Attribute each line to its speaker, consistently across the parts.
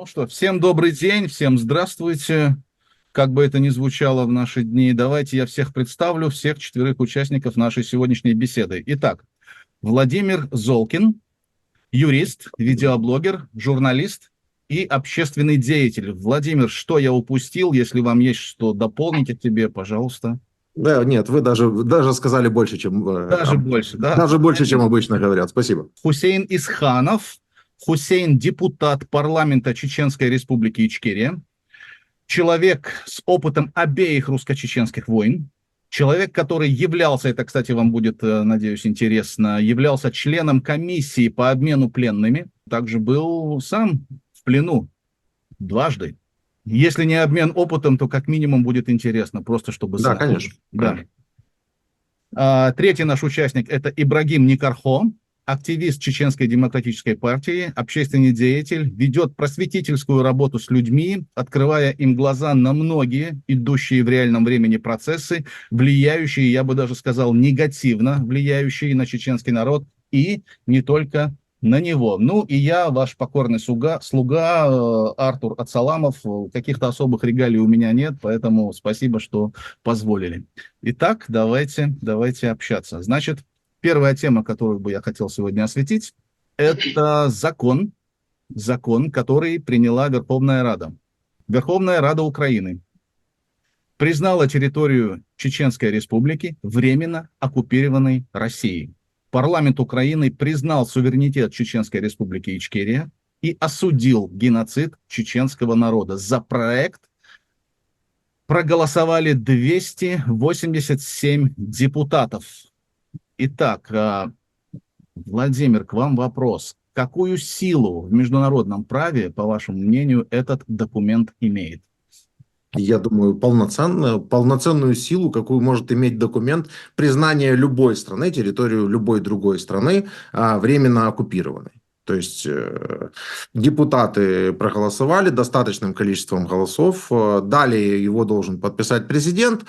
Speaker 1: что, всем добрый день, всем здравствуйте. Как бы это ни звучало в наши дни, давайте я всех представлю, всех 4 участников нашей сегодняшней беседы. Итак, Владимир Золкин, юрист, видеоблогер, журналист и общественный деятель. Владимир, что я упустил? Если вам есть что дополнить к тебе, пожалуйста.
Speaker 2: Да, нет, вы даже сказали больше, чем
Speaker 1: Даже больше, да?
Speaker 2: даже больше, чем обычно говорят. Спасибо.
Speaker 1: Хусейн Исханов. Хусейн – депутат парламента Чеченской Республики Ичкерия. Человек с опытом обеих русско-чеченских войн. Человек, который являлся, это, кстати, вам будет, надеюсь, интересно, являлся членом комиссии по обмену пленными. Также был сам в плену дважды. Если не обмен опытом, то как минимум будет интересно, просто чтобы
Speaker 2: Да,
Speaker 1: знать.
Speaker 2: конечно.
Speaker 1: Да. Третий наш участник – это Ибрагим Никархо, активист Чеченской демократической партии, общественный деятель, ведет просветительскую работу с людьми, открывая им глаза на многие идущие в реальном времени процессы, влияющие, я бы даже сказал, негативно влияющие на чеченский народ и не только на него. Ну и я, ваш покорный слуга Артур Ацаламов. Каких-то особых регалий у меня нет, поэтому спасибо, что позволили. Итак, давайте общаться. Значит, первая тема, которую бы я хотел сегодня осветить, это закон, который приняла Верховная Рада. Верховная Рада Украины признала территорию Чеченской Республики временно оккупированной Россией. Парламент Украины признал суверенитет Чеченской Республики Ичкерия и осудил геноцид чеченского народа. За проект проголосовали 287 депутатов. Итак, Владимир, к вам вопрос. Какую силу в международном праве, по вашему мнению, этот документ имеет?
Speaker 2: Я думаю, полноценную силу, какую может иметь документ признания любой страны, территорию любой другой страны временно оккупированной. То есть депутаты проголосовали достаточным количеством голосов, далее его должен подписать президент.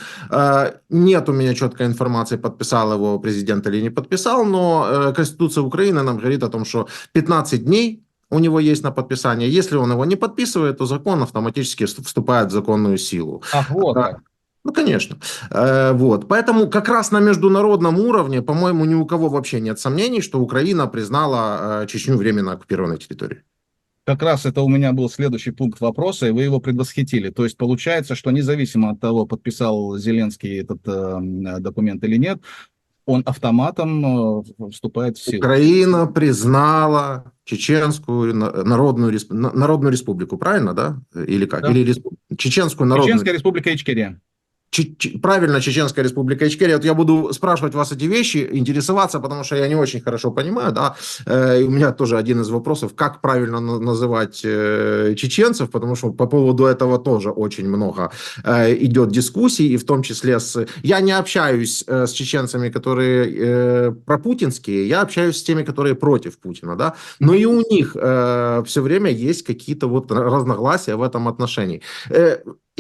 Speaker 2: Нет у меня четкой информации, подписал его президент или не подписал, но Конституция Украины нам говорит о том, что 15 дней у него есть на подписание. Если он его не подписывает, то закон автоматически вступает в законную силу.
Speaker 1: Ах, вот как.
Speaker 2: Ну, конечно. Вот. Поэтому как раз на международном уровне, по-моему, ни у кого вообще нет сомнений, что Украина признала Чечню временно оккупированной территорией.
Speaker 1: Как раз это у меня был следующий пункт вопроса, и вы его предвосхитили. То есть получается, что независимо от того, подписал Зеленский этот документ или нет, он автоматом вступает в силу.
Speaker 2: Украина признала Чеченскую народную республику, правильно, да? Или как?
Speaker 1: Да.
Speaker 2: Или Чеченскую народную...
Speaker 1: Чеченская Республика Ичкерия.
Speaker 2: Правильно, Чеченская Республика Ичкерия. Вот я буду спрашивать вас эти вещи, интересоваться, потому что я не очень хорошо понимаю, да. И у меня тоже один из вопросов, как правильно называть чеченцев, потому что по поводу этого тоже очень много идет дискуссий, и в том числе Я не общаюсь с чеченцами, которые пропутинские, я общаюсь с теми, которые против Путина, да. Но и у них все время есть какие-то вот разногласия в этом отношении.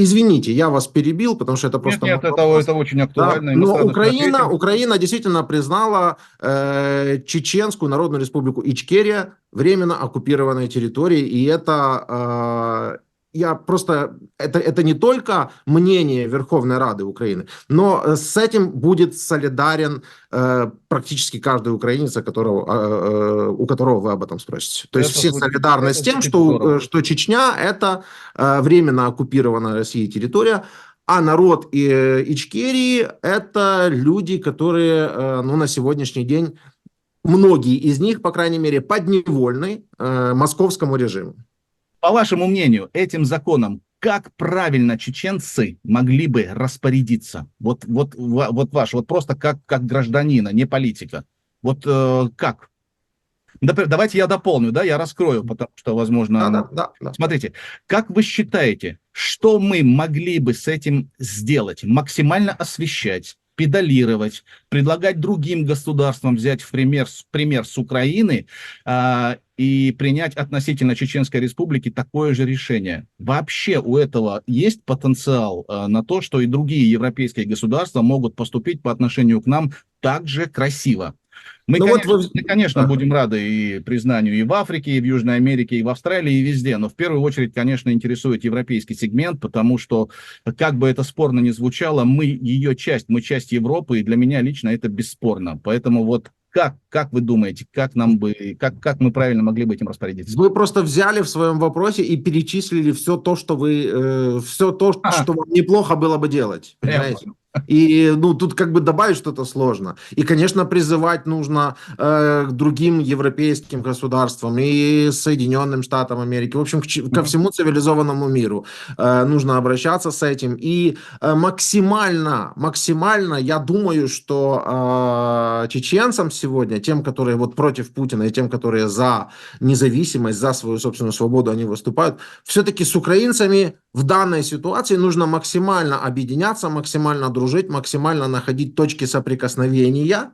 Speaker 2: Извините, я вас перебил, потому что это просто...
Speaker 1: Нет, это очень актуально.
Speaker 2: Да? Но Украина действительно признала Чеченскую Народную Республику Ичкерия временно оккупированной территорией, и это... Это не только мнение Верховной Рады Украины, но с этим будет солидарен практически каждый украинец, у которого вы об этом спросите. То есть все солидарны с тем, что Чечня – это временно оккупированная Россией территория, а народ Ичкерии – это люди, которые на сегодняшний день, многие из них, по крайней мере, подневольны московскому режиму.
Speaker 1: По вашему мнению, этим законом как правильно чеченцы могли бы распорядиться? Вот просто как гражданина, не политика. Вот как? Например, давайте я дополню, да, я раскрою, потому что, возможно...
Speaker 2: Да.
Speaker 1: Смотрите, как вы считаете, что мы могли бы с этим сделать? Максимально освещать, педалировать, предлагать другим государствам взять в пример с Украины и принять относительно Чеченской Республики такое же решение. Вообще у этого есть потенциал на то, что и другие европейские государства могут поступить по отношению к нам так же красиво? Мы,
Speaker 2: Ну вот
Speaker 1: конечно,
Speaker 2: вы...
Speaker 1: мы, конечно,
Speaker 2: Да.
Speaker 1: будем рады и признанию и в Африке, и в Южной Америке, и в Австралии, и везде. Но в первую очередь, конечно, интересует европейский сегмент, потому что, как бы это спорно ни звучало, мы ее часть, мы часть Европы, и для меня лично это бесспорно. Поэтому вот как вы думаете, как мы правильно могли бы этим распорядиться?
Speaker 2: Вы просто взяли в своем вопросе и перечислили все то, что все то,
Speaker 1: Ага,
Speaker 2: что вам неплохо было бы делать,
Speaker 1: я
Speaker 2: понимаете?
Speaker 1: понял.
Speaker 2: И ну тут как бы добавить что-то сложно. И, конечно, призывать нужно к другим европейским государствам и Соединенным Штатам Америки, в общем, ко
Speaker 1: Мгм.
Speaker 2: всему цивилизованному миру нужно обращаться с этим. И максимально, я думаю, что чеченцам сегодня, тем, которые вот против Путина, и тем, которые за независимость, за свою собственную свободу они выступают, все-таки с украинцами в данной ситуации нужно максимально объединяться, максимально дружить, максимально находить точки соприкосновения.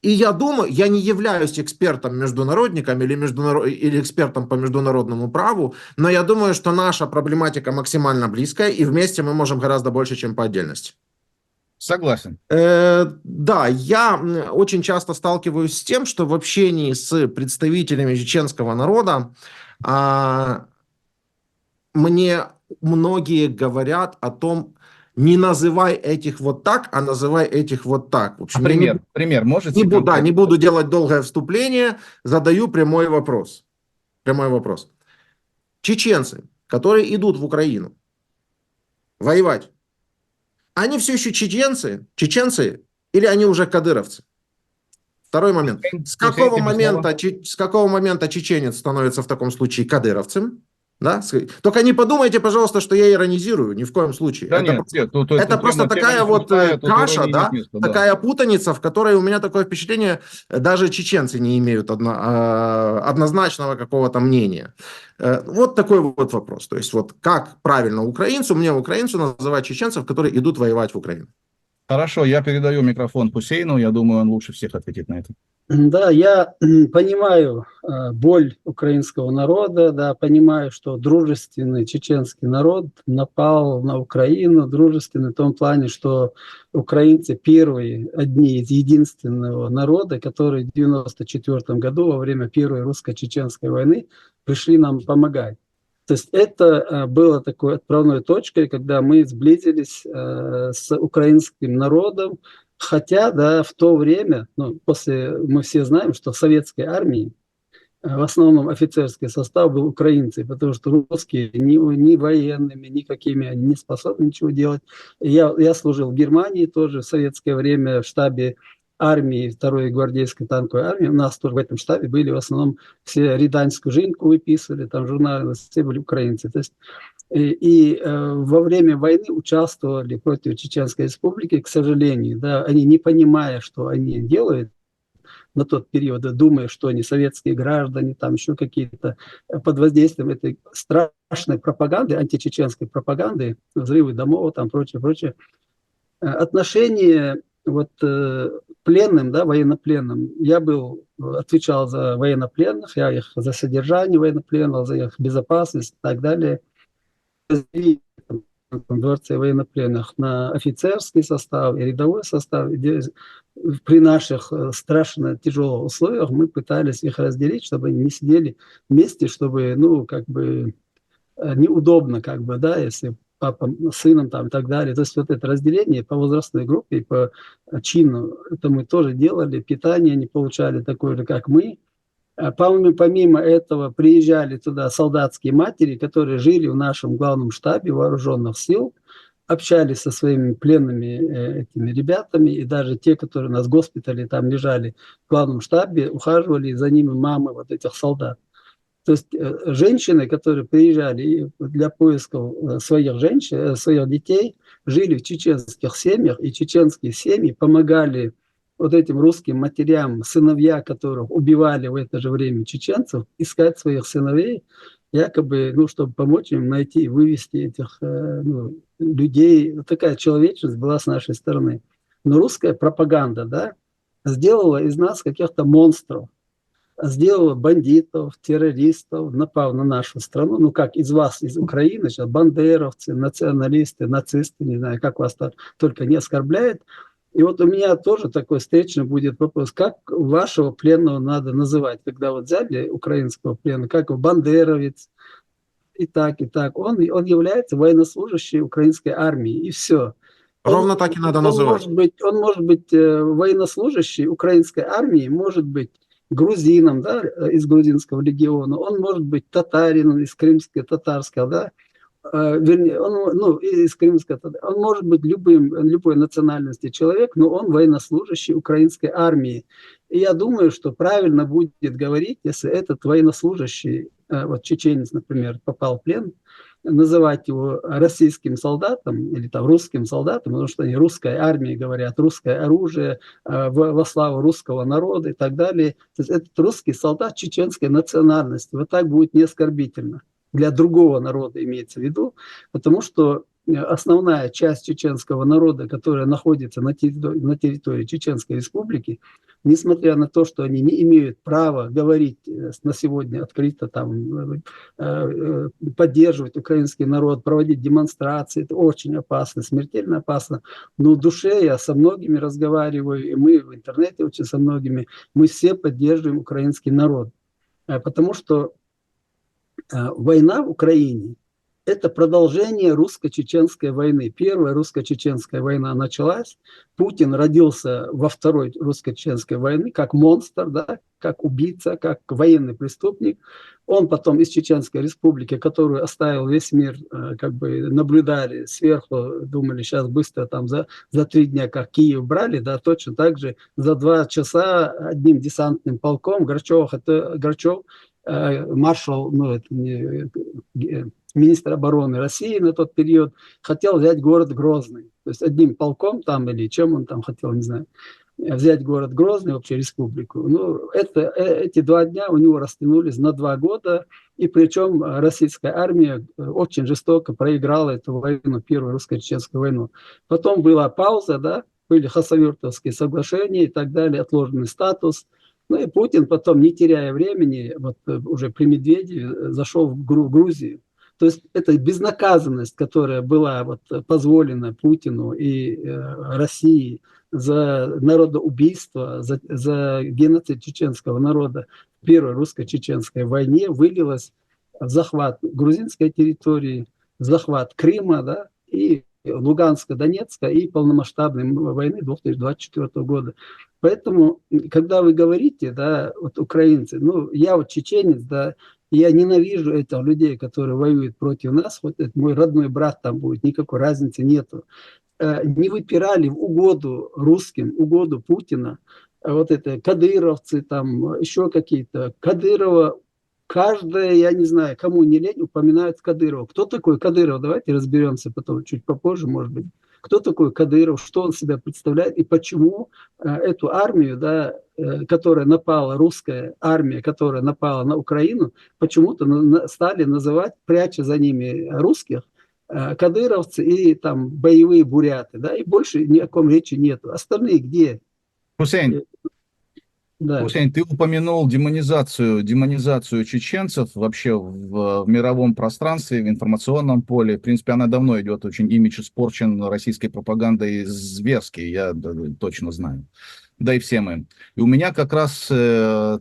Speaker 2: И я думаю, я не являюсь экспертом-международником или экспертом по международному праву, но я думаю, что наша проблематика максимально близкая, и вместе мы можем гораздо больше, чем по отдельности.
Speaker 1: Согласен.
Speaker 2: Да, я очень часто сталкиваюсь с тем, что в общении с представителями чеченского народа а, мне многие говорят о том, не называй этих вот так, а называй этих вот так. В
Speaker 1: А
Speaker 2: общем, я
Speaker 1: пример можете
Speaker 2: не
Speaker 1: конкретно?
Speaker 2: буду делать долгое вступление, задаю прямой вопрос. Прямой вопрос. Чеченцы, которые идут в Украину воевать, они все еще чеченцы или они уже кадыровцы? Второй момент.
Speaker 1: Хусейн, тебе слово.
Speaker 2: С какого момента чеченец становится в таком случае кадыровцем? Да? Только не подумайте, пожалуйста, что я иронизирую, ни в коем случае.
Speaker 1: Да нет, нет,
Speaker 2: Это просто
Speaker 1: тема не
Speaker 2: такая вот
Speaker 1: пустая, тут
Speaker 2: каша,
Speaker 1: иронии нет
Speaker 2: да?
Speaker 1: места, да.
Speaker 2: Такая путаница, в которой у меня такое впечатление, даже чеченцы не имеют однозначного какого-то мнения. Вот такой вот вопрос. То есть вот как правильно мне украинцу называть чеченцев, которые идут воевать в Украину?
Speaker 1: Хорошо, я передаю микрофон Хусейну, я думаю, он лучше всех ответит на это.
Speaker 3: Да, я понимаю боль украинского народа, да, понимаю, что дружественный чеченский народ напал на Украину, дружественный в том плане, что украинцы первые, одни из единственного народа, которые в 1994 году во время Первой русско-чеченской войны пришли нам помогать. То есть это было такой отправной точкой, когда мы сблизились с украинским народом. Хотя, да, в то время, ну, мы все знаем, что в советской армии в основном офицерский состав был украинцы, потому что русские ни военными, никакими они не способны ничего делать. Я служил в Германии тоже в советское время в штабе армии, второй гвардейской танковой армии. У нас тоже в этом штабе были в основном все рязанскую жинку выписывали, там журналы, все были украинцы. То есть во время войны участвовали против Чеченской Республики, к сожалению, да, они не понимая, что они делают на тот период, думая, что они советские граждане, там еще какие-то, под воздействием этой страшной пропаганды, античеченской пропаганды, взрывы домов, там прочее, прочее, отношение вот пленным, да, военнопленным, отвечал за военнопленных, я их за содержание военнопленных, за их безопасность и так далее, в дворце военнопленных на офицерский состав и рядовой состав. При наших страшно тяжелых условиях мы пытались их разделить, чтобы они не сидели вместе, чтобы, ну, как бы неудобно, как бы, да, если папа с сыном там и так далее. То есть вот это разделение по возрастной группе, по чину, это мы тоже делали. Питание они получали такое же, как мы. Помимо этого приезжали туда солдатские матери, которые жили в нашем главном штабе вооруженных сил, общались со своими пленными этими ребятами, и даже те, которые у нас в госпитале там лежали в главном штабе, ухаживали за ними мамы вот этих солдат. То есть женщины, которые приезжали для поисков своих женщин, своих детей, жили в чеченских семьях, и чеченские семьи помогали вот этим русским матерям, сыновья которых убивали в это же время чеченцев, искать своих сыновей, якобы, ну, чтобы помочь им найти и вывести этих людей. Вот такая человечность была с нашей стороны. Но русская пропаганда, да, сделала из нас каких-то монстров, сделала бандитов, террористов, напал на нашу страну. Ну, как из вас, из Украины, сейчас бандеровцы, националисты, нацисты, не знаю, как вас только не оскорбляют. И вот у меня тоже такой встречный будет вопрос, как вашего пленного надо называть, когда вот взяли украинского пленного, как его бандеровец, и так, и так. Он является военнослужащим украинской армии, и все.
Speaker 2: Ровно так и надо называть.
Speaker 3: Он может быть военнослужащий украинской армии, может быть грузином, да, из грузинского легиона, он может быть татарином из крымско-татарского, да, вернее, он, ну, из крымского, он может быть любой национальности человек, но он военнослужащий украинской армии. И я думаю, что правильно будет говорить, если этот военнослужащий, вот чеченец, например, попал в плен, называть его российским солдатом или там русским солдатом, потому что они русской армии говорят, русское оружие во славу русского народа и так далее. То есть этот русский солдат чеченской национальности. Вот так будет не оскорбительно. Для другого народа имеется в виду, потому что основная часть чеченского народа, которая находится на территории Чеченской Республики, несмотря на то, что они не имеют права говорить на сегодня открыто, там, поддерживать украинский народ, проводить демонстрации, это очень опасно, смертельно опасно. Но в душе я со многими разговариваю, и мы в интернете очень со многими, мы все поддерживаем украинский народ, потому что война в Украине – это продолжение русско-чеченской войны. Первая русско-чеченская война началась, Путин родился во второй русско-чеченской войне как монстр, да, как убийца, как военный преступник. Он потом из Чеченской республики, которую оставил весь мир, как бы наблюдали сверху, думали, сейчас быстро там за 3 дня, как Киев брали, да, точно так же за 2 часа одним десантным полком Горчев, маршал, ну, это министр обороны России на тот период, хотел взять город Грозный. То есть одним полком там или чем он там хотел, не знаю, взять город Грозный, вообще республику. Ну, эти 2 дня у него растянулись на 2 года, и причем российская армия очень жестоко проиграла эту войну, первую русско-чеченскую войну. Потом была пауза, да, были Хасавюртовские соглашения и так далее, отложенный статус. Ну и Путин потом, не теряя времени, вот уже при Медведеве зашел в Грузию. То есть это безнаказанность, которая была вот позволена Путину и России за народоубийство, за геноцид чеченского народа в Первой русско-чеченской войне, вылилась в захват грузинской территории, в захват Крыма, да, и Луганска, Донецка, и полномасштабной войны 2024 года. Поэтому, когда вы говорите, да, вот украинцы, ну, я вот чеченец, да, я ненавижу этих людей, которые воюют против нас, вот это мой родной брат там будет, никакой разницы нету. Не выпирали в угоду русским, угоду Путина, вот это кадыровцы, там еще какие-то. Кадырова, каждая, я не знаю, кому не лень, упоминают Кадырова. Кто такой Кадыров? Давайте разберемся потом, чуть попозже, может быть. Кто такой Кадыров, что он себя представляет и почему эту армию, да, которая напала, русская армия, которая напала на Украину, почему-то стали называть, пряча за ними русских, кадыровцы и там боевые буряты, да, и больше ни о ком речи нету. Остальные где?
Speaker 1: Хусейн,
Speaker 3: Да.
Speaker 1: Хусейн, ты упомянул демонизацию чеченцев вообще в мировом пространстве, в информационном поле. В принципе, она давно идет, очень имидж испорчен российской пропагандой зверский, я точно знаю. Да и все мы. И у меня как раз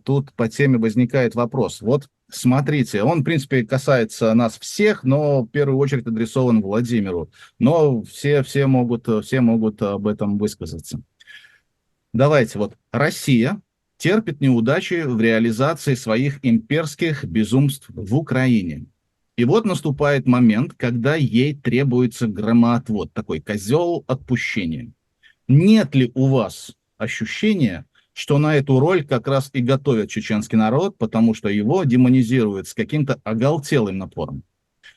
Speaker 1: тут по теме возникает вопрос. Вот смотрите, он, в принципе, касается нас всех, но в первую очередь адресован Владимиру. Но все могут об этом высказаться. Давайте, вот Россия терпит неудачи в реализации своих имперских безумств в Украине. И вот наступает момент, когда ей требуется громоотвод, такой козел отпущения. Нет ли у вас ощущения, что на эту роль как раз и готовят чеченский народ, потому что его демонизируют с каким-то оголтелым напором?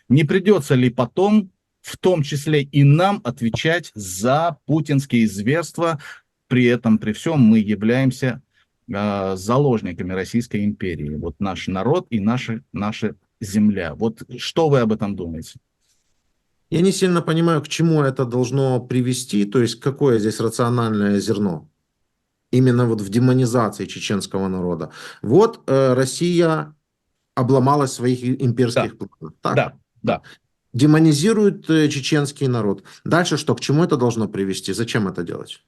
Speaker 1: Не придется ли потом, в том числе и нам, отвечать за путинские зверства? При этом, при всем, мы являемся заложниками Российской империи. Вот наш народ и наша земля. Вот что вы об этом думаете?
Speaker 2: Я не сильно понимаю, к чему это должно привести, то есть какое здесь рациональное зерно. Именно вот в демонизации чеченского народа. Вот Россия обломалась в своих имперских планах. Так?
Speaker 1: Да.
Speaker 2: Демонизирует чеченский народ. Дальше что? К чему это должно привести? Зачем это делать?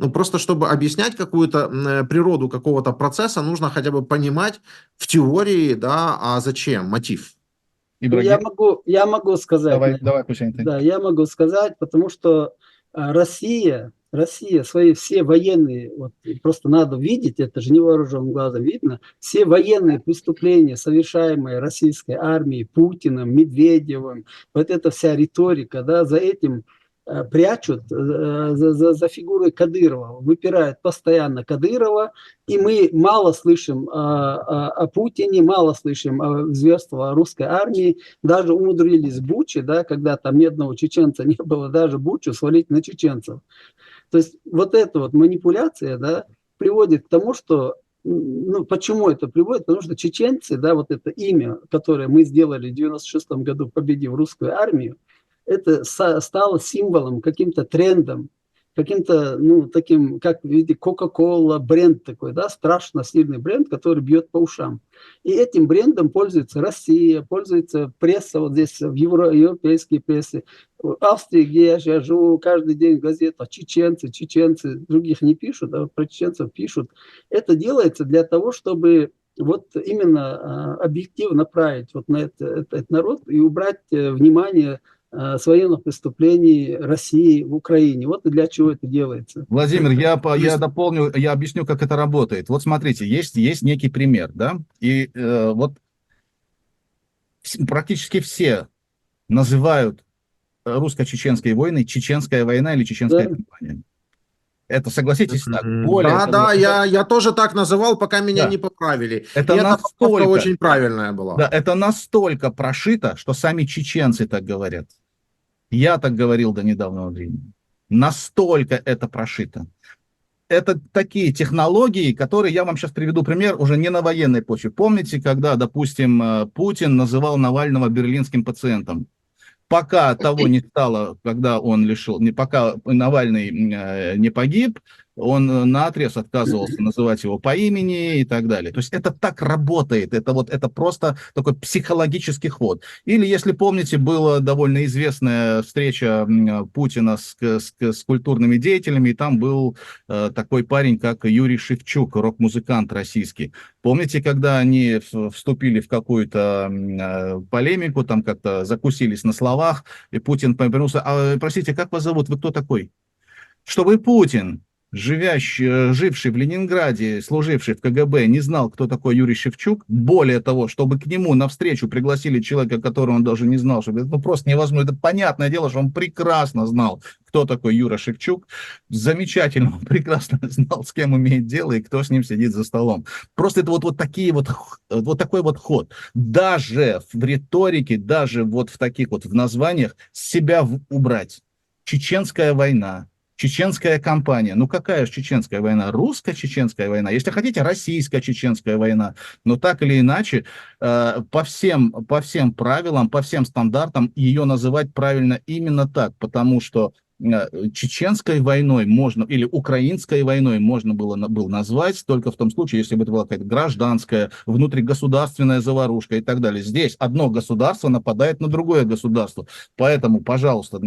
Speaker 2: Ну, просто чтобы объяснять какую-то природу какого-то процесса, нужно хотя бы понимать в теории, да, а зачем, мотив.
Speaker 3: Ну,
Speaker 1: Ибрагим,
Speaker 3: я могу сказать,
Speaker 1: давай, пусть они.
Speaker 3: да, я могу сказать, потому что Россия свои все военные, вот, просто надо видеть, это же невооруженным глазом видно, все военные преступления, совершаемые российской армией, Путиным, Медведевым, вот эта вся риторика, да, за этим прячут, за фигурой Кадырова, выпирают постоянно Кадырова, и мы мало слышим о Путине, мало слышим о зверствах русской армии, даже умудрились в Буче, да, когда там ни одного чеченца не было, даже Бучу свалить на чеченцев. То есть вот эта вот манипуляция, да, приводит к тому, что, ну, почему это приводит? Потому что чеченцы, да, вот это имя, которое мы сделали в 96 году, победив русскую армию, это стало символом, каким-то трендом, каким-то, ну, таким, как в виде Coca-Cola, бренд такой, да, страшно сильный бренд, который бьет по ушам. И этим брендом пользуется Россия, пользуется пресса, вот здесь в европейской прессе, в Австрии, где я живу, каждый день газета чеченцы, других не пишут, а про чеченцев пишут. Это делается для того, чтобы вот именно объективно направить вот на этот народ и убрать внимание с военных преступлений России в Украине. Вот и для чего это делается.
Speaker 1: Владимир, я дополню, я объясню, как это работает. Вот смотрите, есть некий пример, да, и вот практически все называют русско-чеченские войны чеченская война или чеченская кампания. Это, согласитесь, так.
Speaker 2: Да, я тоже так называл, пока меня не поправили.
Speaker 1: Это
Speaker 2: настолько очень правильная была.
Speaker 1: Да, это настолько прошито, что сами чеченцы так говорят. Я так говорил до недавнего времени. Настолько это прошито. Это такие технологии, которые, я вам сейчас приведу пример, уже не на военной почве. Помните, когда, допустим, Путин называл Навального берлинским пациентом? Пока того не стало, когда он пока Навальный не погиб, он наотрез отказывался называть его по имени и так далее. То есть это так работает, это просто такой психологический ход. Или, если помните, была довольно известная встреча Путина с культурными деятелями, и там был такой парень, как Юрий Шевчук, рок-музыкант российский. Помните, когда они вступили в какую-то полемику, там как-то закусились на словах, и Путин повернулся: простите, как вас зовут, вы кто такой? Что вы Путин, живший в Ленинграде, служивший в КГБ, не знал, кто такой Юрий Шевчук. Более того, чтобы к нему навстречу пригласили человека, которого он даже не знал, чтобы это просто невозможно. Это понятное дело, что он прекрасно знал, кто такой Юра Шевчук. Замечательно, он прекрасно знал, с кем имеет дело и кто с ним сидит за столом. Просто это вот такой вот ход. Даже в риторике, даже вот в таких вот в названиях себя убрать. Чеченская война. Чеченская кампания. Ну какая же чеченская война? Русско-чеченская война. Если хотите, российско-чеченская война. Но так или иначе, по всем правилам, по всем стандартам ее называть правильно именно так. Потому что чеченской войной можно, или украинской войной можно было назвать только в том случае, если бы это была какая-то гражданская, внутригосударственная заварушка и так далее. Здесь одно государство нападает на другое государство. Поэтому, пожалуйста,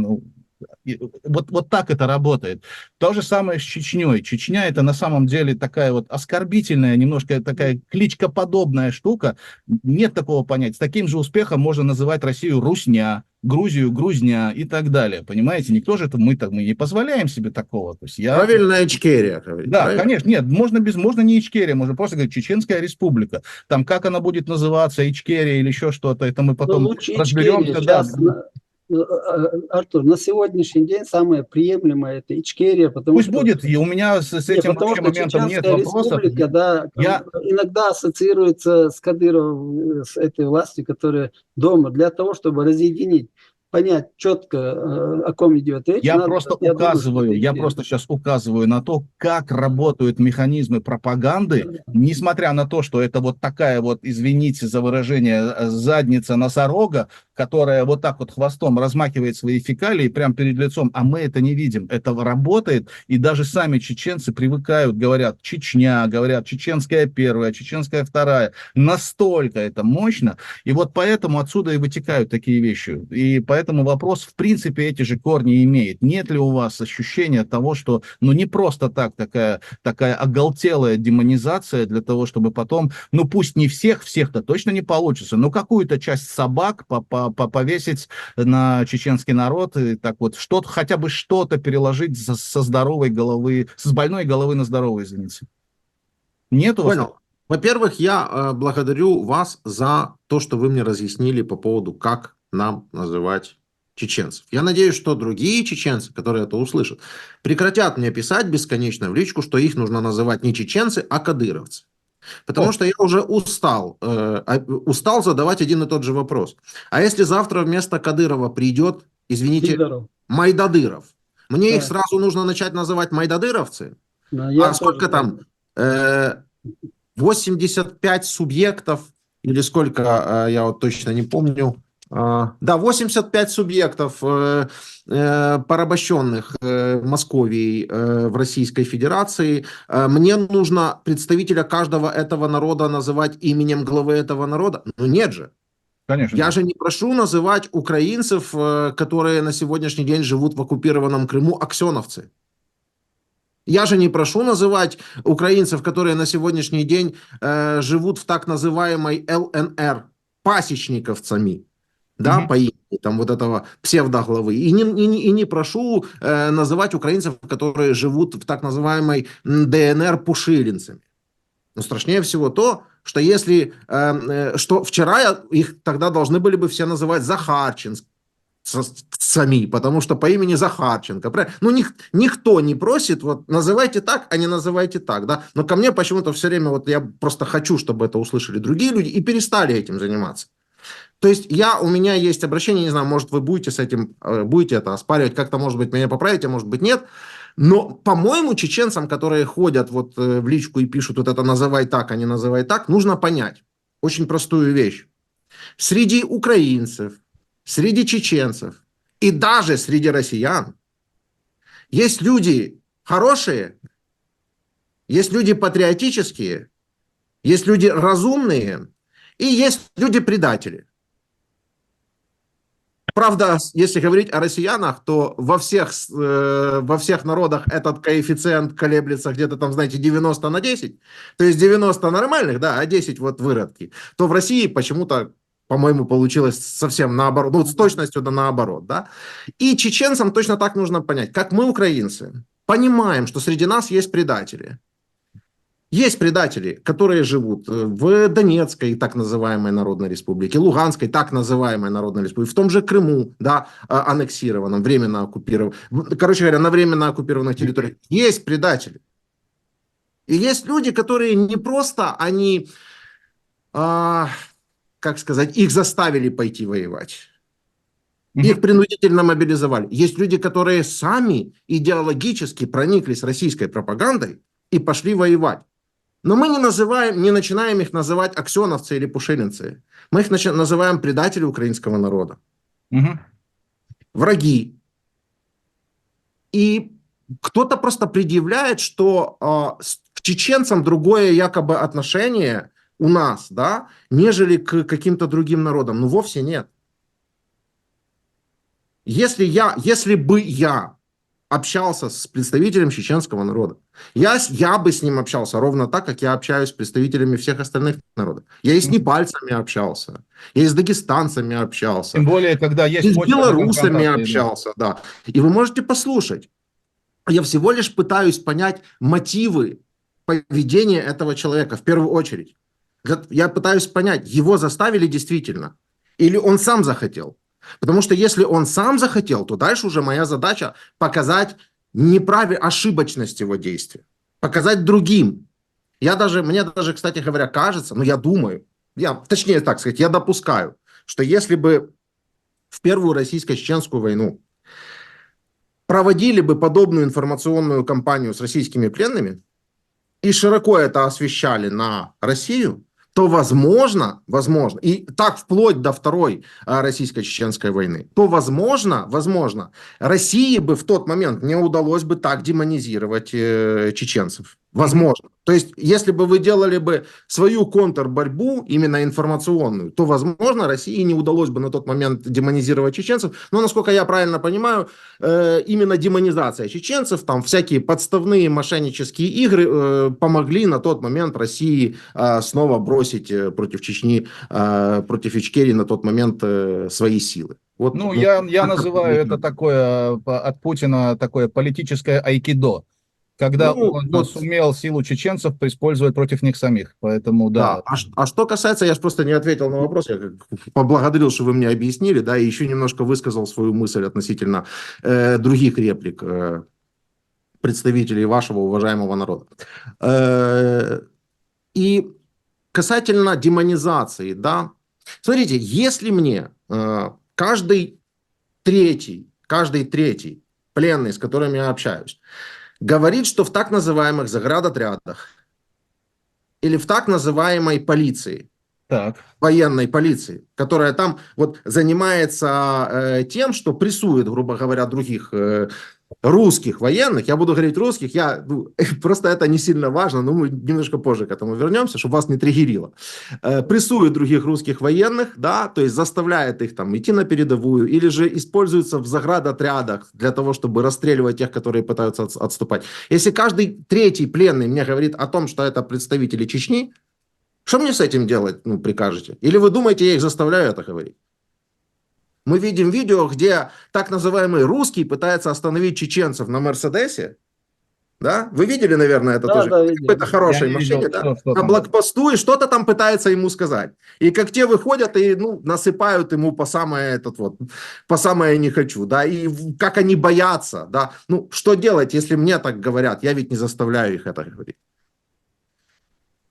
Speaker 1: вот так это работает. То же самое с Чечней. Чечня — это на самом деле такая вот оскорбительная, немножко такая кличкоподобная штука. Нет такого понятия. С таким же успехом можно называть Россию Русня, Грузию Грузня и так далее. Понимаете, никто же это, мы не позволяем себе такого. То есть
Speaker 2: правильно, Ичкерия.
Speaker 1: Да,
Speaker 2: правильно?
Speaker 1: Конечно, нет, можно не Ичкерия, можно просто говорить Чеченская республика. Там как она будет называться, Ичкерия или еще что-то, это мы потом разберемся.
Speaker 3: Артур, на сегодняшний день самое приемлемое — это Ичкерия, потому
Speaker 1: Пусть будет, и у меня с этим вообще моментом нет вопросов.
Speaker 3: Республика, да, иногда ассоциируется с Кадыровым, с этой властью, которая дома, для того, чтобы разъединить, понять четко, о ком идет речь.
Speaker 1: Я просто сейчас указываю на то, как работают механизмы пропаганды, несмотря на то, что это вот такая вот, извините за выражение, задница носорога, которая вот так вот хвостом размахивает свои фекалии прямо перед лицом, а мы это не видим. Это работает, и даже сами чеченцы привыкают, говорят Чечня, говорят чеченская первая, чеченская вторая. Настолько это мощно, и вот поэтому отсюда и вытекают такие вещи. И поэтому этому вопрос в принципе эти же корни имеет. Нет ли у вас ощущения того, что не просто так такая оголтелая демонизация для того, чтобы потом, пусть не всех-то точно не получится, но какую-то часть собак повесить на чеченский народ и так вот что-то, хотя бы что-то переложить со здоровой головы, с больной головы на здоровую, извините. Нет у вас?
Speaker 2: Понял. Во-первых, я благодарю вас за то, что вы мне разъяснили по поводу, как нам называть чеченцев. Я надеюсь, что другие чеченцы, которые это услышат, прекратят мне писать бесконечно в личку, что их нужно называть не чеченцы, а кадыровцы. Потому что я уже устал задавать один и тот же вопрос. А если завтра вместо Кадырова придет, извините,
Speaker 3: Сидоров.
Speaker 2: Майдадыров, мне
Speaker 3: Да.
Speaker 2: их сразу нужно начать называть майдадыровцы?
Speaker 3: Да, я
Speaker 2: А сколько
Speaker 3: тоже,
Speaker 2: там? 85 субъектов, или сколько, я вот точно не помню. Да, 85 субъектов, порабощенных Московией в Российской Федерации. Мне нужно представителя каждого этого народа называть именем главы этого народа? Ну нет же.
Speaker 1: Конечно.
Speaker 2: Я же не прошу называть украинцев, которые на сегодняшний день живут в оккупированном Крыму, аксеновцы. Я же не прошу называть украинцев, которые на сегодняшний день живут в так называемой ЛНР, пасечниковцами, да, по имени там вот этого псевдоглавы. И не прошу называть украинцев, которые живут в так называемой ДНР, пушилинцами. Но страшнее всего то, что если, что вчера их тогда должны были бы все называть Захарченко, сами, потому что по имени Захарченко. Ну, никто не просит, вот, называйте так, а не называйте так, да. Но ко мне почему-то все время, вот, я просто хочу, чтобы это услышали другие люди и перестали этим заниматься. То есть у меня есть обращение, не знаю, может, вы будете с этим, будете это оспаривать, как-то, может быть, меня поправите, может быть, нет. Но, по-моему, чеченцам, которые ходят вот в личку и пишут вот это «называй так, а не называй так», нужно понять очень простую вещь. Среди украинцев, среди чеченцев и даже среди россиян есть люди хорошие, есть люди патриотические, есть люди разумные и есть люди-предатели. Правда, если говорить о россиянах, то во всех народах этот коэффициент колеблется где-то там, знаете, 90 на 10. То есть 90 нормальных, да, а 10 вот выродки. То в России почему-то, по-моему, получилось совсем наоборот, ну, с точностью да наоборот, да. И чеченцам точно так нужно понять, как мы, украинцы, понимаем, что среди нас есть предатели. Есть предатели, которые живут в Донецкой, так называемой Народной Республике, Луганской, так называемой Народной Республике, в том же Крыму, да, аннексированном, временно оккупированном, короче говоря, на временно оккупированных территориях. Есть предатели. И есть люди, которые не просто, они, как сказать, их заставили пойти воевать. Их принудительно мобилизовали. Есть люди, которые сами идеологически прониклись российской пропагандой и пошли воевать. Но мы не начинаем их называть аксеновцы или пушилинцы. Мы их называем предатели украинского народа. Враги. И кто-то просто предъявляет, что к чеченцам другое якобы отношение у нас, да, нежели к каким-то другим народам. Ну, вовсе нет. Если бы я общался с представителем чеченского народа, я бы с ним общался ровно так, как я общаюсь с представителями всех остальных народов. Я и с непальцами общался, я и с дагестанцами общался.
Speaker 1: Тем более, когда есть...
Speaker 2: И с белорусами общался, да. И вы можете послушать. Я всего лишь пытаюсь понять мотивы поведения этого человека в первую очередь. Я пытаюсь понять, его заставили действительно, или он сам захотел. Потому что если он сам захотел, то дальше уже моя задача показать ошибочность его действия. Показать другим. Мне даже, кстати говоря, кажется, я думаю, точнее так сказать, я допускаю, что если бы в первую российско-чеченскую войну проводили бы подобную информационную кампанию с российскими пленными и широко это освещали на Россию, то возможно, и так вплоть до Второй российско-чеченской войны, то возможно, России бы в тот момент не удалось бы так демонизировать чеченцев. Возможно. То есть, если бы вы делали бы свою контрборьбу, именно информационную, то, возможно, России не удалось бы на тот момент демонизировать чеченцев. Но, насколько я правильно понимаю, именно демонизация чеченцев, там всякие подставные мошеннические игры помогли на тот момент России снова бросить против Чечни, против Ичкерии на тот момент свои силы. Вот,
Speaker 1: Ну, я называю это такое от Путина такое политическое айкидо, когда
Speaker 2: ну,
Speaker 1: он
Speaker 2: вот,
Speaker 1: сумел силу чеченцев использовать против них самих. Поэтому,
Speaker 2: да.
Speaker 1: да.
Speaker 2: А что касается, я же просто не ответил на вопрос, я поблагодарил, что вы мне объяснили, да, и еще немножко высказал свою мысль относительно других реплик представителей вашего уважаемого народа. И касательно демонизации, да, смотрите, если мне каждый третий пленный, с которым я общаюсь, говорит, что в так называемых заградотрядах или в так называемой полиции,
Speaker 1: Так.
Speaker 2: военной полиции, которая там вот занимается тем, что прессует, грубо говоря, других русских военных, я буду говорить русских, просто это не сильно важно, но мы немножко позже к этому вернемся, чтобы вас не триггерило. Прессует других русских военных, да, то есть заставляет их там идти на передовую, или же используется в заградотрядах для того, чтобы расстреливать тех, которые пытаются отступать. Если каждый третий пленный мне говорит о том, что это представители Чечни, что мне с этим делать, прикажете? Или вы думаете, я их заставляю это говорить? Мы видим видео, где так называемый русский пытается остановить чеченцев на Мерседесе. Да? Вы видели, наверное, это тоже?
Speaker 3: Да,
Speaker 2: В какой-то хорошей
Speaker 1: Я не
Speaker 2: машине,
Speaker 1: видел,
Speaker 2: да?
Speaker 1: что
Speaker 2: На
Speaker 1: там.
Speaker 2: блокпосту, и что-то там пытается ему сказать. И как те выходят и насыпают ему по самое не хочу. Да? И как они боятся. Да? Что делать, если мне так говорят? Я ведь не заставляю их это говорить.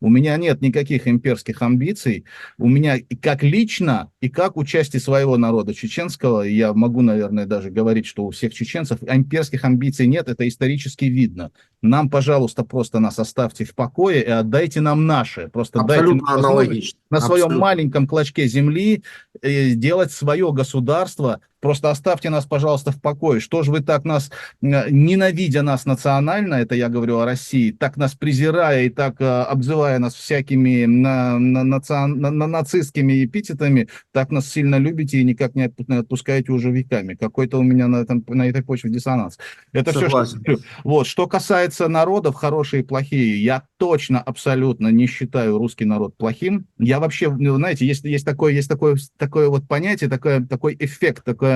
Speaker 1: У меня нет никаких имперских амбиций. У меня и как лично, и как у части своего народа чеченского, я могу, наверное, даже говорить, что у всех чеченцев имперских амбиций нет, это исторически видно. Нам, пожалуйста, просто нас оставьте в покое и отдайте нам наше. Просто дайте нам
Speaker 2: Абсолютно
Speaker 1: возможность
Speaker 2: аналогично.
Speaker 1: на своем
Speaker 2: Абсолютно.
Speaker 1: маленьком клочке земли делать свое государство. Просто оставьте нас, пожалуйста, в покое. Что же вы так нас, ненавидя нас национально, это я говорю о России, так нас презирая и так обзывая нас всякими нацистскими эпитетами, так нас сильно любите и никак не отпускаете уже веками. Какой-то у меня на этой почве диссонанс. Это все, что... Вот. Что касается народов, хорошие и плохие, я точно, абсолютно не считаю русский народ плохим. Я вообще, знаете, есть такое вот понятие, такой эффект, такой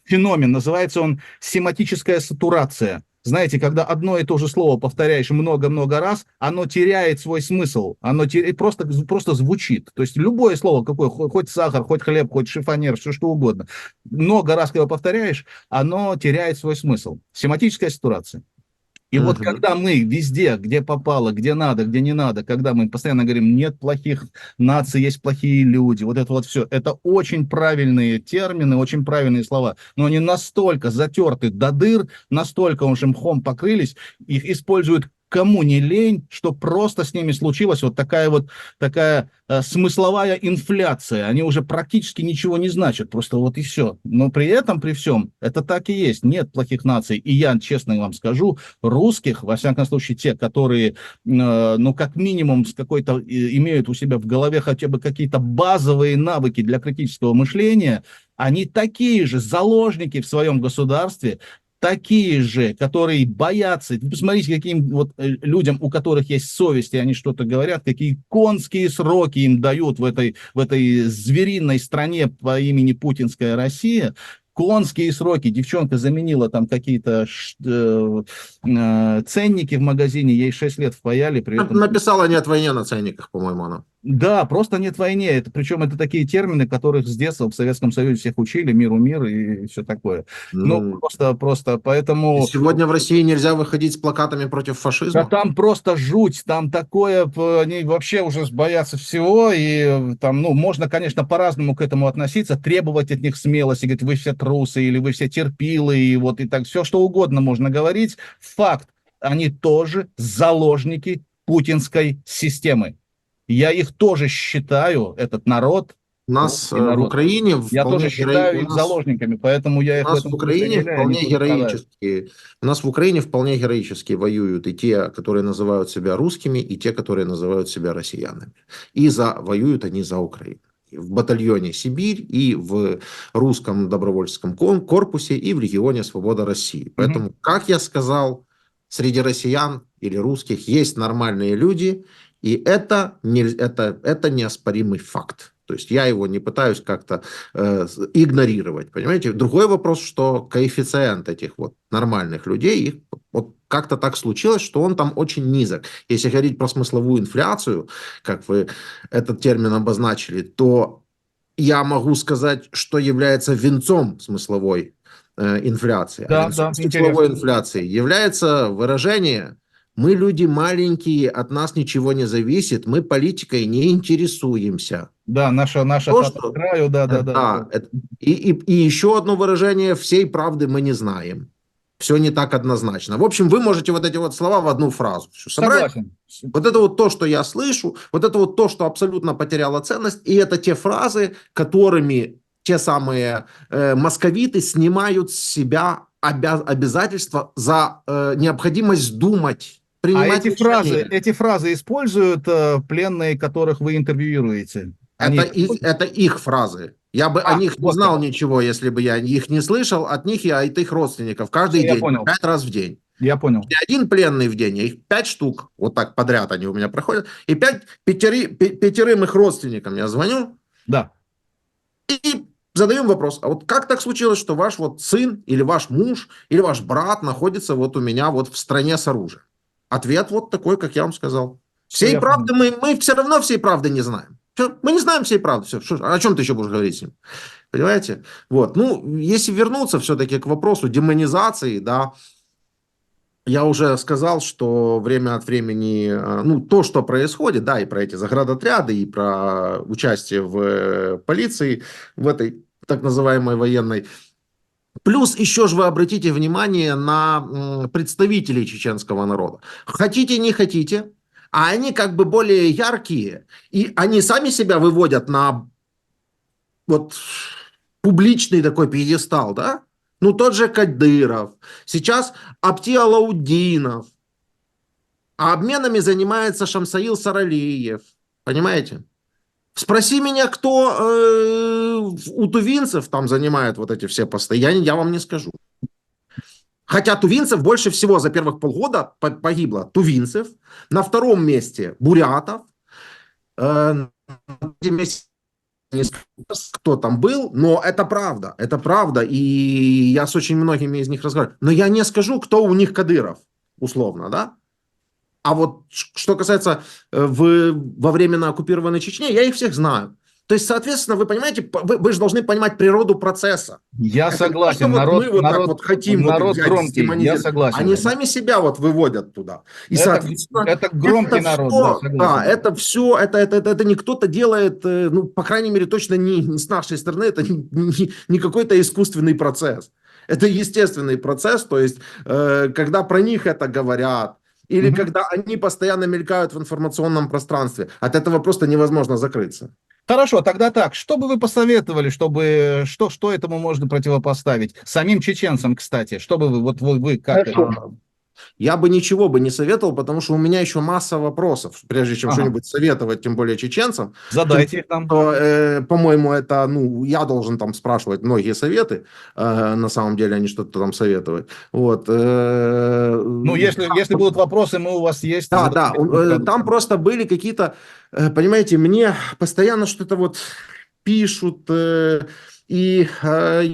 Speaker 1: феномен, называется он семантическая сатурация. Знаете, когда одно и то же слово повторяешь много-много раз, оно теряет свой смысл, оно просто звучит. То есть любое слово, какое, хоть сахар, хоть хлеб, хоть шифонер, все что угодно, много раз, когда повторяешь, оно теряет свой смысл. Семантическая сатурация. И вот когда мы везде, где попало, где надо, где не надо, когда мы постоянно говорим, нет плохих наций, есть плохие люди, вот это вот все, это очень правильные термины, очень правильные слова, но они настолько затерты до дыр, настолько уже мхом покрылись, их используют кому не лень, что просто с ними случилась вот такая смысловая инфляция. Они уже практически ничего не значат, просто вот и все. Но при этом, при всем, это так и есть. Нет плохих наций. И я, честно вам скажу, русских, во всяком случае, те, которые, как минимум, имеют у себя в голове хотя бы какие-то базовые навыки для критического мышления, они такие же заложники в своем государстве, такие же, которые боятся. Посмотрите, каким вот людям, у которых есть совесть, и они что-то говорят, какие конские сроки им дают в этой звериной стране по имени Путинская Россия. Конские сроки. Девчонка заменила там какие-то ценники в магазине, ей 6 лет впаяли. При этом...
Speaker 2: Написала «Нет войне» на ценниках, по-моему, она.
Speaker 1: Да, просто нет войне. Причем это такие термины, которых с детства в Советском Союзе всех учили, миру мир и все такое. Просто поэтому...
Speaker 2: Сегодня в России нельзя выходить с плакатами против фашизма?
Speaker 1: Да там просто жуть, там такое, они вообще уже боятся всего, и там, можно, конечно, по-разному к этому относиться, требовать от них смелости, говорить, вы все трусы, или вы все терпилы, и так, все что угодно можно говорить. Факт, они тоже заложники путинской системы. Я их тоже считаю, этот народ,
Speaker 2: У нас
Speaker 1: русский
Speaker 2: в
Speaker 1: народ.
Speaker 2: Украине
Speaker 1: Я тоже
Speaker 2: вполне
Speaker 1: считаю их заложниками, поэтому я
Speaker 2: у
Speaker 1: их в
Speaker 2: нас в
Speaker 1: этом смысле
Speaker 2: Украине
Speaker 1: выделяю, они
Speaker 2: вполне
Speaker 1: тоже страдают.
Speaker 2: героически, у нас в Украине вполне героически воюют и те, которые называют себя русскими, и те, которые называют себя россиянами. И воюют они за Украину. И в батальоне «Сибирь», и в русском добровольческом корпусе, и в регионе «Свобода России». Поэтому, как я сказал, среди россиян или русских есть нормальные люди, и это неоспоримый факт. То есть я его не пытаюсь как-то игнорировать, понимаете? Другой вопрос, что коэффициент этих вот нормальных людей, их вот как-то так случилось, что он там очень низок. Если говорить про смысловую инфляцию, как вы этот термин обозначили, то я могу сказать, что является венцом смысловой инфляции. А
Speaker 1: Да,
Speaker 2: венцом
Speaker 1: да,
Speaker 2: смысловой
Speaker 1: интересно.
Speaker 2: инфляции является выражение: мы люди маленькие, от нас ничего не зависит, мы политикой не интересуемся.
Speaker 1: Да, наша
Speaker 2: То,
Speaker 1: хата с
Speaker 2: что,
Speaker 1: краю, да.
Speaker 2: и еще одно выражение: всей правды мы не знаем. Все не так однозначно. В общем, вы можете вот эти вот слова в одну фразу собрать.
Speaker 1: Согласен.
Speaker 2: Вот это вот то, что я слышу, вот это вот то, что абсолютно потеряло ценность, и это те фразы, которыми те самые московиты снимают с себя обязательства за необходимость думать,
Speaker 1: А
Speaker 2: принимать решения.
Speaker 1: эти фразы используют пленные, которых вы интервьюируете? Они
Speaker 2: Это их фразы. Я бы о них не
Speaker 1: вот
Speaker 2: знал
Speaker 1: как.
Speaker 2: ничего, если бы я их не слышал от них и от их родственников каждый
Speaker 1: Всё, я
Speaker 2: день,
Speaker 1: понял.
Speaker 2: 5 раз в день.
Speaker 1: Я понял.
Speaker 2: Не один пленный в день, а их 5 штук. Вот так подряд они у меня проходят. И пятерым их родственникам я звоню
Speaker 1: Да.
Speaker 2: и задаем вопрос: а вот как так случилось, что ваш вот сын или ваш муж или ваш брат находится вот у меня вот в стране с оружием? Ответ вот такой, как я вам сказал.
Speaker 1: Всё,
Speaker 2: Всей
Speaker 1: я
Speaker 2: правды
Speaker 1: понял.
Speaker 2: мы все равно всей правды не знаем. Мы не знаем всей правды. Все, о чем ты еще будешь говорить с ним? Понимаете? Вот. Ну, если вернуться все-таки к вопросу демонизации, да, я уже сказал, что время от времени, ну, то, что происходит, да, и про эти заградотряды, и про участие в полиции, в этой так называемой военной. Плюс еще же вы обратите внимание на представителей чеченского народа. Хотите, не хотите, а они как бы более яркие, и они сами себя выводят на вот публичный такой пьедестал, да? Ну, тот же Кадыров, сейчас Абти Алаудинов, а обменами занимается Шамсаил Саралиев, понимаете? Спроси меня, кто у тувинцев там занимает вот эти все посты, я вам не скажу. Хотя тувинцев больше всего за первых полгода погибло тувинцев, на втором месте бурятов, на третьем месте кто там был, но это правда, и я с очень многими из них разговариваю. Но я не скажу, кто у них Кадыров, условно, да? А вот что касается во временно оккупированной Чечне, я их всех знаю. То есть, соответственно, вы понимаете, вы же должны понимать природу процесса.
Speaker 1: Я
Speaker 2: Это
Speaker 1: согласен.
Speaker 2: не то, что вот мы вот так вот хотим вот
Speaker 1: народ
Speaker 2: взять,
Speaker 1: громкий. Я
Speaker 2: демонизировать.
Speaker 1: согласен.
Speaker 2: Они сами себя вот выводят туда. И, соответственно,
Speaker 1: это громкий народ, да, согласен.
Speaker 2: это все, это не кто-то делает, ну, по крайней мере, точно не с нашей стороны, это не какой-то искусственный процесс. Это естественный процесс, то есть, когда про них это говорят, или когда они постоянно мелькают в информационном пространстве, от этого просто невозможно закрыться.
Speaker 1: Хорошо, тогда так, что бы вы посоветовали, чтобы что этому можно противопоставить? Самим чеченцам, кстати, что бы вы как это?
Speaker 2: Я бы ничего бы не советовал, потому что у меня еще масса вопросов, прежде чем
Speaker 1: Ага.
Speaker 2: что-нибудь советовать, тем более чеченцам.
Speaker 1: Задайте их нам.
Speaker 2: По-моему, это, ну, я должен там спрашивать многие советы, на самом деле, а не что-то там советовать. Вот.
Speaker 1: Ну, если будут вопросы, мы у вас есть.
Speaker 2: Да, там просто были какие-то, понимаете, мне постоянно что-то вот пишут, и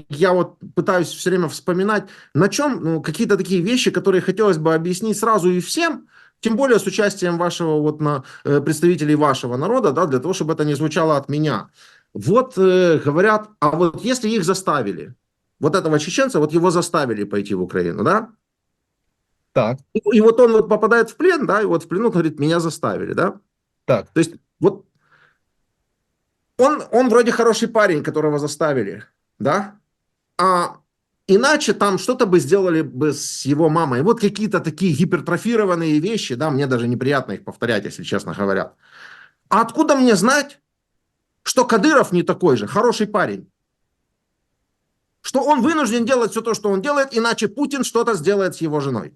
Speaker 2: я вот пытаюсь все время вспоминать, на чем, ну, какие-то такие вещи, которые хотелось бы объяснить сразу и всем, тем более с участием вашего вот представителей вашего народа, да, для того, чтобы это не звучало от меня. Вот говорят, а вот если их заставили, вот этого чеченца, вот его заставили пойти в Украину, да?
Speaker 1: Так.
Speaker 2: И вот он вот попадает в плен, да, и вот в плену говорит, меня заставили, да?
Speaker 1: Так.
Speaker 2: То есть вот он вроде хороший парень, которого заставили, да? А иначе там что-то бы сделали бы с его мамой. Вот какие-то такие гипертрофированные вещи, да, мне даже неприятно их повторять, если честно говоря. А откуда мне знать, что Кадыров не такой же, хороший парень. Что он вынужден делать все то, что он делает, иначе Путин что-то сделает с его женой.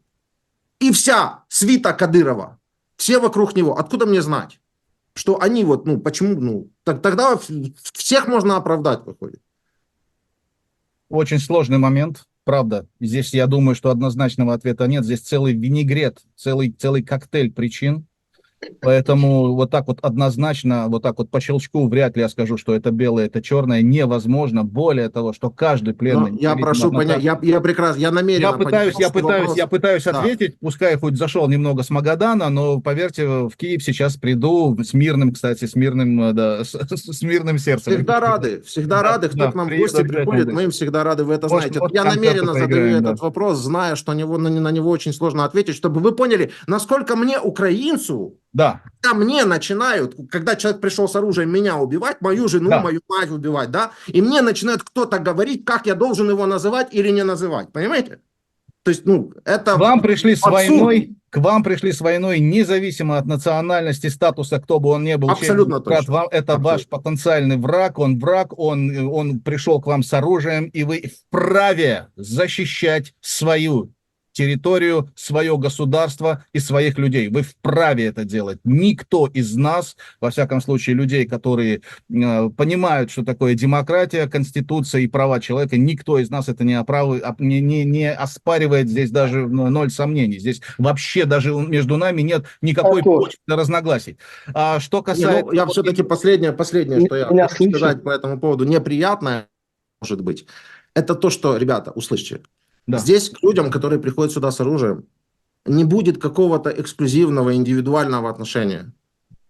Speaker 2: И вся свита Кадырова, все вокруг него, откуда мне знать, что они вот, ну, почему, ну, тогда всех можно оправдать, выходит.
Speaker 1: Очень сложный момент, правда. Здесь я думаю, что однозначного ответа нет. Здесь целый винегрет, целый коктейль причин. Поэтому вот так вот однозначно, вот так вот по щелчку вряд ли я скажу, что это белое, это черное, невозможно. Более того, что каждый пленный...
Speaker 2: Но я прошу понять, я прекрасно, я намеренно
Speaker 1: я пытаюсь
Speaker 2: Да.
Speaker 1: ответить, пускай хоть зашел немного с Магадана, но поверьте, в Киев сейчас приду с мирным, кстати, с мирным, да, с мирным сердцем.
Speaker 2: Всегда рады, кто
Speaker 1: Да,
Speaker 2: к нам в
Speaker 1: приеду
Speaker 2: гости
Speaker 1: обязательно,
Speaker 2: приходит,
Speaker 1: да.
Speaker 2: мы им всегда рады, вы это знаете.
Speaker 1: Может,
Speaker 2: Я
Speaker 1: концерты
Speaker 2: намеренно задаю
Speaker 1: поиграем, да.
Speaker 2: этот вопрос, зная, что на него очень сложно ответить, чтобы вы поняли, насколько мне, украинцу,
Speaker 1: Да,
Speaker 2: когда мне начинают, когда человек пришел с оружием меня убивать, мою жену,
Speaker 1: Да.
Speaker 2: мою мать убивать, да, и мне начинает кто-то говорить, как я должен его называть или не называть, понимаете? То есть, ну, это...
Speaker 1: к вам пришли с
Speaker 2: абсурд.
Speaker 1: войной, независимо от национальности, статуса, кто бы он ни был.
Speaker 2: Абсолютно точно.
Speaker 1: Это
Speaker 2: Абсолютно.
Speaker 1: ваш потенциальный враг, он пришел к вам с оружием, и вы вправе защищать свою территорию, свое государство и своих людей. Вы вправе это делать. Никто из нас, во всяком случае, людей, которые понимают, что такое демократия, конституция и права человека, никто из нас это не оспаривает. Здесь даже ноль сомнений. Здесь вообще даже между нами нет никакой почвы разногласий. А что касается...
Speaker 2: я все-таки последнее, что я хочу сказать по этому поводу, неприятное, может быть, это то, что, ребята, услышьте,
Speaker 1: Да.
Speaker 2: здесь к людям, которые приходят сюда с оружием, не будет какого-то эксклюзивного, индивидуального отношения.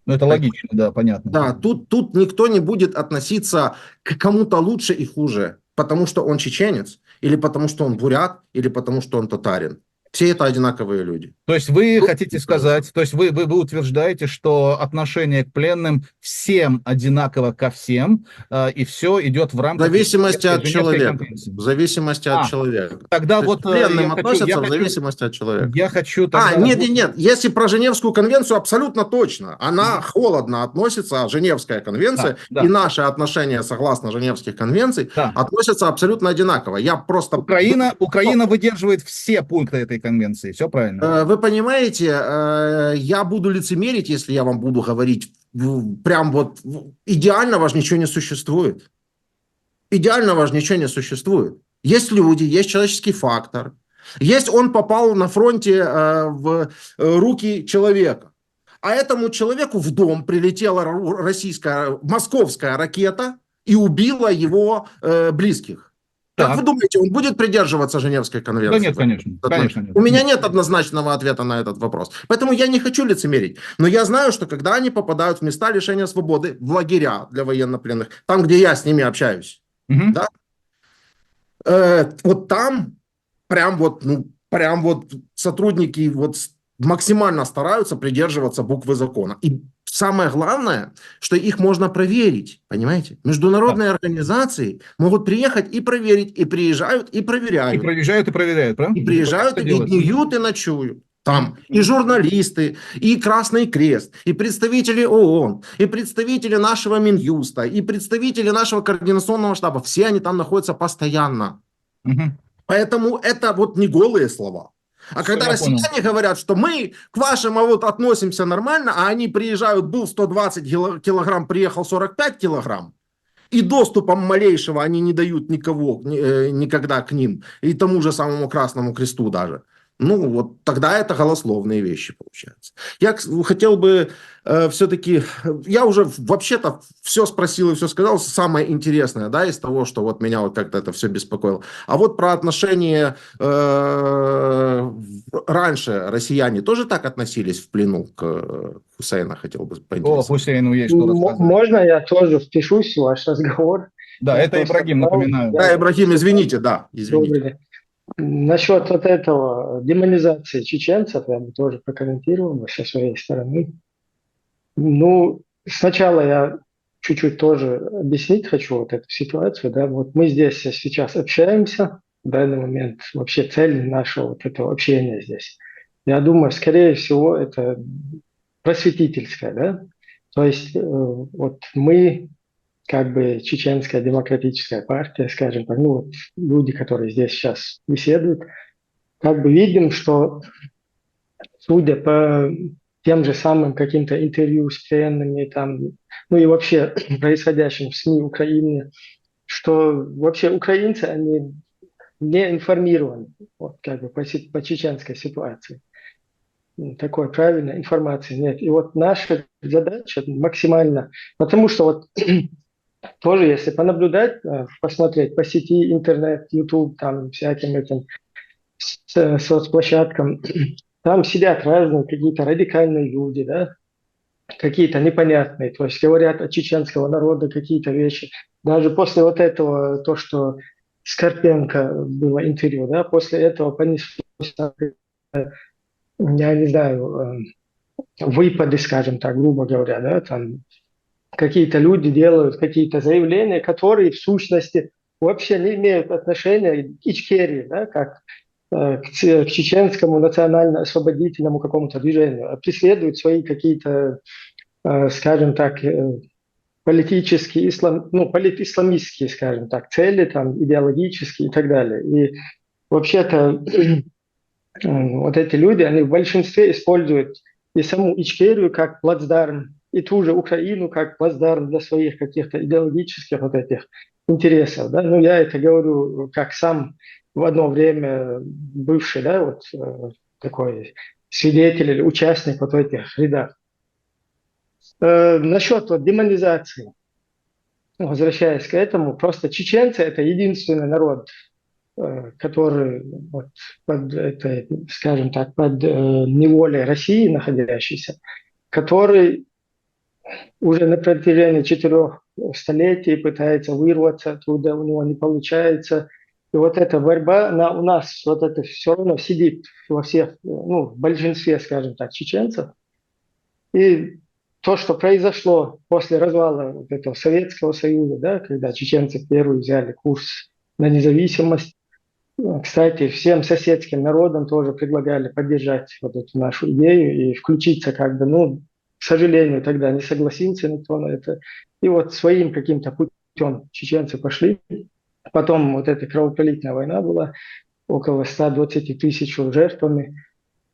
Speaker 1: Ну, это логично, да, понятно.
Speaker 2: Да, тут никто не будет относиться к кому-то лучше и хуже, потому что он чеченец, или потому что он бурят, или потому что он татарин. Все это одинаковые люди.
Speaker 1: То есть вы хотите сказать, то есть вы утверждаете, что отношение к пленным всем одинаково ко всем, и все идет в
Speaker 2: В
Speaker 1: рамках...
Speaker 2: зависимости от человека. В зависимости от человека.
Speaker 1: Тогда
Speaker 2: То
Speaker 1: вот...
Speaker 2: к пленным относятся в зависимости от человека.
Speaker 1: Я хочу... Тогда...
Speaker 2: Нет. Если про Женевскую конвенцию, абсолютно точно. Она холодно относится, Женевская конвенция,
Speaker 1: Да.
Speaker 2: и наши отношения, согласно Женевских конвенций, относятся абсолютно одинаково. Я просто...
Speaker 1: Украина выдерживает все пункты этой конвенции, все правильно.
Speaker 2: Вы понимаете, я буду лицемерить, если я вам буду говорить, прям вот идеального же ничего не существует. Идеального же ничего не существует. Есть люди, есть человеческий фактор. Есть он попал на фронте в руки человека. А этому человеку в дом прилетела московская ракета и убила его близких. Как вы думаете, он будет придерживаться Женевской конвенции?
Speaker 1: Да нет, конечно нет.
Speaker 2: У меня нет однозначного ответа на этот вопрос. Поэтому я не хочу лицемерить. Но я знаю, что когда они попадают в места лишения свободы, в лагеря для военнопленных, там, где я с ними общаюсь, да, вот там прям вот сотрудники вот максимально стараются придерживаться буквы закона. И самое главное, что их можно проверить, понимаете? Международные организации могут приехать и проверить, и приезжают, и проверяют.
Speaker 1: И проверяют, правда?
Speaker 2: И приезжают, и днюют, и ночуют. Там и журналисты, и Красный Крест, и представители ООН, и представители нашего Минюста, и представители нашего координационного штаба. Все они там находятся постоянно. Поэтому это вот не голые слова. А когда россияне говорят, что мы к вашим вот относимся нормально, а они приезжают, был 120 килограмм, приехал 45 килограмм, и доступом малейшего они не дают никогда к ним, и тому же самому Красному Кресту даже. Ну, вот тогда это голословные вещи получаются. Я хотел бы все-таки... Я уже вообще-то все спросил и все сказал. Самое интересное, да, из того, что вот меня вот как-то это все беспокоило. А вот про отношения... раньше россияне тоже так относились в плену к Хусейну? Хотел бы поинтересоваться.
Speaker 1: О, Хусейну есть что рассказать.
Speaker 3: Можно я тоже впишусь в ваш разговор?
Speaker 1: Да, это Ибрагим, напоминаю.
Speaker 2: Да, Ибрагим, извините, да, извините.
Speaker 3: Насчет вот этого демонизации чеченцев я бы тоже прокомментировал со своей стороны. Ну, сначала я чуть-чуть тоже объяснить хочу вот эту ситуацию. Да? Вот мы здесь сейчас общаемся, в данный момент вообще цель нашего вот этого общения здесь. Я думаю, скорее всего, это просветительское. Да? То есть вот мы
Speaker 4: как бы Чеченская демократическая партия, скажем так, ну вот люди, которые здесь сейчас беседуют, как бы видим, что судя по тем же самым каким-то интервью с пленными, там, ну и вообще происходящим в СМИ Украины, что вообще украинцы, они не информированы вот, как бы по чеченской ситуации. Такой правильной информации нет. И вот наша задача максимально, потому что вот тоже, если понаблюдать, посмотреть по сети, интернет, YouTube, там всяким этим соцплощадкам, там сидят разные какие-то радикальные люди, да, какие-то непонятные, то есть говорят от чеченского народа какие-то вещи. Даже после вот этого, то, что с Карпенко было интервью, да, после этого понеслось, я не знаю, выпады, скажем так, грубо говоря, да, там какие-то люди делают какие-то заявления, которые в сущности вообще не имеют отношения к Ичкерии, да, как к чеченскому национально-освободительному какому-то движению, а преследуют свои какие-то, скажем так, политические, ну, политисламистские, скажем так, цели, там, идеологические и так далее. И вообще-то вот эти люди, они в большинстве используют и саму Ичкерию как плацдарм, и ту же Украину как плацдарм для своих каких-то идеологических вот этих интересов. Да? Ну, я это говорю как сам в одно время бывший, да, вот такой свидетель или участник вот в этих рядах. Насчет вот демонизации, возвращаясь к этому, просто чеченцы – это единственный народ, который вот под этой, скажем так, под неволей России находящийся, который уже на протяжении 4 столетий пытается вырваться оттуда, у него не получается. И вот эта борьба, у нас вот это все равно сидит во всех, ну, в большинстве, скажем так, чеченцев. И то, что произошло после развала вот этого Советского Союза, да, когда чеченцы первые взяли курс на независимость, кстати, всем соседским народам тоже предлагали поддержать вот эту нашу идею и включиться как бы, ну, к сожалению, тогда не согласился никто на это. И вот своим каким-то путем чеченцы пошли. Потом вот эта кровопролитная война была, около 120 тысяч жертвами,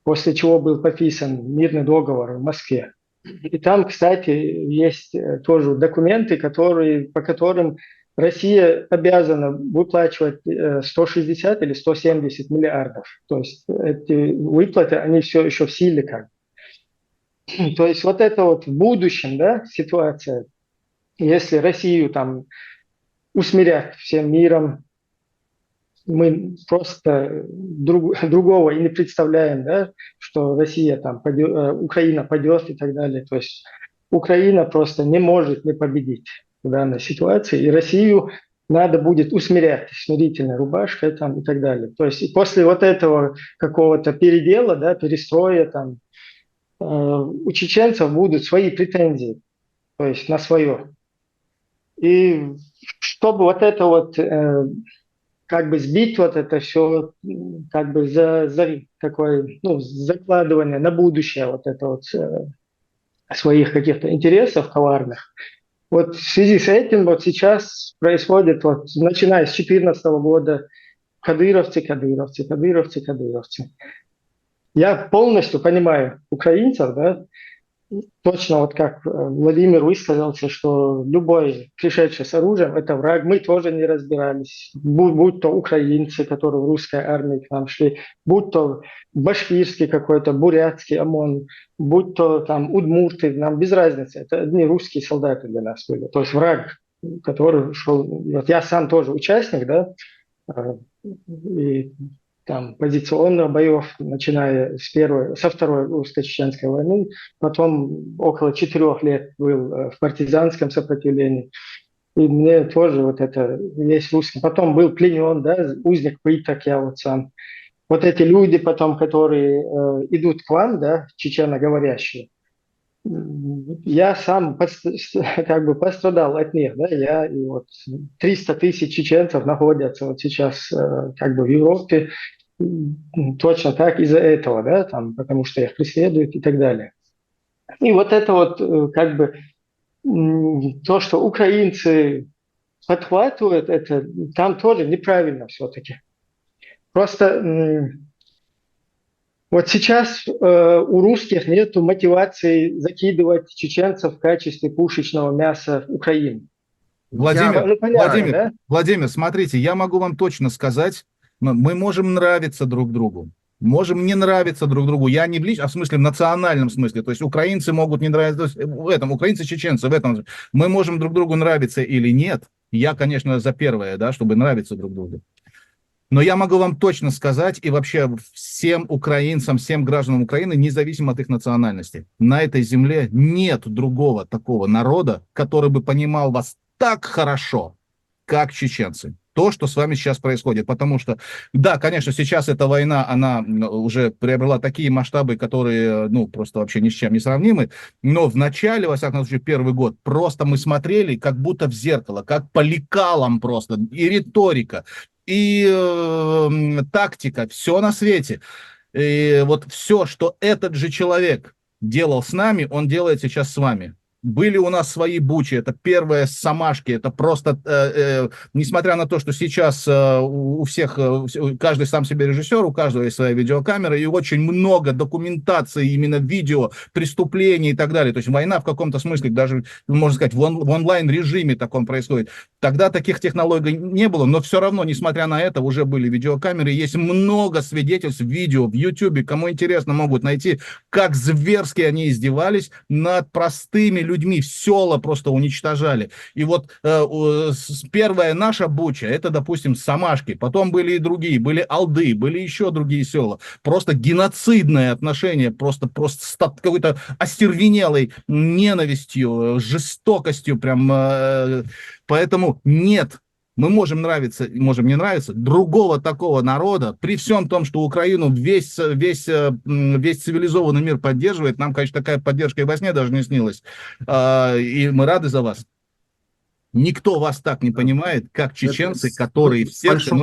Speaker 4: после чего был подписан мирный договор в Москве. И там, кстати, есть тоже документы, по которым Россия обязана выплачивать 160 или 170 миллиардов. То есть эти выплаты, они все еще в силе как. То есть вот это вот в будущем, да, ситуация, если Россию там усмирять всем миром, мы просто другого и не представляем, да, что Россия там Украина падет и так далее. То есть Украина просто не может не победить в данной ситуации, и Россию надо будет усмирять смирительной рубашкой там и так далее. То есть и после вот этого какого-то передела, да, перестроя там, у чеченцев будут свои претензии, то есть на свое. И чтобы вот это вот как бы сбить вот это все, как бы за такое, ну, закладывание на будущее вот это вот своих каких-то интересов коварных. Вот в связи с этим вот сейчас происходит, вот, начиная с 2014 года, кадыровцы. Я полностью понимаю украинцев, да, точно вот как Владимир высказался, что любой пришедший с оружием – это враг. Мы тоже не разбирались. Будь то украинцы, которые в русской армии к нам шли, будь то башкирский какой-то, бурятский ОМОН, будь то там удмурты, нам без разницы. Это одни русские солдаты для нас были. То есть враг, который шел… Вот я сам тоже участник, да, и там позиционных боев, начиная со второй русско-чеченской войны, потом около 4 лет был в партизанском сопротивлении. И мне тоже вот это весь русский. Потом был пленен, да, узник пыток, я вот сам. Вот эти люди потом, которые идут к вам, да, чеченоговорящие, я сам как бы пострадал от них, да, я и вот 300 тысяч чеченцев находятся вот сейчас как бы в Европе, точно так из-за этого, да, там, потому что их преследуют и так далее. И вот это вот как бы то, что украинцы подхватывают, это там тоже неправильно все-таки. Просто вот сейчас у русских нет мотивации закидывать чеченцев в качестве пушечного мяса в Украину.
Speaker 1: Владимир,
Speaker 4: Ну, понятно, да?
Speaker 1: Владимир, смотрите, я могу вам точно сказать, мы можем нравиться друг другу, можем не нравиться друг другу. Я не в личном, а в смысле, в национальном смысле. То есть украинцы могут не нравиться, в этом, украинцы, чеченцы, в этом. Мы можем друг другу нравиться или нет. Я, конечно, за первое, да, чтобы нравиться друг другу. Но я могу вам точно сказать, и вообще всем украинцам, всем гражданам Украины, независимо от их национальности, на этой земле нет другого такого народа, который бы понимал вас так хорошо, как чеченцы. То, что с вами сейчас происходит. Потому что, да, конечно, сейчас эта война, она уже приобрела такие масштабы, которые, ну, просто вообще ни с чем не сравнимы. Но в начале, во всяком случае, первый год, просто мы смотрели как будто в зеркало, как по лекалам просто. И риторика, и тактика, все на свете. И вот все, что этот же человек делал с нами, он делает сейчас с вами. Были у нас свои бучи, это первые самашки, это просто, несмотря на то, что сейчас у всех, каждый сам себе режиссер, у каждого есть своя видеокамера, и очень много документации, именно видео, преступлений и так далее. То есть война в каком-то смысле, даже, можно сказать, в онлайн-режиме таком происходит. Тогда таких технологий не было, но все равно, несмотря на это, уже были видеокамеры, есть много свидетельств, видео в YouTube, кому интересно, могут найти, как зверски они издевались над простыми людьми, в села просто уничтожали. И вот первая наша буча, это, допустим, Самашки, потом были и другие, были Алды, были еще другие села. Просто геноцидное отношение, просто с какой-то остервенелой ненавистью, жестокостью прям. Поэтому нет, мы можем нравиться, можем не нравиться, другого такого народа, при всем том, что Украину весь цивилизованный мир поддерживает, нам, конечно, такая поддержка и во сне даже не снилась, и мы рады за вас. Никто вас так не понимает, как чеченцы, которые в сердце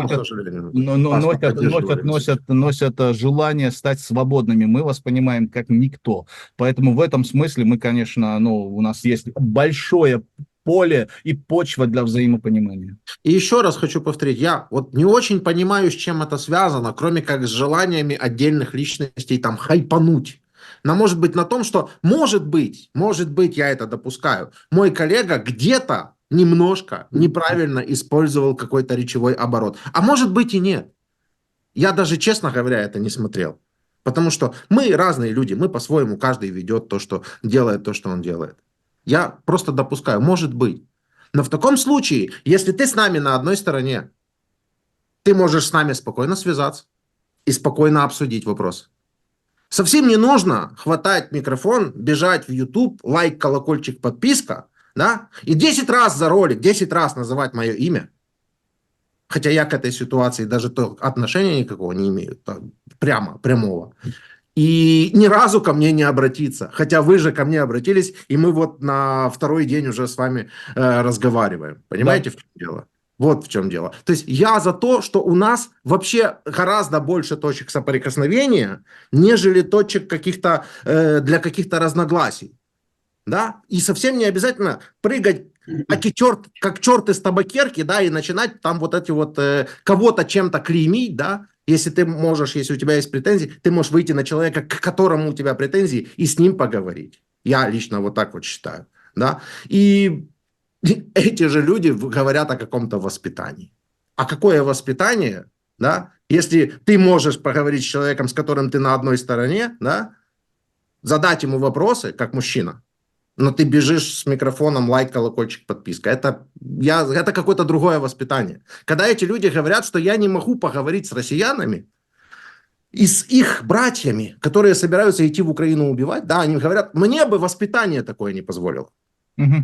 Speaker 1: носят желание стать свободными. Мы вас понимаем как никто. Поэтому в этом смысле мы, конечно, у нас есть большое поле и почва для взаимопонимания.
Speaker 2: И еще раз хочу повторить, я вот не очень понимаю, с чем это связано, кроме как с желаниями отдельных личностей там хайпануть. Но может быть на том, что может быть, я это допускаю, мой коллега где-то немножко неправильно использовал какой-то речевой оборот. А может быть и нет. Я даже, честно говоря, это не смотрел. Потому что мы разные люди, мы по-своему, каждый ведет то, что делает, то, что он делает. Я просто допускаю, может быть. Но в таком случае, если ты с нами на одной стороне, ты можешь с нами спокойно связаться и спокойно обсудить вопрос. Совсем не нужно хватать микрофон, бежать в YouTube, лайк, колокольчик, подписка, да, и 10 раз за ролик, 10 раз называть мое имя. Хотя я к этой ситуации даже то отношения никакого не имею, прямого. И ни разу ко мне не обратиться. Хотя вы же ко мне обратились, и мы вот на второй день уже с вами разговариваем. Понимаете, да, в чем дело? Вот в чем дело. То есть я за то, что у нас вообще гораздо больше точек соприкосновения, нежели точек каких-то для каких-то разногласий. Да? И совсем не обязательно прыгать как черт из табакерки, да, и начинать там вот эти вот кого-то чем-то клеймить, да. Если ты можешь, если у тебя есть претензии, ты можешь выйти на человека, к которому у тебя претензии, и с ним поговорить. Я лично вот так вот считаю. Да? И эти же люди говорят о каком-то воспитании. А какое воспитание, да? Если ты можешь поговорить с человеком, с которым ты на одной стороне, да? Задать ему вопросы, как мужчина, но ты бежишь с микрофоном, лайк, колокольчик, подписка. Это какое-то другое воспитание. Когда эти люди говорят, что я не могу поговорить с россиянами и с их братьями, которые собираются идти в Украину убивать, да, они говорят, мне бы воспитание такое не позволило. Угу.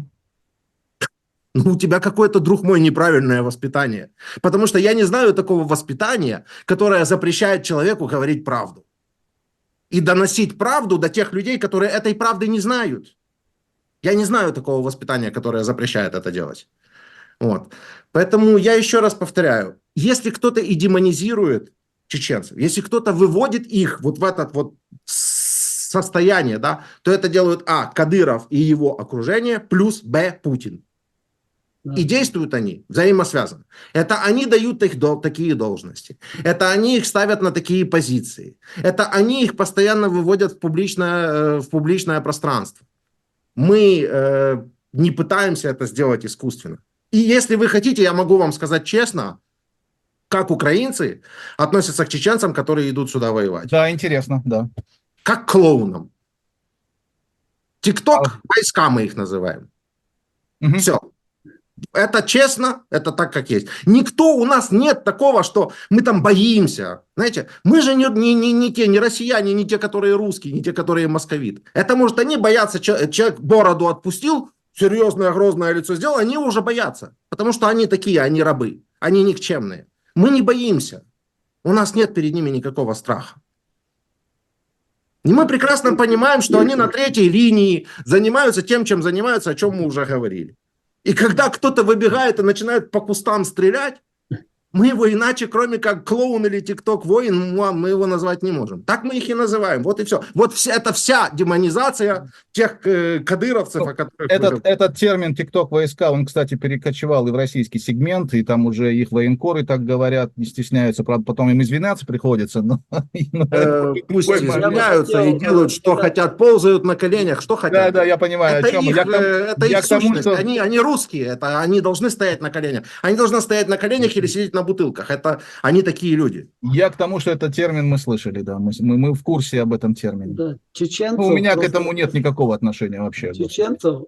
Speaker 2: Ну, у тебя какое-то, друг мой, неправильное воспитание. Потому что я не знаю такого воспитания, которое запрещает человеку говорить правду. И доносить правду до тех людей, которые этой правды не знают. Я не знаю такого воспитания, которое запрещает это делать. Вот. Поэтому я еще раз повторяю, если кто-то и демонизирует чеченцев, если кто-то выводит их вот в этот вот состояние, да, то это делают Кадыров и его окружение, плюс Путин. И действуют они взаимосвязаны. Это они дают их такие должности. Это они их ставят на такие позиции. Это они их постоянно выводят в публичное пространство. Мы не пытаемся это сделать искусственно. И если вы хотите, я могу вам сказать честно, как украинцы относятся к чеченцам, которые идут сюда воевать.
Speaker 1: Да, интересно, да.
Speaker 2: Как к клоунам. ТикТок войска мы их называем.
Speaker 1: Мгм.
Speaker 2: Все. Это честно, это так, как есть. Никто, у нас нет такого, что мы там боимся. Знаете, мы же не те, не россияне, не те, которые русские, не те, которые московит. Это, может, они боятся, человек бороду отпустил, серьезное, грозное лицо сделал, они уже боятся. Потому что они такие, они рабы, они никчемные. Мы не боимся. У нас нет перед ними никакого страха. И мы прекрасно понимаем, что они на третьей линии занимаются тем, чем занимаются, о чем мы уже говорили. И когда кто-то выбегает и начинает по кустам стрелять, мы его иначе, кроме как клоун или тикток-воин, мы его назвать не можем. Так мы их и называем. Вот и все. Вот это вся демонизация тех кадыровцев, о которых
Speaker 1: Этот термин «тикток-войска», он, кстати, перекочевал и в российский сегмент, и там уже их военкоры так говорят, не стесняются. Правда, потом им извиняться приходится. Но
Speaker 2: пусть извиняются и делают, что хотят, ползают на коленях, что хотят.
Speaker 1: Да, я понимаю,
Speaker 2: это
Speaker 1: о чем.
Speaker 2: Это их сущность. Они русские, они должны стоять на коленях. Они должны стоять на коленях или сидеть на бутылках. Это они такие люди.
Speaker 1: Я к тому, что этот термин мы слышали, да. Мы в курсе об этом термине.
Speaker 3: Да, чеченцев,
Speaker 1: У меня к этому нет никакого отношения вообще.
Speaker 3: Чеченцев,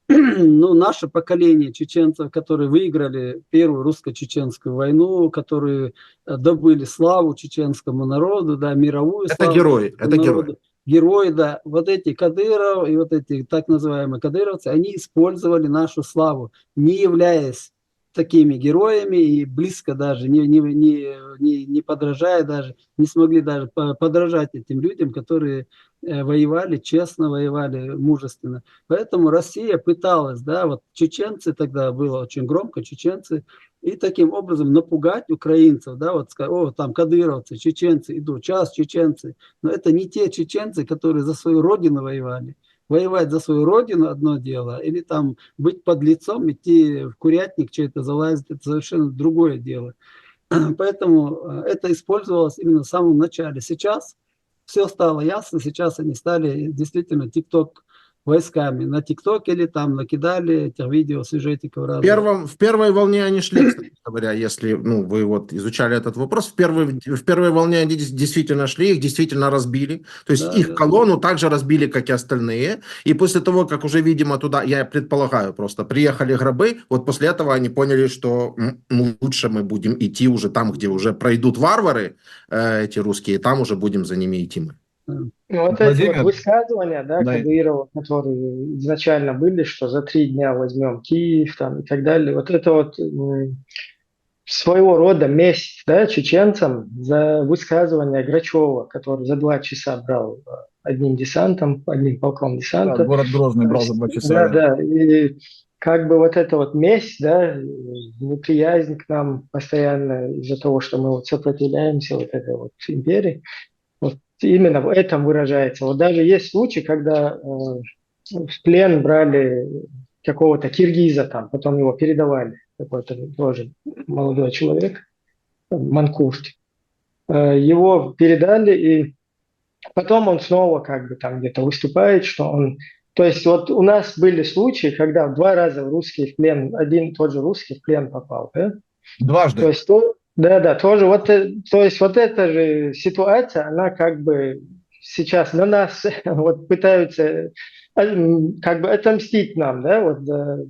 Speaker 3: ну, наше поколение чеченцев, которые выиграли Первую русско-чеченскую войну, которые добыли славу чеченскому народу, да, мировую славу.
Speaker 2: Это герои, это герои.
Speaker 3: Герои, да. Вот эти Кадыров и вот эти так называемые кадыровцы, они использовали нашу славу, не являясь такими героями и близко даже, не подражая даже, не смогли даже подражать этим людям, которые воевали, честно воевали, мужественно. Поэтому Россия пыталась, да, вот чеченцы тогда было очень громко, чеченцы, и таким образом напугать украинцев, да, вот сказать, там кадыровцы, чеченцы идут, сейчас чеченцы. Но это не те чеченцы, которые за свою родину воевали. Воевать за свою родину одно дело, или там быть подлецом, идти в курятник, что-то залазить, это совершенно другое дело. Поэтому это использовалось именно в самом начале. Сейчас все стало ясно, сейчас они стали действительно ТикТок войсками. На ТикТоке или там накидали этих видео, сюжетиков разных.
Speaker 2: В первой волне они шли, кстати говоря, если вы вот изучали этот вопрос, в первой волне они действительно шли, их действительно разбили. То есть их колонну также разбили, как и остальные. И после того, как уже, видимо, туда, я предполагаю, просто приехали гробы, вот после этого они поняли, что лучше мы будем идти уже там, где уже пройдут варвары, эти русские, там уже будем за ними идти мы.
Speaker 4: Вот эти вот высказывания, да, Кадырова, которые изначально были, что за 3 дня возьмем Киев там, и так далее, вот это вот своего рода месть, да, чеченцам за высказывание Грачева, который за 2 часа брал одним десантом, одним полком десанта.
Speaker 1: Да, город Грозный брал за 2 часа.
Speaker 4: Да, и как бы вот эта вот месть, да, неприязнь к нам постоянно из-за того, что мы вот сопротивляемся вот этой вот империи. Именно в этом выражается. Вот даже есть случаи, когда в плен брали какого-то киргиза, там, потом его передавали, какой-то тоже молодой человек, Манкурт. Его передали, и потом он снова как бы там где-то выступает, что он... То есть вот у нас были случаи, когда 2 раза русский в плен, один и тот же русский в плен попал, да?
Speaker 1: Дважды.
Speaker 4: То есть да, тоже вот, то есть вот эта же ситуация, она как бы сейчас на нас вот пытаются как бы отомстить нам, да, вот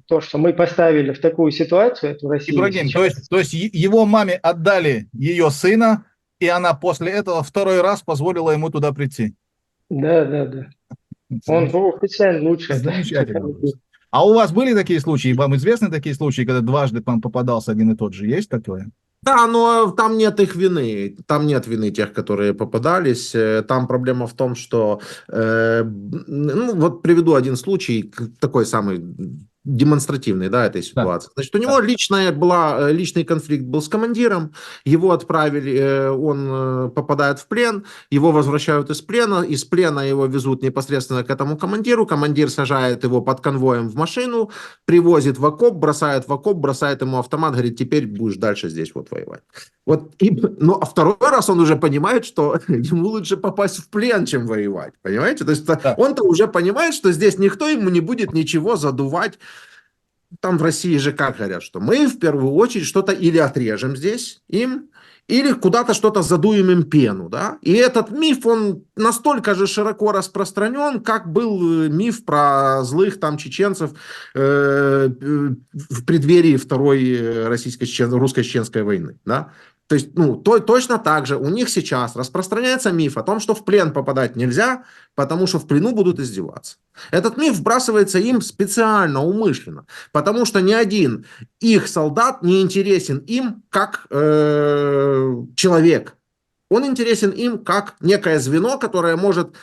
Speaker 4: то, что мы поставили в такую ситуацию, эту Россию.
Speaker 1: Ибрагим, то есть его маме отдали ее сына, и она после этого 2-й раз позволила ему туда прийти.
Speaker 4: Да. Он официально лучше.
Speaker 1: Замечательно. А у вас были такие случаи, вам известны такие случаи, когда дважды попадался один и тот же? Есть такое?
Speaker 2: Да, но там нет их вины. Там нет вины тех, которые попадались. Там проблема в том, что... вот приведу один случай, такой самый демонстративной, да, этой
Speaker 1: Да.
Speaker 2: ситуации. Значит, у него личный конфликт был с командиром, его отправили, он попадает в плен, его возвращают из плена его везут непосредственно к этому командиру, командир сажает его под конвоем в машину, привозит в окоп, бросает ему автомат, говорит, теперь будешь дальше здесь вот воевать. Ну, а второй раз он уже понимает, что ему лучше попасть в плен, чем воевать, понимаете? То есть
Speaker 1: Да.
Speaker 2: он-то уже понимает, что здесь никто ему не будет ничего задувать. Там в России же как говорят, что мы в первую очередь что-то или отрежем здесь им, или куда-то что-то задуем им пену, да? И этот миф, он настолько же широко распространен, как был миф про злых там чеченцев в преддверии Второй русско-чеченской войны, да? То есть, ну, точно так же у них сейчас распространяется миф о том, что в плен попадать нельзя, потому что в плену будут издеваться. Этот миф вбрасывается им специально, умышленно, потому что ни один их солдат не интересен им как человек. Он интересен им как некое звено, которое может,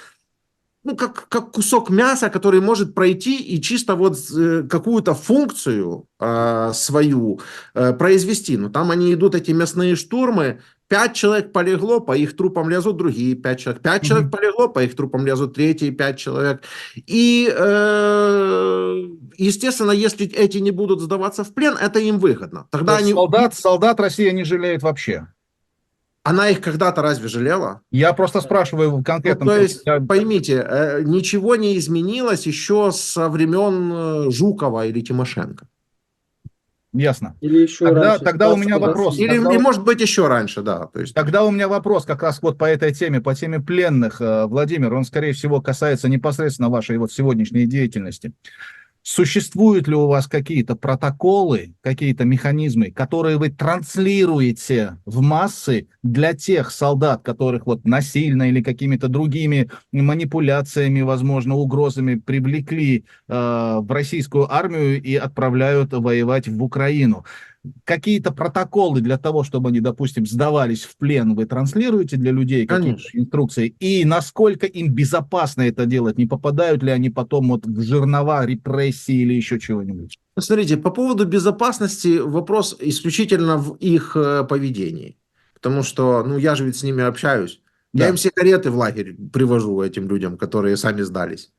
Speaker 2: ну, как кусок мяса, который может пройти и чисто вот какую-то функцию свою произвести. Но там они идут, эти мясные штурмы, 5 человек полегло, по их трупам лезут другие 5 человек. 5 человек полегло, по их трупам лезут третьи 5 человек. И, естественно, если эти не будут сдаваться в плен, это им выгодно. Тогда они...
Speaker 1: солдат Россия не жалеет вообще.
Speaker 2: Она их когда-то разве жалела?
Speaker 1: Я просто спрашиваю конкретно.
Speaker 2: Ну, то есть, поймите, ничего не изменилось еще со времен Жукова или Тимошенко.
Speaker 1: Ясно.
Speaker 3: Или еще раньше.
Speaker 1: Тогда у меня вопрос.
Speaker 2: Или, может быть, еще раньше, да. То есть...
Speaker 1: Тогда у меня вопрос как раз вот по этой теме, по теме пленных. Владимир, он, скорее всего, касается непосредственно вашей вот сегодняшней деятельности. Существуют ли у вас какие-то протоколы, какие-то механизмы, которые вы транслируете в массы для тех солдат, которых вот насильно или какими-то другими манипуляциями, возможно, угрозами привлекли в российскую армию и отправляют воевать в Украину? Какие-то протоколы для того, чтобы они, допустим, сдавались в плен, вы транслируете для людей, какие-то инструкции? И насколько им безопасно это делать? Не попадают ли они потом вот в жернова репрессий или еще чего-нибудь?
Speaker 2: Смотрите, по поводу безопасности вопрос исключительно в их поведении. Потому что, ну, я же ведь с ними общаюсь.
Speaker 1: Да.
Speaker 2: Я им все кареты в лагерь привожу этим людям, которые сами сдались.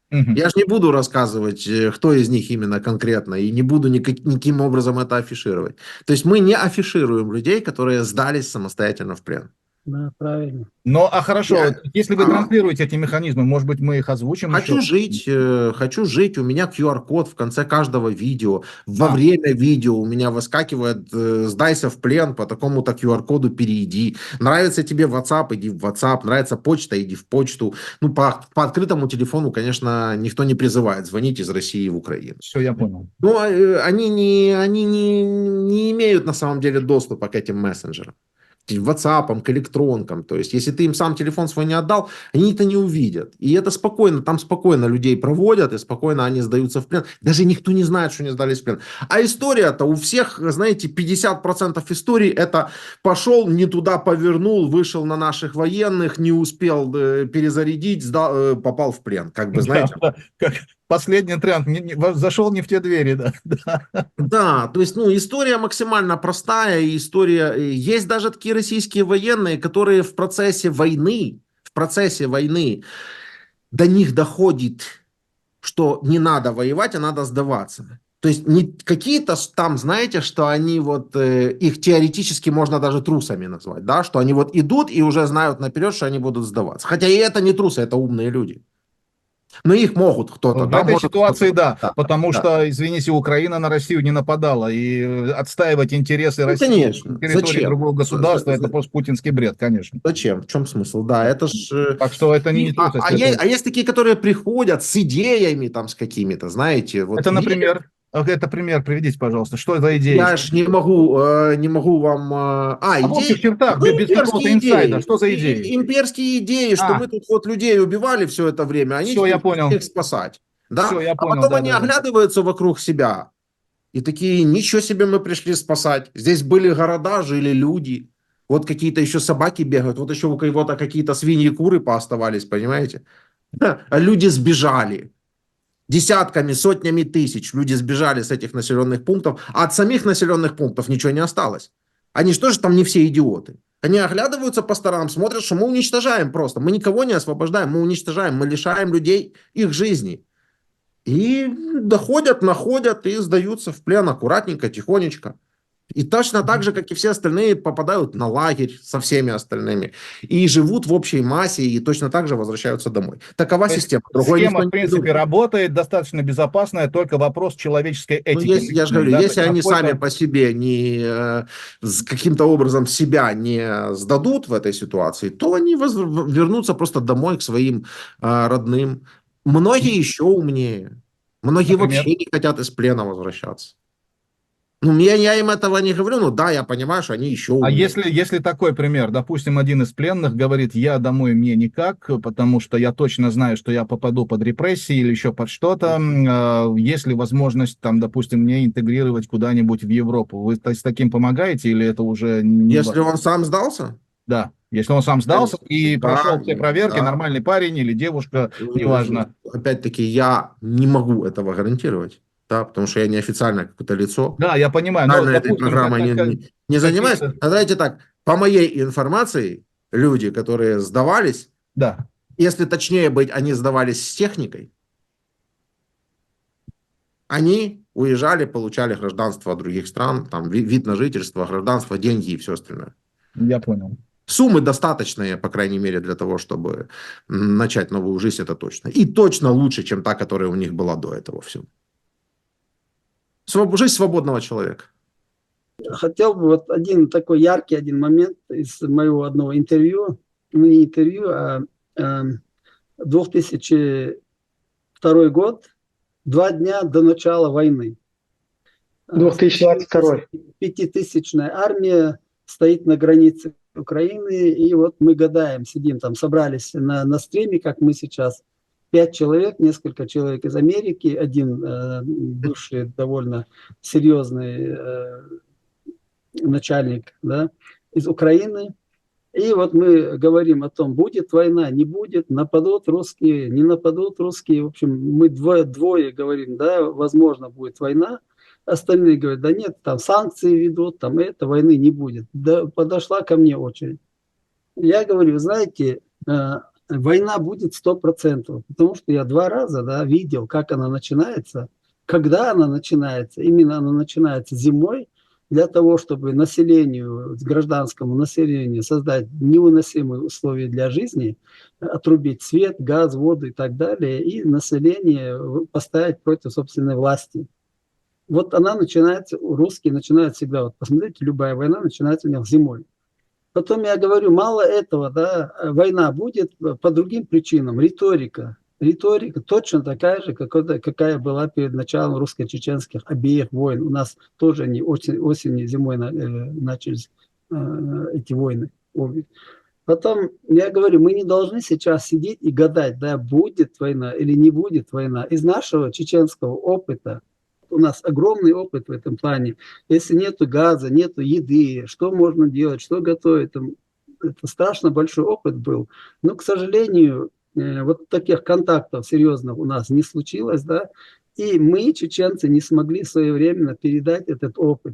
Speaker 1: Угу.
Speaker 2: Я же не буду рассказывать, кто из них именно конкретно, и не буду никаким образом это афишировать. То есть мы не афишируем людей, которые сдались самостоятельно в плен.
Speaker 3: Да, правильно.
Speaker 1: Ну, а хорошо, если вы транслируете эти механизмы, может быть, мы их озвучим?
Speaker 2: Хочу жить, у меня QR-код в конце каждого видео. Во время видео у меня выскакивает «Сдайся в плен, по такому-то QR-коду перейди». Нравится тебе WhatsApp, иди в WhatsApp. Нравится почта, иди в почту. Ну, по открытому телефону, конечно, никто не призывает звонить из России в Украину.
Speaker 1: Все, я понял.
Speaker 2: Но они не имеют на самом деле доступа к этим мессенджерам. К WhatsApp, к электронкам. То есть, если ты им сам телефон свой не отдал, они это не увидят. И это спокойно, там спокойно людей проводят, и спокойно они сдаются в плен. Даже никто не знает, что они сдались в плен. А история-то у всех, знаете, 50% истории это пошел, не туда повернул, вышел на наших военных, не успел перезарядить, попал в плен. Как бы, знаете.
Speaker 1: Как последний тренд, зашел не в те двери, да.
Speaker 2: Да, то есть, ну, история максимально простая, история, есть даже такие российские военные, которые в процессе войны, до них доходит, что не надо воевать, а надо сдаваться. То есть не какие-то там, знаете, что они вот, их теоретически можно даже трусами назвать, да, что они вот идут и уже знают наперед, что они будут сдаваться. Хотя и это не трусы, это умные люди. Но их могут кто-то.
Speaker 1: В этой ситуации, да, потому что, извините, Украина на Россию не нападала, и отстаивать интересы России на территории другого государства, это постпутинский бред, конечно.
Speaker 2: Зачем? В чем смысл? Да, это ж...
Speaker 1: Так что это не трусость.
Speaker 2: А есть такие, которые приходят с идеями там, с какими-то, знаете. Вот
Speaker 1: это, например... Это пример приведите, пожалуйста. Что за идеи?
Speaker 2: Я ж не могу вам...
Speaker 1: В общих чертах, без какого-то инсайда. Что за идеи?
Speaker 2: Имперские идеи, что мы тут вот людей убивали все это время, они теперь их спасать. Да?
Speaker 1: Все, я понял,
Speaker 2: потом они оглядываются вокруг себя и такие, ничего себе мы пришли спасать. Здесь были города, жили люди. Вот какие-то еще собаки бегают, вот еще у кого-то какие-то свиньи, куры пооставались, понимаете? А люди сбежали. Десятками, сотнями тысяч люди сбежали с этих населенных пунктов, а от самих населенных пунктов ничего не осталось. Они что же там не все идиоты? Они оглядываются по сторонам, смотрят, что мы уничтожаем просто. Мы никого не освобождаем, мы уничтожаем, мы лишаем людей их жизни. И доходят, находят и сдаются в плен аккуратненько, тихонечко. И точно так же, как и все остальные, попадают на лагерь со всеми остальными. И живут в общей массе, и точно так же возвращаются домой. Такова система. Другой
Speaker 1: Схема, в
Speaker 2: не
Speaker 1: принципе,
Speaker 2: придумал.
Speaker 1: работает, достаточно безопасная, только вопрос человеческой
Speaker 2: Ну,
Speaker 1: этики.
Speaker 2: я же говорю,
Speaker 1: Да,
Speaker 2: если они
Speaker 1: насколько...
Speaker 2: сами по себе не каким-то образом себя не сдадут в этой ситуации, то они вернутся просто домой к своим родным. Многие еще умнее. Многие
Speaker 1: Например?
Speaker 2: вообще не хотят из плена возвращаться. Ну, я им этого не говорю, но да, я понимаю, что они еще
Speaker 1: А
Speaker 2: умнее.
Speaker 1: если такой пример, допустим, один из пленных говорит, я домой мне никак, потому что я точно знаю, что я попаду под репрессии или еще под что-то, есть ли возможность, там, допустим, мне интегрировать куда-нибудь в Европу? Вы с таким помогаете или это уже не...
Speaker 2: Если он сам сдался?
Speaker 1: Да, если он сам сдался и
Speaker 2: Да,
Speaker 1: прошел все проверки,
Speaker 2: да.
Speaker 1: нормальный парень или девушка, неважно.
Speaker 2: Опять-таки, я не могу этого гарантировать, да, потому что я не официальное какое-то лицо.
Speaker 1: Да, я понимаю, но,
Speaker 2: Официально этой
Speaker 1: допустим,
Speaker 2: программой не занимаюсь.
Speaker 1: какие-то...
Speaker 2: А давайте так, по моей информации, люди, которые сдавались,
Speaker 1: Да.
Speaker 2: если точнее быть, они сдавались с техникой, они уезжали, получали гражданство других стран, там вид на жительство, гражданство, деньги и все остальное.
Speaker 1: Я понял.
Speaker 2: Суммы достаточные, по крайней мере, для того, чтобы начать новую жизнь, это точно. И точно лучше, чем та, которая у них была до этого всего. Жизнь свободного человека.
Speaker 3: Хотел бы вот один такой яркий один момент из моего одного интервью, ну не интервью, а 2002 год, 2 дня до начала войны.
Speaker 4: 2022.
Speaker 3: 5000-я армия стоит на границе Украины, и вот мы гадаем, сидим там, собрались на стриме, как мы сейчас, 5 человек, несколько человек из Америки, один бывший довольно серьезный начальник, да, из Украины. И вот мы говорим о том, будет война, не будет, нападут русские, не нападут русские. В общем, мы двое говорим, да, возможно, будет война. Остальные говорят, да нет, там санкции ведут, там это, войны не будет. Да, подошла ко мне очередь. Я говорю, знаете, война будет 100%, потому что я 2 раза, да, видел, как она начинается, когда она начинается. Именно она начинается зимой, для того, чтобы населению, гражданскому населению создать невыносимые условия для жизни, отрубить свет, газ, воду и так далее, и население поставить против собственной власти. Вот она начинается, русские начинают всегда, вот посмотрите, любая война начинается у них зимой. Потом я говорю, мало этого, да, война будет по другим причинам, риторика. Риторика точно такая же, какая была перед началом русско-чеченских обеих войн. У нас тоже они осенью и зимой начались эти войны. Потом я говорю, мы не должны сейчас сидеть и гадать, да, будет война или не будет война. Из нашего чеченского опыта, у нас огромный опыт в этом плане. Если нету газа, нету еды, что можно делать, что готовить, это страшно большой опыт был. Но, к сожалению, вот таких контактов серьезных у нас не случилось, да, и мы, чеченцы, не смогли своевременно передать этот опыт.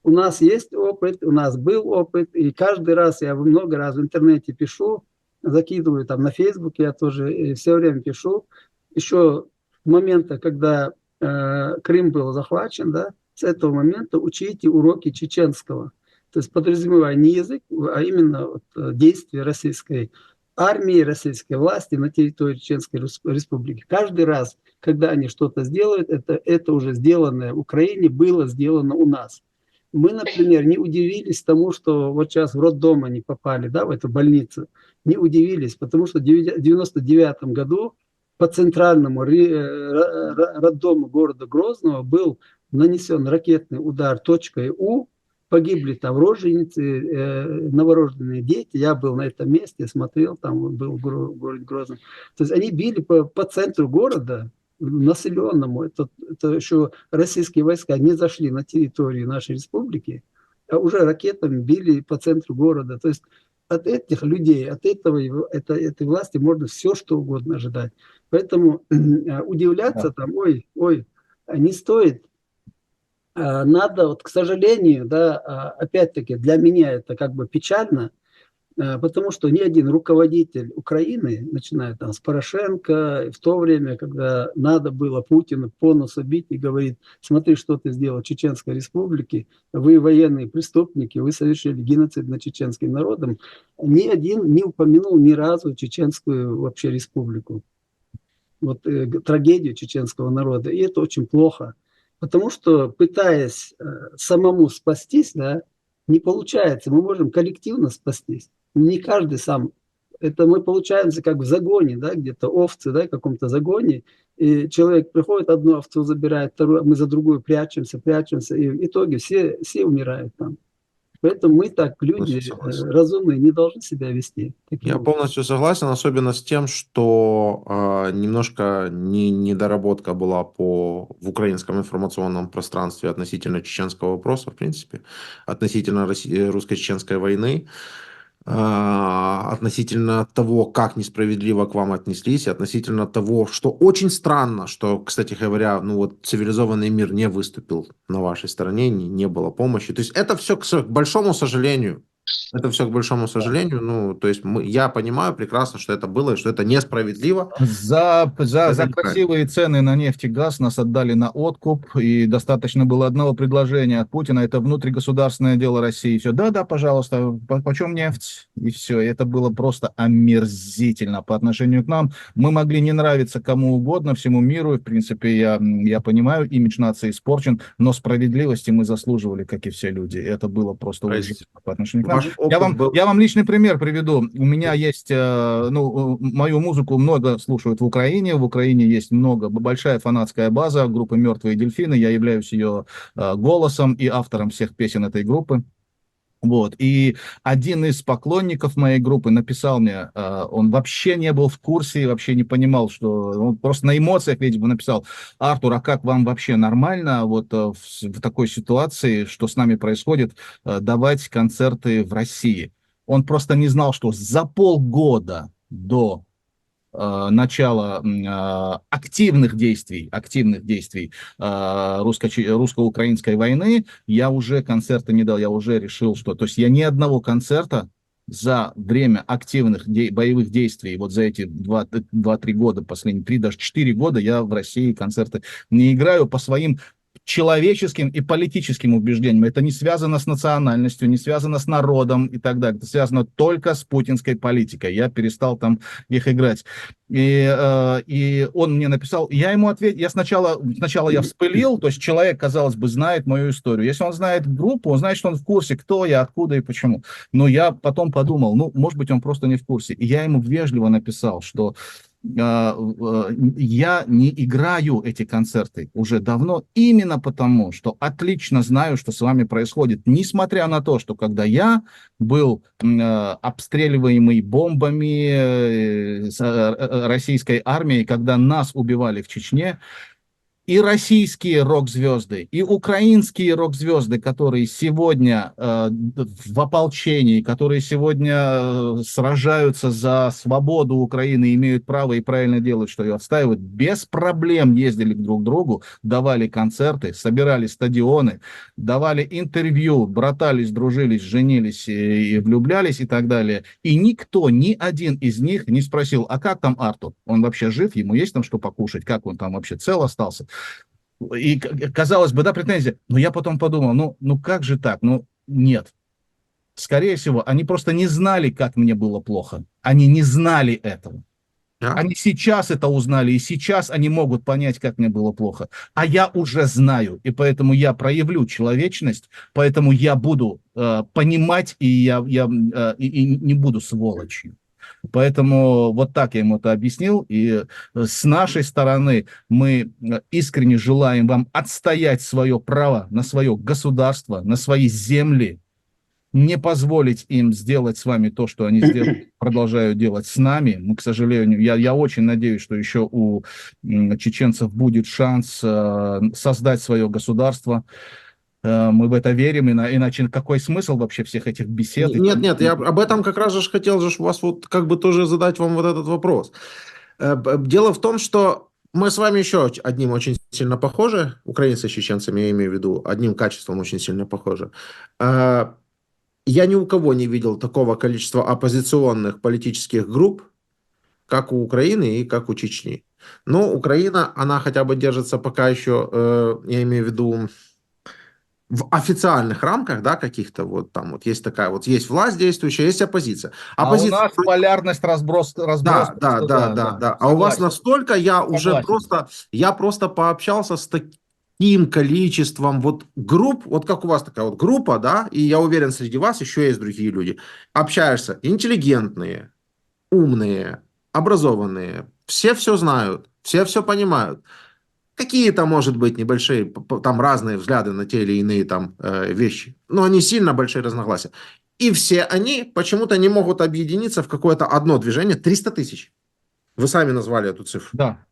Speaker 3: У нас есть опыт, у нас был опыт, и каждый раз, я много раз в интернете пишу, закидываю там на Фейсбуке, я тоже все время пишу, еще с момента, когда Крым был захвачен, да, с этого момента учите уроки чеченского. То есть подразумевая не язык, а именно вот действия российской армии, российской власти на территории Чеченской Республики. Каждый раз, когда они что-то сделают, это уже сделанное в Украине, было сделано у нас. Мы, например, не удивились тому, что вот сейчас в роддом они попали, да, в эту больницу. Не удивились, потому что в 1999 году по центральному роддому города Грозного был нанесен ракетный удар точкой У, погибли там роженицы, новорожденные дети. Я был на этом месте, смотрел, там был город Грозный. То есть они били по центру города, населенному. Это еще российские войска не зашли на территорию нашей республики, а уже ракетами били по центру города. То есть от этих людей, от этой власти можно все, что угодно ожидать. Поэтому удивляться
Speaker 1: Да.
Speaker 3: там, ой, не стоит. Надо, вот, к сожалению, да, опять-таки для меня это как бы печально, потому что ни один руководитель Украины, начиная там с Порошенко, в то время, когда надо было Путину по носу бить и говорить: смотри, что ты сделал Чеченской Республике, вы военные преступники, вы совершили геноцид над чеченским народом, ни один не упомянул ни разу Чеченскую вообще республику, вот, трагедию чеченского народа. И это очень плохо, потому что, пытаясь самому спастись, да, не получается. Мы можем коллективно спастись. Не каждый сам. Это мы получаемся как в загоне, да, где-то овцы, да, в каком-то загоне. И человек приходит, одну овцу забирает, вторую, мы за другую прячемся, и в итоге все умирают там. Поэтому мы так,
Speaker 2: Полностью
Speaker 3: люди
Speaker 2: согласен.
Speaker 3: разумные, не должны себя вести таким
Speaker 2: Я
Speaker 3: образом.
Speaker 2: полностью согласен, особенно с тем, что немножко недоработка была в украинском информационном пространстве относительно чеченского вопроса, в принципе, относительно русско-чеченской войны, относительно того, как несправедливо к вам отнеслись, и относительно того, что очень странно, что, кстати говоря, ну вот цивилизованный мир не выступил на вашей стороне, не было помощи. То есть это все, к большому сожалению, ну, то есть я понимаю прекрасно, что это было, и что это несправедливо.
Speaker 1: За
Speaker 2: Это неправильно.
Speaker 1: красивые цены на нефть и газ нас отдали на откуп, и достаточно было одного предложения от Путина: это внутригосударственное дело России. Все, да, пожалуйста, почем нефть? И все, это было просто омерзительно по отношению к нам. Мы могли не нравиться кому угодно, всему миру, и, в принципе, я понимаю, имидж нации испорчен, но справедливости мы заслуживали, как и все люди. Это было просто
Speaker 2: То
Speaker 1: ужасно
Speaker 2: есть
Speaker 1: по отношению к нам.
Speaker 2: ваш опыт был...
Speaker 1: Я вам личный пример приведу. У меня есть, мою музыку много слушают в Украине. В Украине есть большая фанатская база группы «Мертвые дельфины». Я являюсь ее голосом и автором всех песен этой группы. Вот. И один из поклонников моей группы написал мне, он вообще не был в курсе, вообще не понимал, что он просто на эмоциях, видимо, написал: Артур, а как вам вообще нормально вот в такой ситуации, что с нами происходит, давать концерты в России? Он просто не знал, что за полгода до начала активных действий русско-украинской войны я уже концерта не дал, я уже решил, что... То есть я ни одного концерта за время активных боевых действий, вот за эти 2-3 года, последние 3, даже 4 года я в России концерты не играю по своим человеческим и политическим убеждениям. Это не связано с национальностью, не связано с народом и так далее. Это связано только с путинской политикой. Я перестал там их играть. И он мне написал, я ему ответил, сначала я вспылил, то есть человек, казалось бы, знает мою историю. Если он знает группу, он знает, что он в курсе, кто я, откуда и почему. Но я потом подумал, ну, может быть, он просто не в курсе. И я ему вежливо написал, что я не играю эти концерты уже давно именно потому, что отлично знаю, что с вами происходит. Несмотря на то, что когда я был обстреливаемый бомбами российской армией, когда нас убивали в Чечне, и российские рок-звезды, и украинские рок-звезды, которые сегодня в ополчении, которые сегодня сражаются за свободу Украины, имеют право и правильно делают, что ее отстаивают, без проблем ездили друг к другу, давали концерты, собирали стадионы, давали интервью, братались, дружились, женились и влюблялись и так далее. И никто, ни один из них не спросил: а как там Артур? Он вообще жив? Ему есть там что покушать? Как он там вообще цел остался? И, казалось бы, да, претензия. Но я потом подумал, ну как же так? Ну, нет. Скорее всего, они просто не знали, как мне было плохо. Они не знали этого.
Speaker 2: Да?
Speaker 1: Они сейчас это узнали, и сейчас они могут понять, как мне было плохо. А я уже знаю, и поэтому я проявлю человечность, поэтому я буду понимать, и я не буду сволочью. Поэтому вот так я ему это объяснил. И с нашей стороны мы искренне желаем вам отстоять свое право на свое государство, на свои земли, не позволить им сделать с вами то, что они продолжают делать с нами. Мы, к сожалению, я очень надеюсь, что еще у чеченцев будет шанс создать свое государство. Мы в это верим, иначе какой смысл вообще всех этих бесед?
Speaker 2: Нет, я об этом как раз же хотел же вас вот как бы тоже задать вам вот этот вопрос. Дело в том, что мы с вами еще одним очень сильно похожи, украинцы с чеченцами, я имею в виду, одним качеством очень сильно похожи. Я ни у кого не видел такого количества оппозиционных политических групп, как у Украины и как у Чечни. Но Украина, она хотя бы держится пока еще, я имею в виду, в официальных рамках, да, каких-то вот там вот есть такая вот, есть власть действующая, есть оппозиция.
Speaker 1: А у
Speaker 2: Оппозиция...
Speaker 1: нас полярность, разброс.
Speaker 2: Да. А у вас
Speaker 1: Согласен.
Speaker 2: настолько, я уже
Speaker 1: Согласен.
Speaker 2: просто пообщался с таким количеством вот групп, вот как у вас такая вот группа, да, и я уверен, среди вас еще есть другие люди. Общаешься, интеллигентные, умные, образованные, все знают, все понимают. Какие-то, может быть, небольшие, там разные взгляды на те или иные там вещи, но они сильно большие разногласия. И все они почему-то не могут объединиться в какое-то одно движение. 300 тысяч. Вы сами назвали эту цифру.
Speaker 1: Да.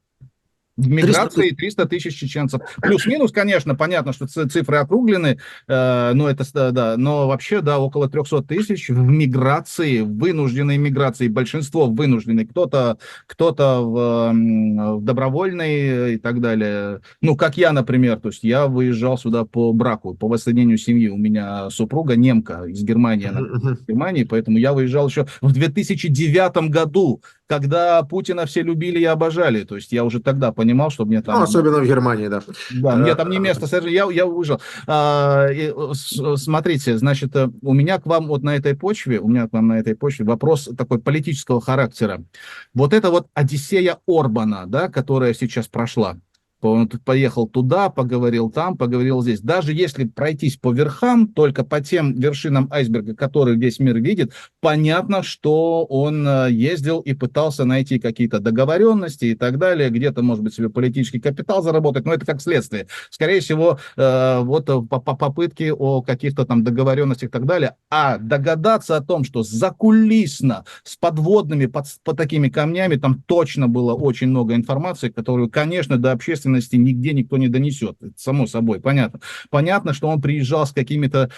Speaker 1: В миграции 300 тысяч чеченцев. Плюс-минус, конечно, понятно, что цифры округлены, но это, да, но вообще, да, около 300 тысяч в миграции, в вынужденной миграции, большинство вынужденной, кто-то в добровольной и так далее. Ну, как я, например, то есть я выезжал сюда по браку, по воссоединению семьи. У меня супруга немка из Германии, она из Германии, поэтому я выезжал еще в 2009 году, когда Путина все любили и обожали. То есть я уже тогда понимал, что мне там...
Speaker 2: Ну, особенно в Германии, да.
Speaker 1: Да, мне там не место. Я выжил. Смотрите, значит, у меня к вам на этой почве вопрос такой политического характера. Вот это вот Одиссея Орбана, да, которая сейчас прошла. Он поехал туда, поговорил там, поговорил здесь. Даже если пройтись по верхам, только по тем вершинам айсберга, которые весь мир видит, понятно, что он ездил и пытался найти какие-то договоренности и так далее, где-то, может быть, себе политический капитал заработать, но это как следствие. Скорее всего, вот по попытке о каких-то там договоренностях и так далее. А догадаться о том, что закулисно, с подводными, под такими камнями, там точно было очень много информации, которую, конечно, до общественности нигде никто не донесет. Это само собой, понятно. Понятно, что он приезжал с какими-то,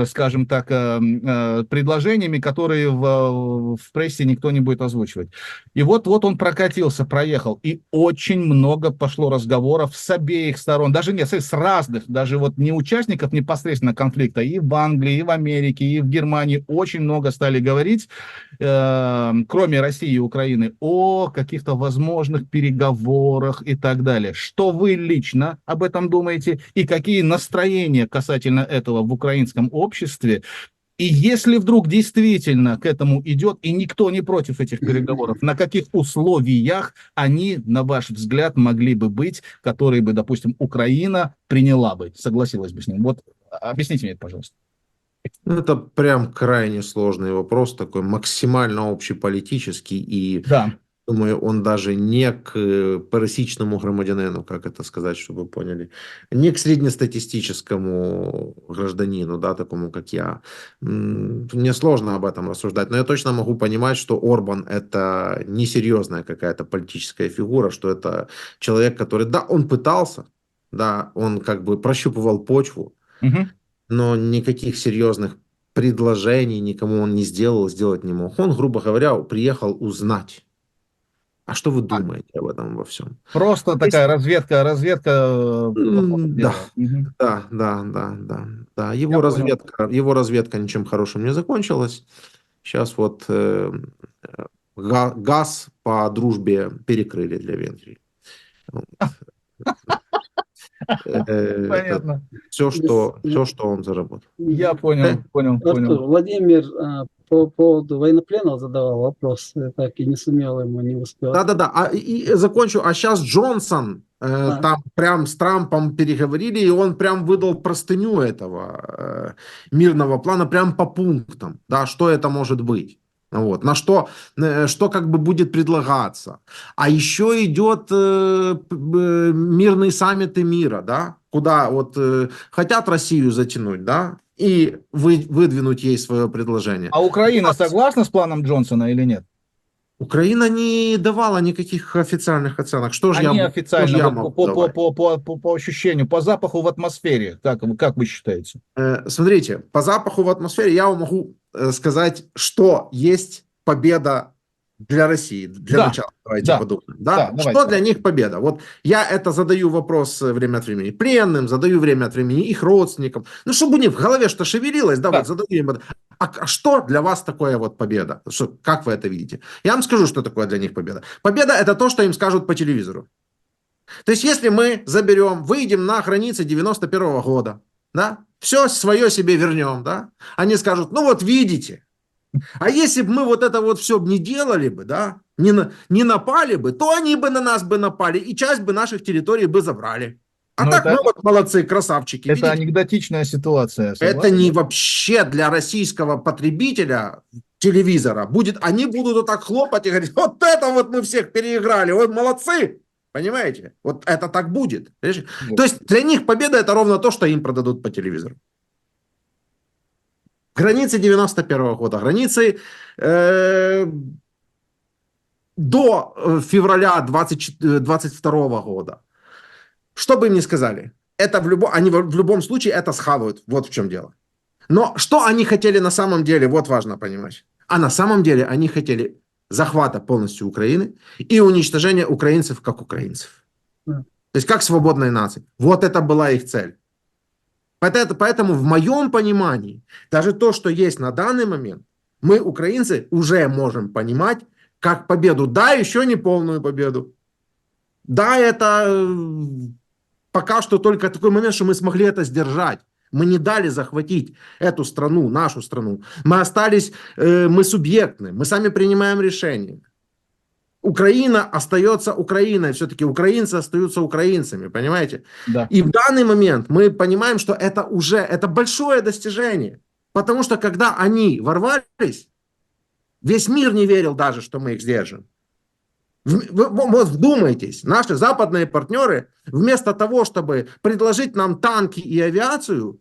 Speaker 1: скажем так, предложениями, которые в прессе никто не будет озвучивать. И вот он прокатился, проехал, и очень много пошло разговоров с обеих сторон, даже нет, с разных, даже вот не участников непосредственно конфликта, и в Англии, и в Америке, и в Германии очень много стали говорить, кроме России и Украины, о каких-то возможных переговорах и так далее. Что вы лично об этом думаете и какие настроения касательно этого в украинском обществе? И если вдруг действительно к этому идет, и никто не против этих переговоров, на каких условиях они, на ваш взгляд, могли бы быть, которые бы, допустим, Украина приняла бы, согласилась бы с ним? Вот объясните мне это, пожалуйста.
Speaker 2: Это прям крайне сложный вопрос, такой максимально общеполитический, и
Speaker 1: Да.
Speaker 2: думаю, он даже не к пересечному громадянину, как это сказать, чтобы вы поняли, не к среднестатистическому гражданину, да, такому, как я. Мне сложно об этом рассуждать, но я точно могу понимать, что Орбан – это несерьезная какая-то политическая фигура, что это человек, который, да, он пытался, да, он как бы прощупывал почву, но никаких серьезных предложений никому он не сделать не мог. Он, грубо говоря, приехал узнать. А что вы думаете об этом во всем?
Speaker 1: Просто такая разведка.
Speaker 2: Да. Его разведка ничем хорошим не закончилась. Сейчас вот газ по дружбе перекрыли для Венгрии.
Speaker 1: Понятно.
Speaker 2: Все, что он заработал.
Speaker 1: Я понял.
Speaker 3: Артур, Владимир по поводу военнопленного задавал вопрос, я так и не сумел ему, не успел.
Speaker 2: Да. И закончу. А сейчас Джонсон там прям с Трампом переговорили, и он прям выдал простыню этого мирного плана прям по пунктам, да, что это может быть. Вот, на что как бы будет предлагаться. А еще идет мирные саммиты мира, да, куда вот хотят Россию затянуть, да, и выдвинуть ей свое предложение.
Speaker 1: А Украина согласна с планом Джонсона или нет?
Speaker 2: Украина не давала никаких официальных оценок. Что же
Speaker 1: Они
Speaker 2: я, что же я
Speaker 1: официально,
Speaker 2: могу
Speaker 1: вот
Speaker 2: давать?
Speaker 1: по ощущению, по запаху в атмосфере, как вы считаете?
Speaker 2: Смотрите, по запаху в атмосфере я вам могу сказать, что есть победа для России. Для
Speaker 1: Да,
Speaker 2: начала давайте
Speaker 1: да,
Speaker 2: подумаем.
Speaker 1: да,
Speaker 2: Да?
Speaker 1: давайте.
Speaker 2: Что для них победа? Вот я это задаю вопрос время от времени пленным, задаю время от времени их родственникам. Ну, чтобы у них в голове что шевелилось, да,
Speaker 1: Да.
Speaker 2: вот задаю им. А что для вас такое вот победа? Как вы это видите? Я вам скажу, что такое для них победа. Победа – это то, что им скажут по телевизору. То есть, если мы заберем, выйдем на границы 91 года, да, все свое себе вернем, да, они скажут, ну вот видите, а если бы мы вот это вот все не делали бы, да, не напали бы, то они бы на нас бы напали, и часть бы наших территорий бы забрали. А
Speaker 1: Но
Speaker 2: так
Speaker 1: это,
Speaker 2: мы вот молодцы, красавчики,
Speaker 1: это
Speaker 2: видите?
Speaker 1: анекдотичная ситуация,
Speaker 2: Это
Speaker 1: согласен?
Speaker 2: не вообще для российского потребителя телевизора. Они будут вот так хлопать и говорить, вот это вот мы всех переиграли, вот молодцы. Понимаете? Вот это так будет. Понимаете?
Speaker 1: Вот.
Speaker 2: То есть для них победа это ровно то, что им продадут по телевизору. Границы 91 года, границы до февраля 22 года. Что бы им ни сказали, это они в любом случае это схавают. Вот в чем дело. Но что они хотели на самом деле, вот важно понимать. А на самом деле они хотели захвата полностью Украины и уничтожения украинцев как украинцев. То есть как свободной нации. Вот это была их цель. Поэтому в моем понимании, даже то, что есть на данный момент, мы, украинцы, уже можем понимать как победу. Да, еще не полную победу. Да, это пока что только такой момент, что мы смогли это сдержать. Мы не дали захватить эту страну, нашу страну. Мы остались, мы субъектны, мы сами принимаем решения. Украина остается Украиной, все-таки украинцы остаются украинцами, понимаете?
Speaker 1: Да.
Speaker 2: И в данный момент мы понимаем, что это большое достижение. Потому что когда они ворвались, весь мир не верил даже, что мы их сдержим. Вот вдумайтесь, наши западные партнеры вместо того, чтобы предложить нам танки и авиацию,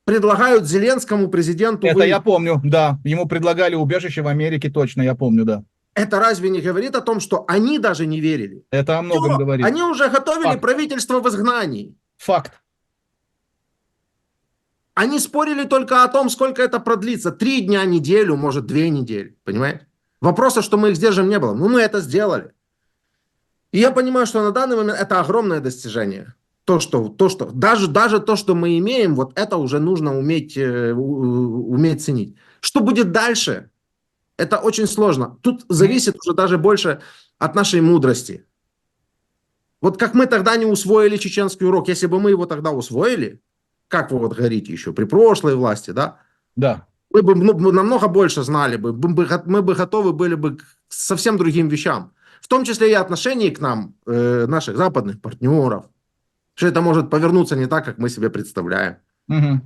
Speaker 2: предлагают Зеленскому президенту...
Speaker 1: Это я помню, да. Ему предлагали убежище в Америке, точно, я помню, да.
Speaker 2: Это разве не говорит о том, что они даже не верили?
Speaker 1: Это о многом
Speaker 2: Все,
Speaker 1: говорит.
Speaker 2: они уже готовили
Speaker 1: Факт.
Speaker 2: правительство в изгнании.
Speaker 1: Факт.
Speaker 2: Они спорили только о том, сколько это продлится. 3 дня, неделю, может 2 недели. Понимаете? Вопроса, что мы их сдержим, не было. Но мы это сделали. И я понимаю, что на данный момент это огромное достижение. Даже то, что мы имеем, вот это уже нужно уметь ценить. Что будет дальше? Это очень сложно. Тут зависит уже даже больше от нашей мудрости. Вот как мы тогда не усвоили чеченский урок, если бы мы его тогда усвоили, как вы вот говорите еще, при прошлой власти, да?
Speaker 1: Да.
Speaker 2: Мы бы намного больше знали бы, мы бы готовы были бы к совсем другим вещам. В том числе и отношении к нам, наших западных партнеров. Что это может повернуться не так, как мы себе представляем.
Speaker 1: Угу.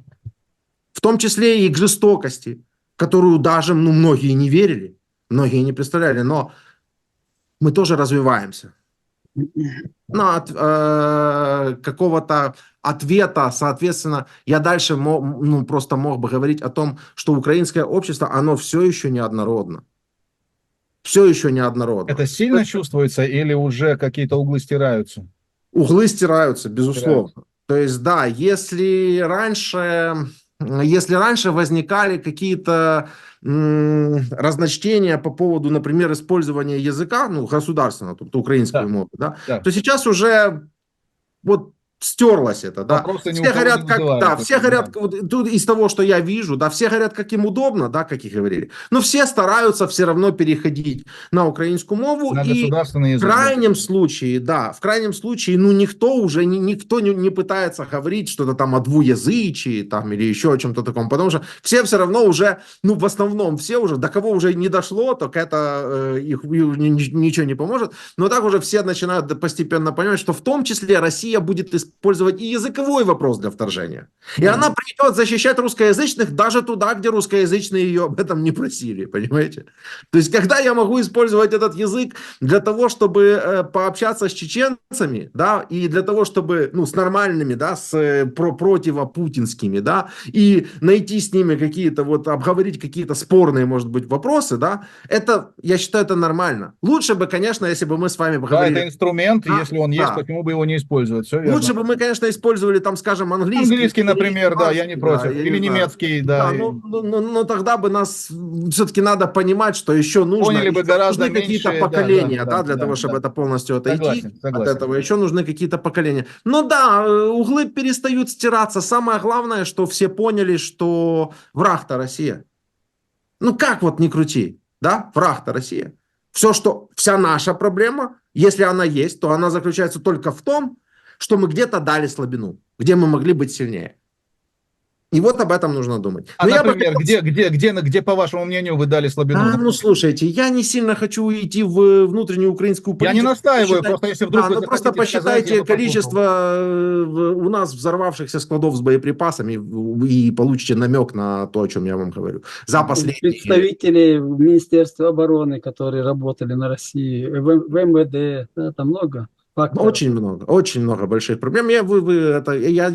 Speaker 2: В том числе и к жестокости, которую даже многие не верили, многие не представляли, но мы тоже развиваемся. Но от какого-то ответа, соответственно, я дальше просто мог бы говорить о том, что украинское общество, оно все еще неоднородно. Все еще неоднородно.
Speaker 1: Это сильно чувствуется или уже какие-то углы стираются?
Speaker 2: Углы стираются, безусловно. То есть, да, если раньше возникали какие-то разночтения по поводу, например, использования языка, государственного, тобто украинскую мову, да, то сейчас уже вот стерлось это, да. Все говорят, вот, тут из того, что я вижу, да, все говорят, как им удобно, да, как и говорили, но все стараются все равно переходить на украинскую мову,
Speaker 1: на
Speaker 2: и
Speaker 1: государственный язык,
Speaker 2: в крайнем случае, никто не пытается говорить что-то там о двуязычии там, или еще о чем-то таком, потому что все равно уже, в основном все уже, до кого уже не дошло, так это их ничего не поможет, но так уже все начинают постепенно понимать, что в том числе Россия будет использовать использовать и языковой вопрос для вторжения. И она придет защищать русскоязычных даже туда, где русскоязычные ее об этом не просили, понимаете? То есть, когда я могу использовать этот язык для того, чтобы пообщаться с чеченцами, да, и для того, чтобы, ну, с нормальными, да, с противопутинскими, да, и найти с ними какие-то, вот, обговорить какие-то спорные, может быть, вопросы, да, это, я считаю, это нормально. Лучше бы, конечно, если бы мы с вами
Speaker 1: Да,
Speaker 2: поговорили...
Speaker 1: это инструмент,
Speaker 2: Да,
Speaker 1: если он есть,
Speaker 2: да.
Speaker 1: почему бы его не использовать? Все верно.
Speaker 2: Лучше бы мы, конечно, использовали, там, скажем, английский.
Speaker 1: Английский, например, да, я не против.
Speaker 2: я
Speaker 1: Или
Speaker 2: не знаю.
Speaker 1: немецкий, да.
Speaker 2: Да, но тогда бы нас все-таки надо понимать, что еще нужно,
Speaker 1: Поняли бы гораздо
Speaker 2: нужны какие-то
Speaker 1: меньше,
Speaker 2: поколения,
Speaker 1: да,
Speaker 2: для того, чтобы
Speaker 1: да.
Speaker 2: это полностью отойти
Speaker 1: Согласен.
Speaker 2: от этого. Еще нужны какие-то поколения. Но да, углы перестают стираться. Самое главное, что все поняли, что враг-то Россия. Ну как вот не крути, да, враг-то Россия. Вся наша проблема, если она есть, то она заключается только в том, что мы где-то дали слабину, где мы могли быть сильнее. И вот об этом нужно думать.
Speaker 1: А, например, где, по вашему мнению, вы дали слабину?
Speaker 2: Ну, слушайте, я не сильно хочу идти в внутреннюю украинскую политику.
Speaker 1: Я не настаиваю, просто если вдруг вы
Speaker 2: просто посчитайте количество у нас взорвавшихся складов с боеприпасами и получите намек на то, о чем я вам говорю. За последние...
Speaker 3: Представители в Министерстве обороны, которые работали на России, в МВД, да, там много факторов.
Speaker 2: Очень много больших проблем. Я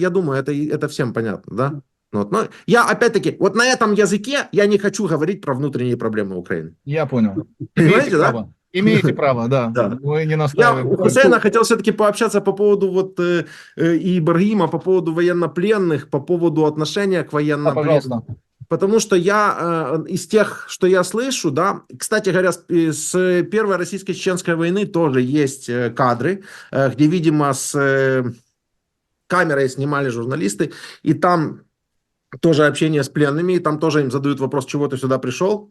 Speaker 2: думаю, это всем понятно, да? Вот. Но я, опять-таки, вот на этом языке я не хочу говорить про внутренние проблемы Украины.
Speaker 1: Я понял.
Speaker 2: Понимаете, да?
Speaker 1: Имеете право, да. Вы не настаиваете.
Speaker 2: Я у Хусейна хотел все-таки пообщаться по поводу вот и Ибрагима, по поводу военнопленных, по поводу отношения к военнопленным. Потому что я из тех, что я слышу, да, кстати говоря, с Первой российско-чеченской войны тоже есть кадры, где, видимо, с камерой снимали журналисты, и там тоже общение с пленными, и там тоже им задают вопрос, чего ты сюда пришел.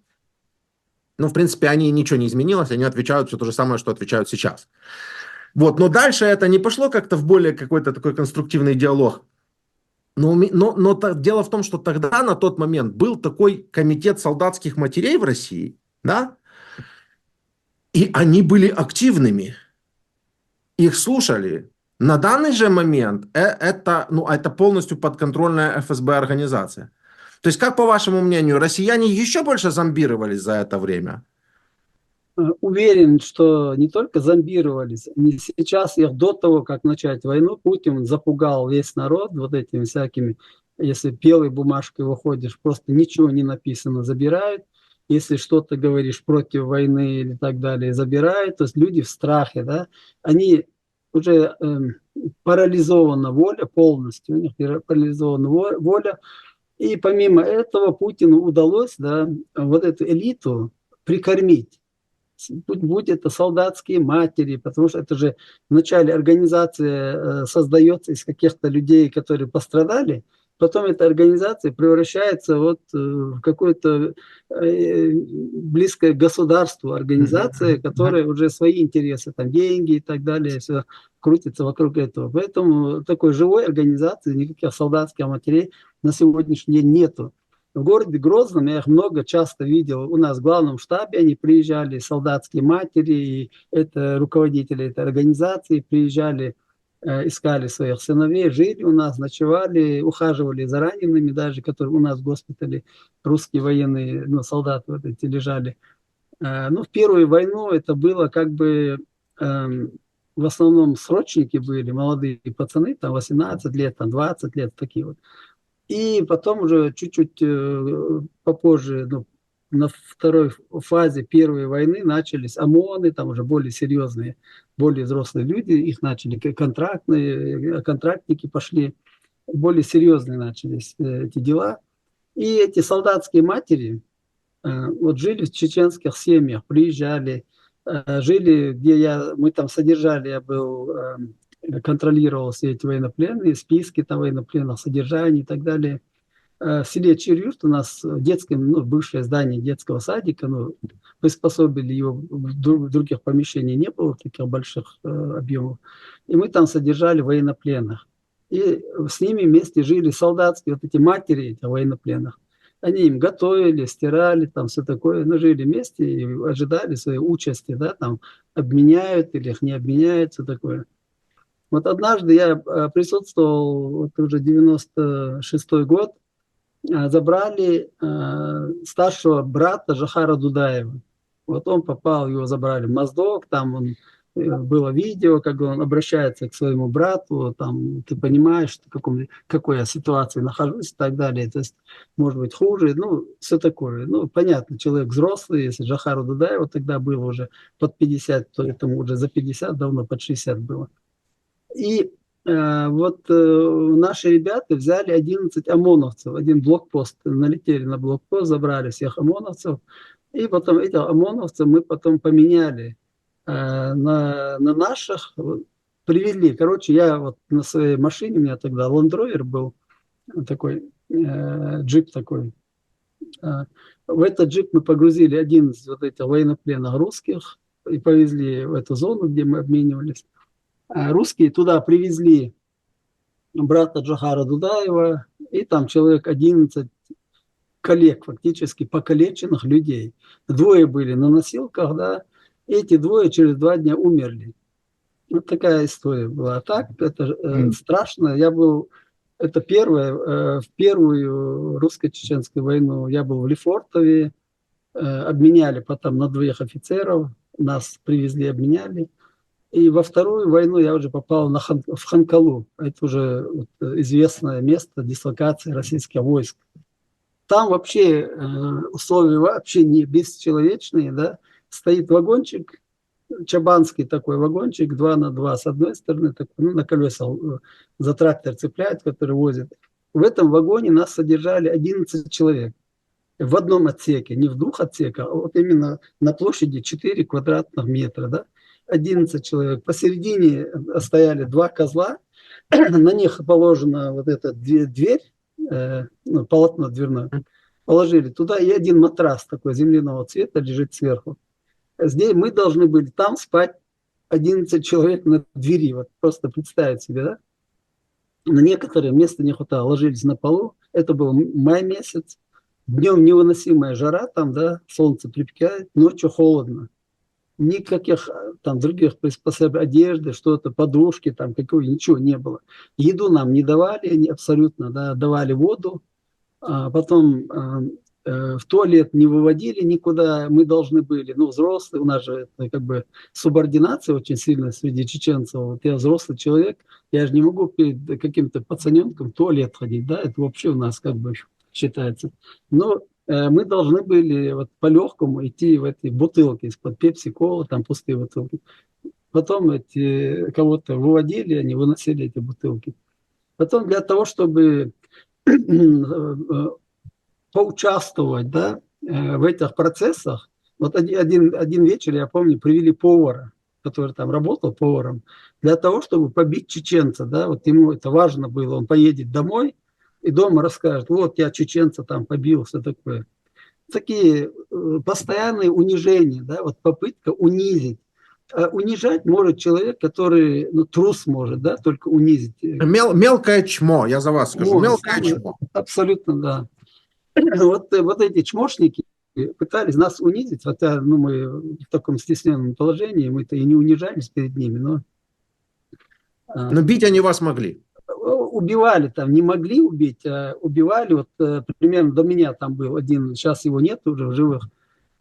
Speaker 2: Ну, в принципе, ничего не изменилось, они отвечают все то же самое, что отвечают сейчас. Вот, но дальше это не пошло как-то в более какой-то такой конструктивный диалог. Но дело в том, что тогда, на тот момент, был такой комитет солдатских матерей в России, да, и они были активными, их слушали. На данный же момент это полностью подконтрольная ФСБ организация. То есть, как по вашему мнению, россияне еще больше зомбировались за это время?
Speaker 3: Уверен, что не только зомбировались, сейчас их до того, как начать войну, Путин запугал весь народ вот этими всякими, если белой бумажкой выходишь, просто ничего не написано, забирают. Если что-то говоришь против войны или так далее, забирают. То есть люди в страхе, да, они уже парализована воля полностью, у них парализована воля. И помимо этого Путину удалось, да, вот эту элиту прикормить. Будь это солдатские матери, потому что это же вначале организация создается из каких-то людей, которые пострадали, потом эта организация превращается вот в какое-то близкое к государству организация, которая уже свои интересы, там деньги и так далее, все крутится вокруг этого. Поэтому такой живой организации, никаких солдатских матерей на сегодняшний день нету. В городе Грозном я их часто видел. У нас в главном штабе они приезжали, солдатские матери, и это руководители этой организации приезжали, искали своих сыновей, жили у нас, ночевали, ухаживали за ранеными даже, которые у нас в госпитале, русские военные, солдаты вот эти лежали. В первую войну это было как бы, в основном срочники были, молодые пацаны, там 18 лет, там 20 лет, такие вот. И потом уже чуть-чуть попозже, на второй фазе первой войны начались ОМОНы, там уже более серьезные, более взрослые люди, их начали контрактники пошли, более серьезные начались эти дела. И эти солдатские матери вот жили в чеченских семьях, приезжали, жили, мы там содержали, я был... контролировал все эти военнопленные, списки там военнопленных, содержание и так далее. В селе Черюрт у нас бывшее здание детского садика, приспособили его, в других помещениях не было таких больших объемов. И мы там содержали военнопленных. И с ними вместе жили солдатские, вот эти матери этих военнопленных. Они им готовили, стирали, там все такое, жили вместе и ожидали своей участи, да, там обменяют или их не обменяют, все такое. Вот однажды я присутствовал, вот уже 96-й год, забрали старшего брата Жахара Дудаева. Вот он попал, его забрали в Моздок, там он, было видео, как он обращается к своему брату, там ты понимаешь, в какой я ситуации нахожусь и так далее. То есть, может быть, хуже, ну, все такое. Ну, понятно, человек взрослый, если Жахару Дудаеву тогда было уже под 50, то этому уже за 50, давно под 60 было. И наши ребята взяли 11 ОМОНовцев, один блокпост, налетели на блокпост, забрали всех ОМОНовцев, и потом этих ОМОНовцев мы потом поменяли на наших, привезли. Короче, я вот на своей машине, у меня тогда Land Rover был, такой джип такой. В этот джип мы погрузили 11 вот этих военнопленных русских и повезли в эту зону, где мы обменивались. Русские туда привезли брата Джохара Дудаева, и там человек 11 коллег, фактически покалеченных людей. Двое были на носилках, да, эти двое через 2 дня умерли. Вот такая история была. А так, это страшно. Это первое, в первую русско-чеченскую войну я был в Лефортове, обменяли потом на 2 офицеров, нас привезли, обменяли. И во вторую войну я уже попал в Ханкалу. Это уже известное место дислокации российских войск. Там вообще условия вообще не бесчеловечные. Да? Стоит вагончик, чабанский такой вагончик, 2 на 2 с одной стороны, такой, ну, на колесах за трактор цепляют, который возит. В этом вагоне нас содержали 11 человек. В одном отсеке, не в 2 отсеках, а вот именно на площади 4 квадратных метра. Да? 11 человек. Посередине стояли 2 козла, на них положена вот эта дверь, полотно дверное, положили туда, и один матрас такой земляного цвета лежит сверху. Здесь мы должны были там спать 11 человек на двери, вот просто представить себе, да? На некоторые места не хватало, ложились на полу, это был май месяц, днем невыносимая жара, там, да, солнце припекает, ночью холодно. Никаких там других приспособлений, одежды, что-то, подушки, там какой, ничего не было. Еду нам не давали, они абсолютно, да, давали воду, а потом в туалет не выводили никуда, мы должны были, ну, взрослые, у нас же это, как бы субординация очень сильная среди чеченцев. Вот я взрослый человек, я же не могу перед каким-то пацаненком в туалет ходить, да, это вообще у нас как бы считается. Но мы должны были вот по-легкому идти в эти бутылки из-под пепси-колы, там пустые бутылки. Потом кого-то выводили, они выносили эти бутылки. Потом для того, чтобы поучаствовать, да, в этих процессах, вот один вечер, я помню, привели повара, который там работал поваром, для того, чтобы побить чеченца, да, вот ему это важно было, он поедет домой, и дома расскажет, вот я чеченца там побил, все такое. Такие постоянные унижения, да, вот попытка унизить. Унижать может человек, который, ну, трус может, да, только унизить.
Speaker 2: Мелкое чмо, я за вас скажу, мелкое чмо.
Speaker 3: Абсолютно, да. Вот эти чмошники пытались нас унизить, хотя, ну, мы в таком стесненном положении, мы-то и не унижались перед ними, но
Speaker 2: бить они вас могли.
Speaker 3: Убивали там, не могли убить, а убивали. Вот примерно до меня там был один, сейчас его нет уже в живых,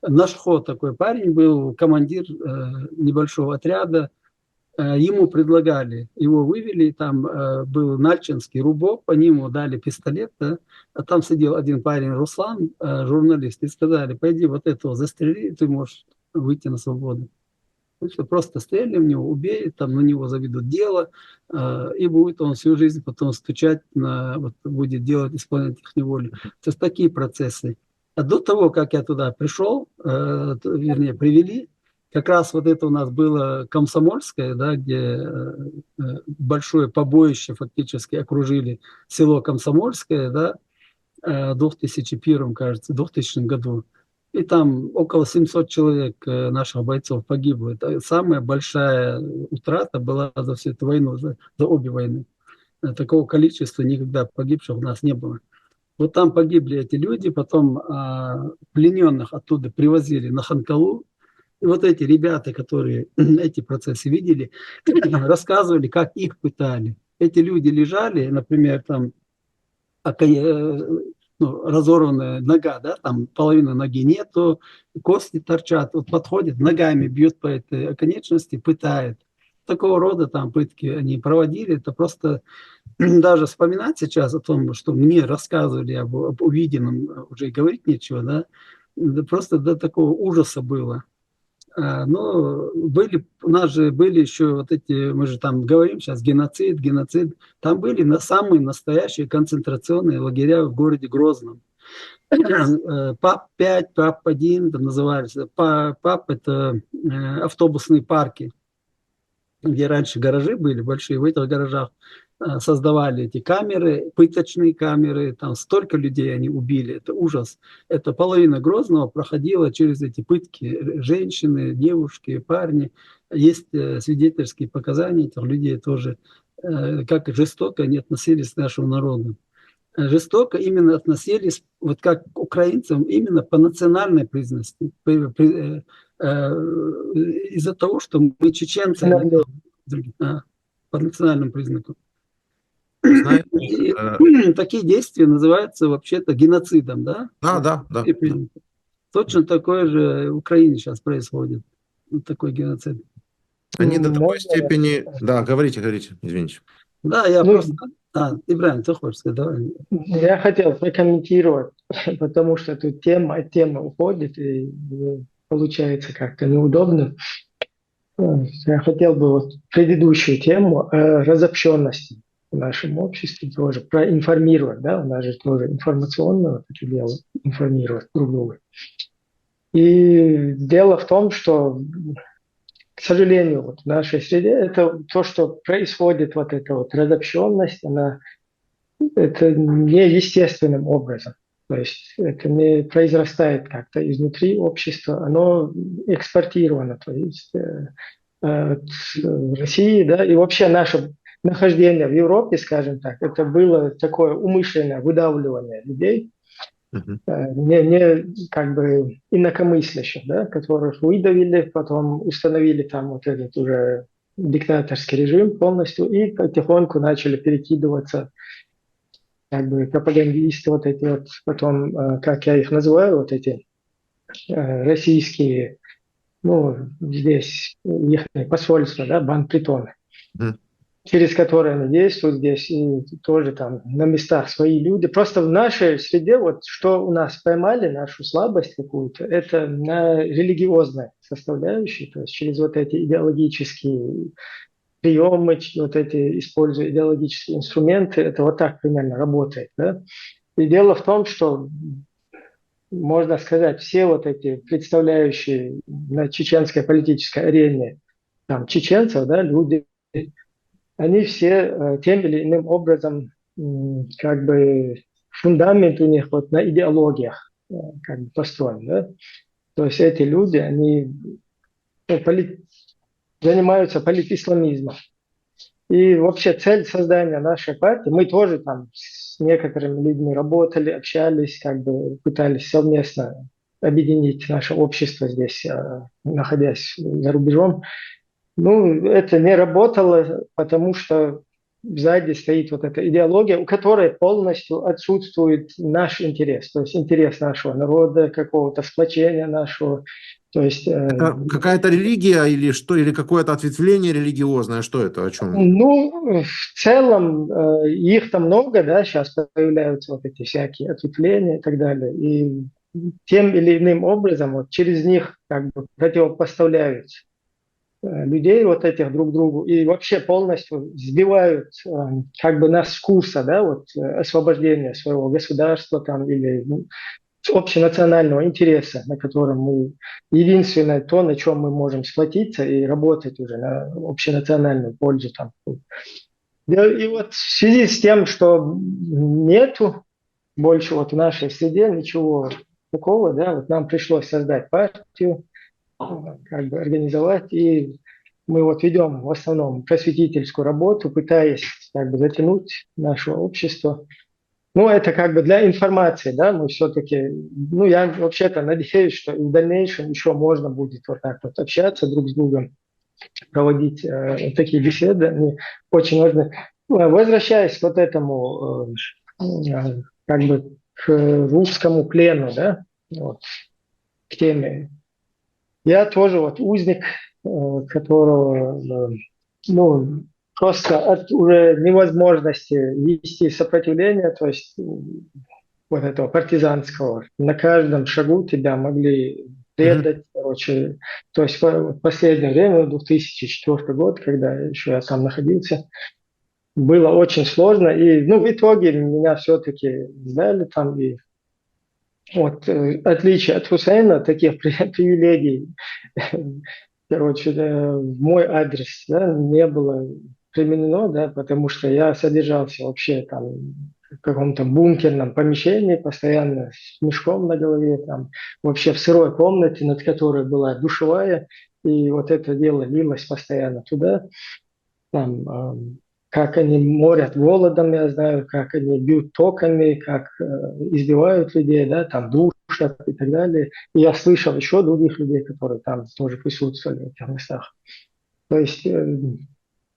Speaker 3: Нашхо такой парень был, командир небольшого отряда. Ему предлагали, его вывели, там был нальчинский рубок, по нему дали пистолет, да, а там сидел один парень, Руслан, журналист, и сказали, пойди вот этого застрели, ты можешь выйти на свободу. Просто стреляли в него, убей, там на него заведут дело, и будет он всю жизнь потом стучать, будет делать исполнять их неволю. То есть такие процессы. А до того, как я туда пришел, вернее, привели, как раз вот это у нас было Комсомольское, да, где большое побоище фактически окружили село Комсомольское, да, в 2001, кажется, 2000 году. И там около 700 человек наших бойцов погибло. Это самая большая утрата была за всю эту войну, за обе войны. Такого количества никогда погибших у нас не было. Вот там погибли эти люди, потом плененных оттуда привозили на Ханкалу. И вот эти ребята, которые эти процессы видели, рассказывали, как их пытали. Эти люди лежали, например, там разорванная нога, да, там половины ноги нету, кости торчат, вот подходит, ногами бьют по этой конечности, пытает. Такого рода там пытки они проводили, это просто даже вспоминать сейчас о том, что мне рассказывали об увиденном, уже и говорить нечего, да, просто до такого ужаса было. Но у нас же были еще вот эти, мы же там говорим сейчас геноцид, там были самые настоящие концентрационные лагеря в городе Грозном. ПАП-5, ПАП-1 назывались. ПАП – это автобусные парки, где раньше гаражи были большие, в этих гаражах создавали эти камеры, пыточные камеры, там столько людей они убили, это ужас. Это половина Грозного проходила через эти пытки, женщины, девушки, парни. Есть свидетельские показания этих людей тоже, как жестоко они относились к нашему народу. Жестоко именно относились, вот как к украинцам, именно по национальной признанности, из-за того, что мы чеченцы, по национальному признаку.
Speaker 2: Знаете,
Speaker 3: И такие действия называются вообще-то геноцидом, да?
Speaker 2: да.
Speaker 3: Точно такое же в Украине сейчас происходит, вот такой геноцид.
Speaker 2: Они до такой
Speaker 4: Можно
Speaker 2: степени... Да, говорите, извините.
Speaker 3: Да, я
Speaker 4: Ну,
Speaker 3: просто... Ибрагим, ты хочешь сказать? Давай.
Speaker 4: Я хотел прокомментировать, потому что тут тема уходит, и получается как-то неудобно. Я хотел бы вот предыдущую тему разобщенности в нашем обществе тоже проинформировать, да, у нас же тоже информационное вот это дело, информировать друг друга. И дело в том, что, к сожалению, вот в нашей среде это то, что происходит, вот эта вот разобщенность, это не естественным образом. То есть это не произрастает как-то изнутри общества, оно экспортировано, то есть от России, да, и вообще наше нахождение в Европе, скажем так, это было такое умышленное выдавливание людей, не как бы инакомыслящих, да, которых выдавили, потом установили там вот этот уже диктаторский режим полностью и потихоньку начали перекидываться как бы пропагандисты вот эти вот, потом, как я их называю, вот эти российские, ну, здесь их посольства, да, банпритоны, через которые они действуют здесь, и тоже там на местах свои люди. Просто в нашей среде, вот что у нас поймали, нашу слабость какую-то, это на религиозной составляющей, то есть через вот эти идеологические приемы, вот эти, используя идеологические инструменты, это вот так примерно работает. Да? И дело в том, что, можно сказать, все вот эти представляющие на чеченской политической арене там, чеченцев, да, люди, они все тем или иным образом, как бы фундамент у них вот на идеологиях как бы построен. Да? То есть эти люди, они занимаются политисламизмом. И вообще цель создания нашей партии, мы тоже там с некоторыми людьми работали, общались, как бы пытались совместно объединить наше общество здесь, находясь за рубежом. Ну, это не работало, потому что сзади стоит вот эта идеология, у которой полностью отсутствует наш интерес, то есть интерес нашего народа, какого-то сплочения нашего. То есть,
Speaker 2: это какая-то религия или что, или какое-то ответвление религиозное, что это, о чем?
Speaker 4: Ну, в целом их там много, да, сейчас появляются вот эти всякие ответвления и так далее, и тем или иным образом вот через них как бы противопоставляют людей вот этих друг другу и вообще полностью сбивают как бы нас с курса, да, вот освобождения своего государства там или общенационального интереса, на котором мы единственное то, на чем мы можем сплотиться и работать уже на общенациональную пользу там. И вот в связи с тем, что нету больше вот в нашей среде ничего такого, да, вот нам пришлось создать партию, как бы организовать, и мы вот ведем в основном просветительскую работу, пытаясь как бы затянуть наше общество Ну, это как бы для информации, да, мы все-таки, ну, я вообще-то надеюсь, что и в дальнейшем еще можно будет вот так вот общаться друг с другом, проводить такие беседы, они очень важны. Возвращаясь к вот этому, как бы, к русскому плену, да, вот, к теме. Я тоже вот узник, которого, ну, просто от уже невозможности вести сопротивление, то есть вот этого партизанского. На каждом шагу тебя могли
Speaker 2: Мгм.
Speaker 4: предать, короче. То есть в последнее время, 2004 год, когда еще я там находился, было очень сложно. И, ну, в итоге меня все-таки сдали там. И вот отличие от Хусейна, таких привилегий, короче, в мой адрес, да, не было применено, да, потому что я содержался вообще там в каком-то бункерном помещении, постоянно с мешком на голове, там, вообще в сырой комнате, над которой была душевая, и вот это дело лилось постоянно туда. Там, как они морят голодом, я знаю, как они бьют токами, как избивают людей, да, там душат и так далее. И я слышал еще других людей, которые там тоже присутствовали в этих местах. То есть,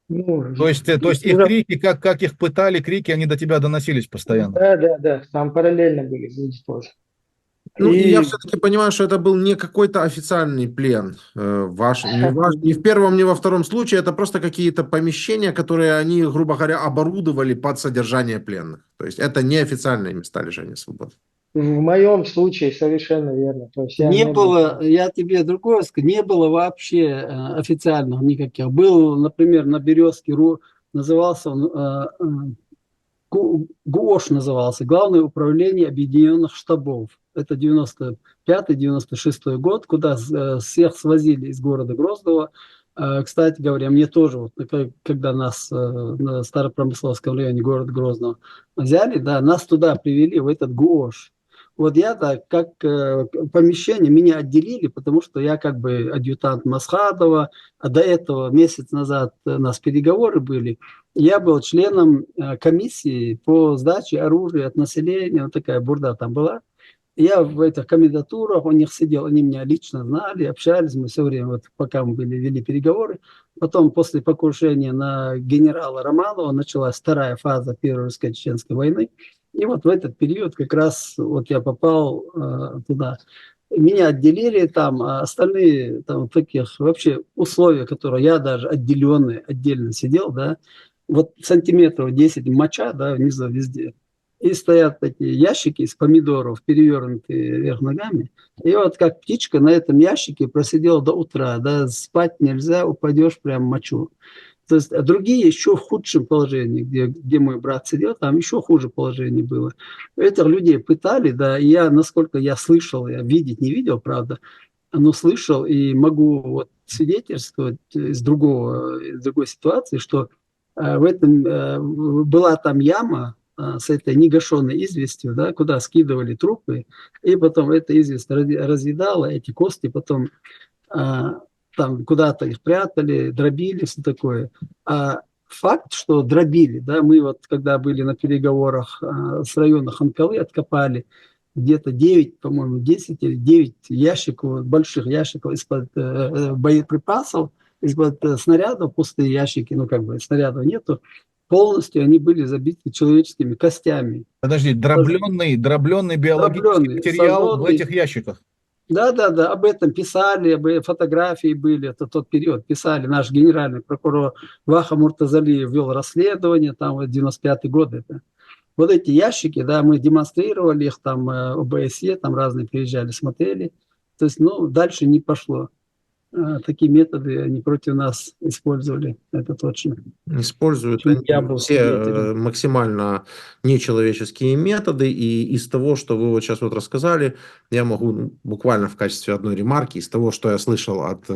Speaker 4: ну,
Speaker 1: То есть их крики, как их пытали, крики, они до тебя доносились постоянно.
Speaker 4: да, да, да, там параллельно были люди тоже.
Speaker 2: Ну, и я
Speaker 4: И
Speaker 2: все-таки понимаю, что это был не какой-то официальный плен ни в первом, ни во втором случае, это просто какие-то помещения, которые они, грубо говоря, оборудовали под содержание пленных. То есть это не официальные места лишения свободы.
Speaker 4: в моем случае совершенно верно. То есть я
Speaker 3: Не
Speaker 4: не был
Speaker 3: было,
Speaker 4: там.
Speaker 3: я тебе другое скажу, не было вообще официальных никаких. Был, например, на Березке, назывался он ГУОШ назывался, Главное управление объединенных штабов. Это 95-96 год, куда всех свозили из города Грозного. Кстати говоря, мне тоже, вот, когда нас на Старопромысловском районе города Грозного взяли, да, нас туда привели, в этот ГУОШ. Вот я так, как помещение, меня отделили, потому что я как бы адъютант Масхадова, а до этого месяц назад у нас переговоры были. Я был членом комиссии по сдаче оружия от населения, вот такая бурда там была. Я в этих кандидатурах, у них сидел, они меня лично знали, общались мы все время, вот пока мы вели переговоры. Потом, после покушения на генерала Романова, началась вторая фаза Первой русско-чеченской войны. И вот в этот период как раз вот я попал туда. Меня отделили там, а остальные там в таких вообще условиях, которые я даже отделенный, отдельно сидел, да, вот сантиметров 10 моча, да, внизу везде. И стоят такие ящики из помидоров, перевернутые вверх ногами. И вот как птичка на этом ящике просидел до утра. Да, спать нельзя, упадешь прям в мочу. То есть другие еще в худшем положении, где мой брат сидел, там еще хуже положение было. Этих людей пытали, да, и я, насколько я слышал, я видеть не видел, правда, но слышал и могу вот свидетельствовать из другой ситуации, что в этом была там яма с этой негашенной известью, да, куда скидывали трупы, и потом эта известь разъедала эти кости, потом там куда-то их прятали, дробили, все такое. А факт, что дробили, да, мы вот когда были на переговорах с района Ханкалы, откопали где-то 9, по-моему, 10 или 9 ящиков, больших ящиков из-под боеприпасов, из-под снарядов, пустые ящики, ну как бы снарядов нету, полностью они были забиты человеческими костями.
Speaker 1: Подожди, дробленный биологический
Speaker 3: Дробленные,
Speaker 1: материал в
Speaker 3: сожженные.
Speaker 1: этих ящиках.
Speaker 3: Да, да, да, об этом писали, фотографии были, это тот период, писали. Наш генеральный прокурор Ваха Муртазалиев вел расследование, там, в 95-й год это. Вот эти ящики, да, мы демонстрировали их, там, ОБСЕ, там разные приезжали, смотрели. То есть, ну, дальше не пошло. Такие методы они против нас использовали, это точно.
Speaker 2: Используют
Speaker 3: Чему
Speaker 2: они
Speaker 3: я был
Speaker 2: все
Speaker 3: свидетелем.
Speaker 2: максимально нечеловеческие методы, и из того, что вы вот сейчас вот рассказали, я могу буквально в качестве одной ремарки, из того, что я слышал от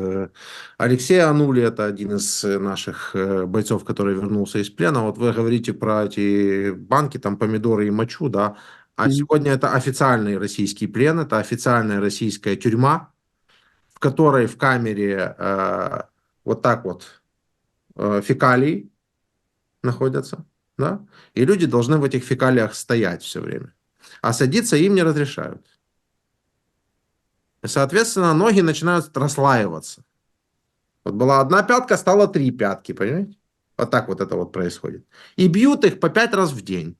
Speaker 2: Алексея Анули, это один из наших бойцов, который вернулся из плена, вот вы говорите про эти банки, там помидоры и мочу, да, а сегодня это официальный российский плен, это официальная российская тюрьма, в которой в камере вот так вот фекалии находятся да, и люди должны в этих фекалиях стоять все время. А садиться им не разрешают. И, соответственно, ноги начинают расслаиваться. Вот была одна пятка, стало 3 пятки, понимаете? Вот так вот это вот происходит. И бьют их по 5 раз в день.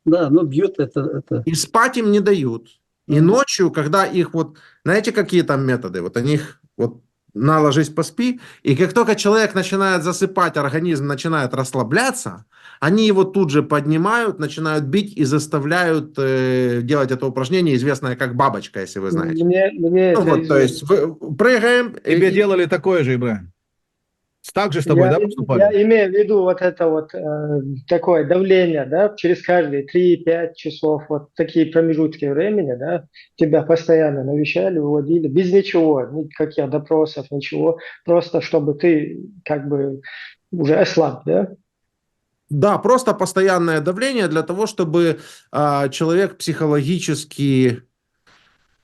Speaker 3: Да, но бьют это.
Speaker 2: И спать им не дают. И ночью, когда их вот... Знаете, какие там методы? Вот они их... Вот на, ложись, поспи. И как только человек начинает засыпать, организм начинает расслабляться, они его тут же поднимают, начинают бить и заставляют делать это упражнение, известное как бабочка, если вы знаете.
Speaker 4: Мне
Speaker 2: Ну
Speaker 4: это
Speaker 2: вот, то есть прыгаем.
Speaker 1: Тебе делали такое же, Ибрагим? Так же с тобой, да, поступали?
Speaker 4: Я имею в виду вот это вот такое давление, да, через каждые 3-5 часов, вот такие промежутки времени, да, тебя постоянно навещали, выводили, без ничего, никаких допросов, ничего, просто чтобы ты как бы уже ослаб, да?
Speaker 2: Да, просто постоянное давление для того, чтобы человек психологически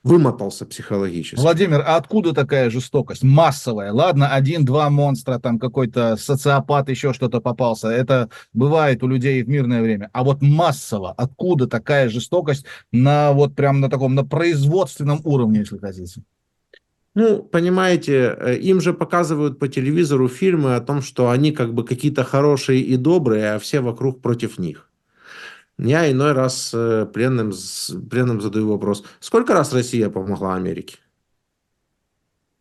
Speaker 2: вымотался психологически.
Speaker 1: Владимир, а откуда такая жестокость? Массовая. Ладно, 1-2 монстра, там какой-то социопат, еще что-то попался. Это бывает у людей в мирное время. А вот массово, откуда такая жестокость на вот прям на таком, на производственном уровне, если хотите?
Speaker 2: Ну, понимаете, им же показывают по телевизору фильмы о том, что они как бы какие-то хорошие и добрые, а все вокруг против них. Я иной раз пленным задаю вопрос: сколько раз Россия помогла Америке?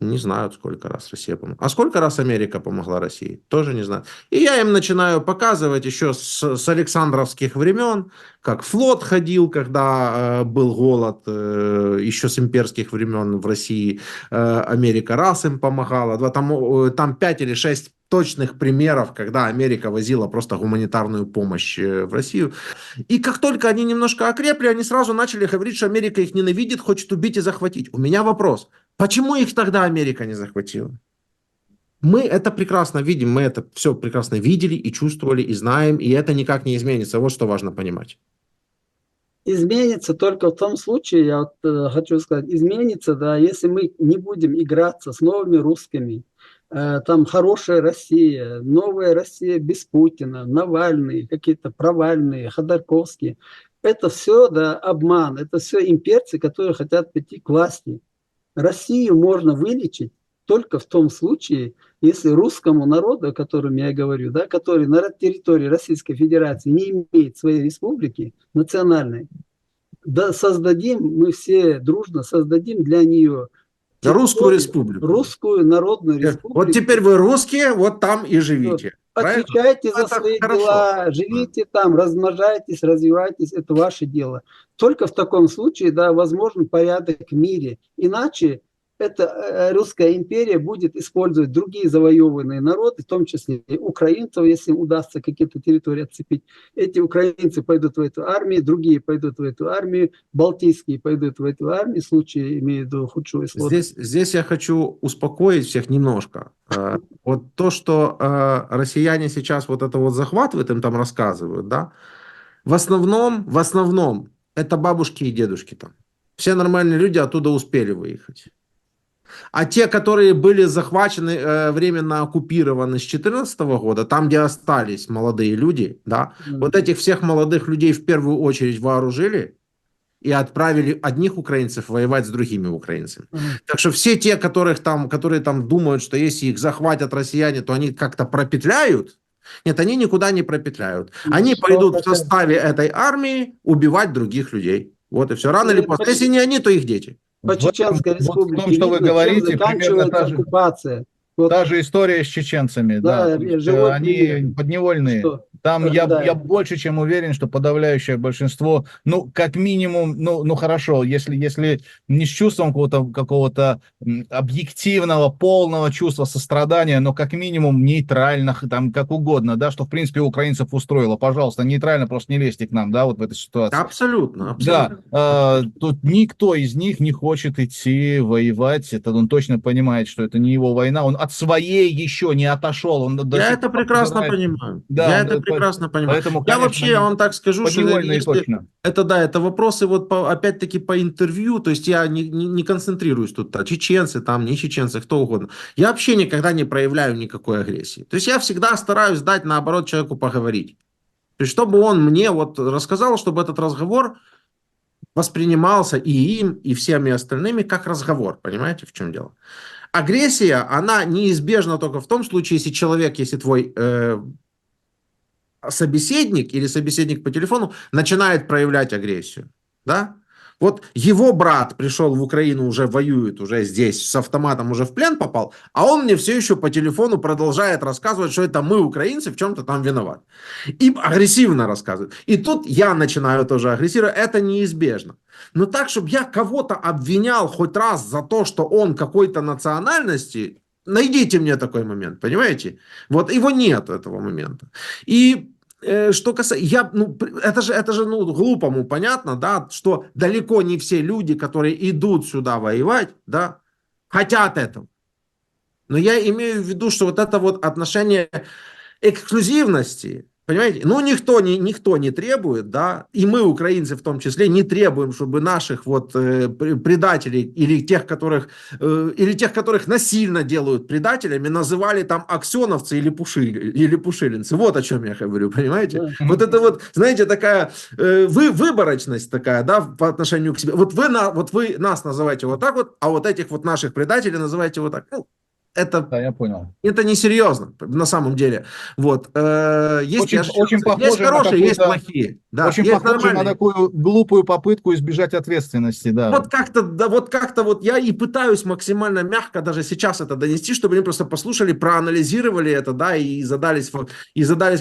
Speaker 2: Не знают, сколько раз Россия помогла. А сколько раз Америка помогла России? Тоже не знают. И я им начинаю показывать еще с Александровских времен, как флот ходил, когда был голод, еще с имперских времен в России. Америка раз им помогала. Там 5 или 6 точных примеров, когда Америка возила просто гуманитарную помощь в Россию. И как только они немножко окрепли, они сразу начали говорить, что Америка их ненавидит, хочет убить и захватить. У меня вопрос: почему их тогда Америка не захватила? Мы это прекрасно видим, мы это все прекрасно видели и чувствовали, и знаем, и это никак не изменится. Вот что важно понимать.
Speaker 3: Изменится только в том случае, я вот, хочу сказать, изменится, да, если мы не будем играться с новыми русскими. Там хорошая Россия, новая Россия без Путина, Навальный, какие-то провальные, Ходорковские. Это все, да, обман, это все имперцы, которые хотят прийти к власти. Россию можно вылечить только в том случае, если русскому народу, о котором я говорю, да, который на территории Российской Федерации не имеет своей республики национальной, да, мы все дружно создадим для нее
Speaker 2: Русскую республику.
Speaker 3: Русскую народную республику.
Speaker 2: Вот теперь вы русские, вот там и живите.
Speaker 3: Отвечайте за свои дела, живите там, размножайтесь, развивайтесь, это ваше дело. Только в таком случае, да, возможен порядок в мире. Иначе эта русская империя будет использовать другие завоеванные народы, в том числе и украинцев, если им удастся какие-то территории отцепить. Эти украинцы пойдут в эту армию, другие пойдут в эту армию, балтийские пойдут в эту армию, в случае, имею в виду худшего исхода.
Speaker 2: Здесь я хочу успокоить всех немножко. Вот то, что россияне сейчас вот это вот захватывают, им там рассказывают, да, в основном это бабушки и дедушки там. Все нормальные люди оттуда успели выехать. А те, которые были захвачены, временно оккупированы с 2014 года, там, где остались молодые люди, да, вот этих всех молодых людей в первую очередь вооружили и отправили одних украинцев воевать с другими украинцами. Так что все те, которые там думают, что если их захватят россияне, то они как-то пропетляют, нет, они никуда не пропетляют. Они пойдут в составе этой армии убивать других людей. Вот и все. Рано или поздно. Если не они, то их дети.
Speaker 3: По Чеченской республике,
Speaker 1: вот в том, что вы говорите,
Speaker 3: заканчивается оккупация. Вот.
Speaker 1: Та же история с чеченцами, да, они подневольные.
Speaker 3: Что?
Speaker 1: Там я больше чем уверен, что подавляющее большинство, ну, как минимум, ну хорошо, если не с чувством какого-то объективного, полного чувства сострадания, но как минимум нейтральных, там, как угодно, да, что, в принципе, украинцев устроило. Пожалуйста, нейтрально, просто не лезьте к нам, да, вот в этой ситуации.
Speaker 2: Абсолютно.
Speaker 1: Да, тут никто из них не хочет идти воевать, это он точно понимает, что это не его война, он от своей еще не отошел.
Speaker 2: Я это прекрасно понимаю.
Speaker 1: Да,
Speaker 2: я это прекрасно понимаю.
Speaker 1: Поэтому,
Speaker 2: я вообще, я вам так скажу, что
Speaker 1: точно.
Speaker 2: Это вопросы вот опять-таки по интервью, то есть я не концентрируюсь тут, чеченцы там, не чеченцы, кто угодно. Я вообще никогда не проявляю никакой агрессии. То есть я всегда стараюсь дать, наоборот, человеку поговорить. То есть, чтобы он мне вот рассказал, чтобы этот разговор воспринимался и им, и всеми остальными как разговор. Понимаете, в чем дело? Агрессия, она неизбежна только в том случае, если человек, если твой собеседник или собеседник по телефону начинает проявлять агрессию. Да? Вот его брат пришел в Украину, уже воюет, уже здесь с автоматом уже в плен попал, а он мне все еще по телефону продолжает рассказывать, что это мы, украинцы, в чем-то там виноваты. И агрессивно рассказывает. И тут я начинаю тоже агрессировать. Это неизбежно. Но так, чтобы я кого-то обвинял хоть раз за то, что он какой-то национальности, найдите мне такой момент, понимаете? Вот его нет, этого момента. И что касается, это же глупому понятно, да, что далеко не все люди, которые идут сюда воевать, да, хотят этого. Но я имею в виду, что вот это вот отношение эксклюзивности, понимаете, никто не требует, да, и мы, украинцы в том числе, не требуем, чтобы наших вот предателей или тех, которых насильно делают предателями, называли там аксеновцы или пушилинцы. Вот о чем я говорю, понимаете?
Speaker 3: Да.
Speaker 2: Вот это вот, знаете, такая выборочность такая, да, по отношению к себе. Вот вы нас называете вот так вот, а вот этих вот наших предателей называете вот так.
Speaker 1: Да, я понял.
Speaker 2: Это несерьезно, на самом деле. Вот.
Speaker 1: Очень похоже
Speaker 2: есть хорошие,
Speaker 1: на
Speaker 2: есть плохие. Да,
Speaker 1: очень
Speaker 2: есть
Speaker 1: похоже
Speaker 2: нормальные.
Speaker 1: на такую глупую попытку избежать ответственности, да.
Speaker 2: Вот как-то я и пытаюсь максимально мягко даже сейчас это донести, чтобы они просто послушали, проанализировали это, да, и задались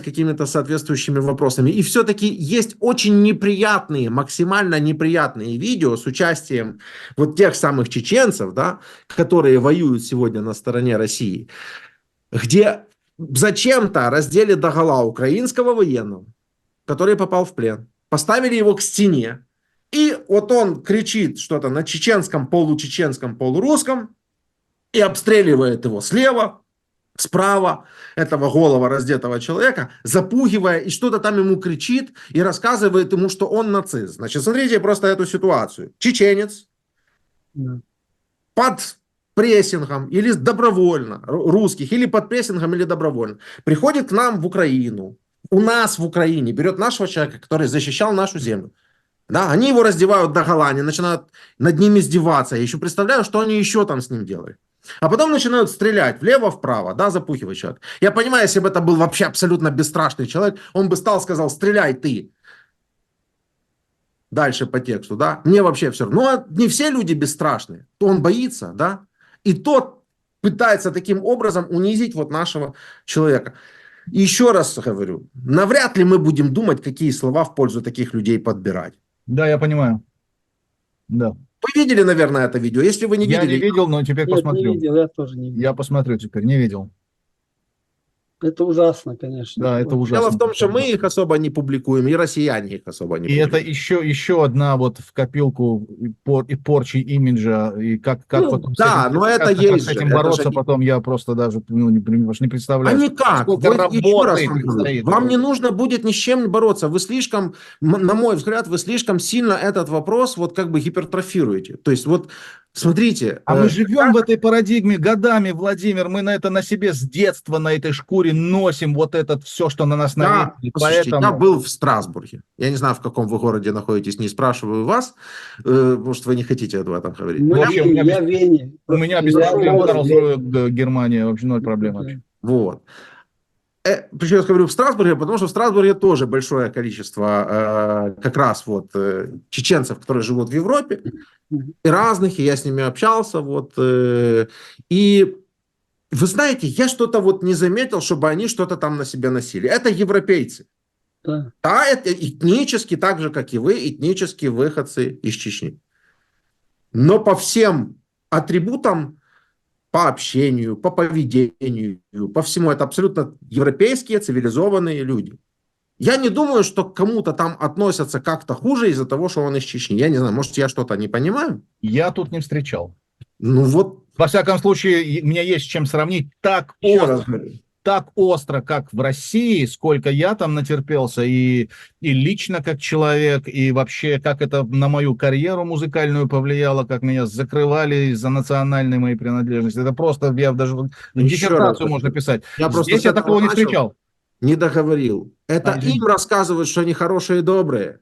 Speaker 2: какими-то соответствующими вопросами. И все-таки есть очень неприятные, максимально неприятные видео с участием вот тех самых чеченцев, да, которые воюют сегодня на стороне России, где зачем-то раздели догола украинского военного, который попал в плен, поставили его к стене, и вот он кричит что-то на чеченском, полурусском, и обстреливает его слева, справа, этого голого раздетого человека, запугивая, и что-то там ему кричит, и рассказывает ему, что он нацист. Значит, смотрите просто эту ситуацию. Чеченец под прессингом или добровольно, русских, или под прессингом, или добровольно, приходит к нам в Украину, у нас в Украине, берет нашего человека, который защищал нашу землю. Да, они его раздевают догола, они начинают над ним издеваться. Я еще представляю, что они еще там с ним делают. А потом начинают стрелять влево-вправо, да, запухивать человек. Я понимаю, если бы это был вообще абсолютно бесстрашный человек, он бы сказал, стреляй ты. Дальше по тексту, да. Мне вообще все равно. Но не все люди бесстрашные. То он боится, да. И тот пытается таким образом унизить вот нашего человека. И еще раз говорю, навряд ли мы будем думать, какие слова в пользу таких людей подбирать.
Speaker 1: Да, я понимаю. Да.
Speaker 2: Вы видели, наверное, это видео? Если вы не
Speaker 1: Я
Speaker 2: видели...
Speaker 1: не видел, но теперь
Speaker 3: Нет,
Speaker 1: посмотрю.
Speaker 3: не видел, я тоже не видел.
Speaker 1: Я посмотрю теперь, не видел.
Speaker 3: Это ужасно, конечно.
Speaker 1: Да, это ужасно.
Speaker 2: Дело в том, что мы их особо не публикуем, и россияне их особо не
Speaker 1: И
Speaker 2: публикуют.
Speaker 1: это еще одна вот в копилку и порчи имиджа, и как потом
Speaker 2: да, но это есть
Speaker 1: с этим
Speaker 2: же,
Speaker 1: бороться,
Speaker 2: это же...
Speaker 1: потом я просто даже не представляю.
Speaker 2: А никак.
Speaker 1: Сколько
Speaker 2: Вы, еще раз
Speaker 1: работы
Speaker 2: вам говорю,
Speaker 1: предстоит.
Speaker 2: вам не нужно будет ни с чем бороться. Вы слишком, на мой взгляд, вы слишком сильно этот вопрос вот как бы гипертрофируете. То есть вот смотрите.
Speaker 1: А мы живем в этой парадигме годами, Владимир, мы на себе с детства на этой шкуре носим вот это все, что на нас навесили.
Speaker 2: Послушайте,
Speaker 1: Поэтому...
Speaker 2: я был в Страсбурге. Я не знаю, в каком вы городе находитесь, не спрашиваю вас, может, вы не хотите об этом говорить.
Speaker 3: Ну,
Speaker 1: вообще,
Speaker 3: я в Вене.
Speaker 1: У меня без проблем Карлсруэ, Германия, вообще ноль проблем вообще.
Speaker 2: Вот. Причем я говорю в Страсбурге, потому что в Страсбурге тоже большое количество как раз вот чеченцев, которые живут в Европе, и разных, и я с ними общался, вот, и вы знаете, я что-то вот не заметил, чтобы они что-то там на себе носили. Это европейцы.
Speaker 3: Да.
Speaker 2: Да, это этнически, так же, как и вы, этнические выходцы из Чечни. Но по всем атрибутам, по общению, по поведению, по всему, это абсолютно европейские цивилизованные люди. Я не думаю, что к кому-то там относятся как-то хуже из-за того, что он из Чечни. Я не знаю, может, я что-то не понимаю?
Speaker 1: Я тут не встречал.
Speaker 2: Ну вот.
Speaker 1: Во всяком случае, у меня есть с чем сравнить. Так остро, как в России, сколько я там натерпелся, и лично как человек, и вообще, как это на мою карьеру музыкальную повлияло, как меня закрывали из-за национальной моей принадлежности. Это просто, я даже диссертацию можно писать. Здесь я такого не встречал.
Speaker 2: Не договорил. Это
Speaker 1: Извините.
Speaker 2: им рассказывают, что они хорошие и добрые.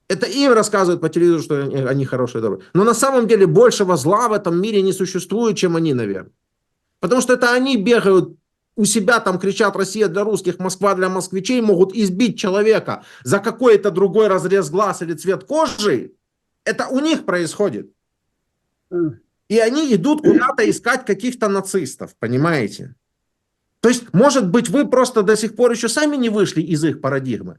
Speaker 2: Это им рассказывают по телевизору, что они хорошие и добрые. Но на самом деле большего зла в этом мире не существует, чем они, наверное. Потому что это они бегают у себя, там кричат «Россия для русских, Москва для москвичей», могут избить человека за какой-то другой разрез глаз или цвет кожи. Это у них происходит. И они идут куда-то искать каких-то нацистов, понимаете? То есть, может быть, вы просто до сих пор еще сами не вышли из их парадигмы.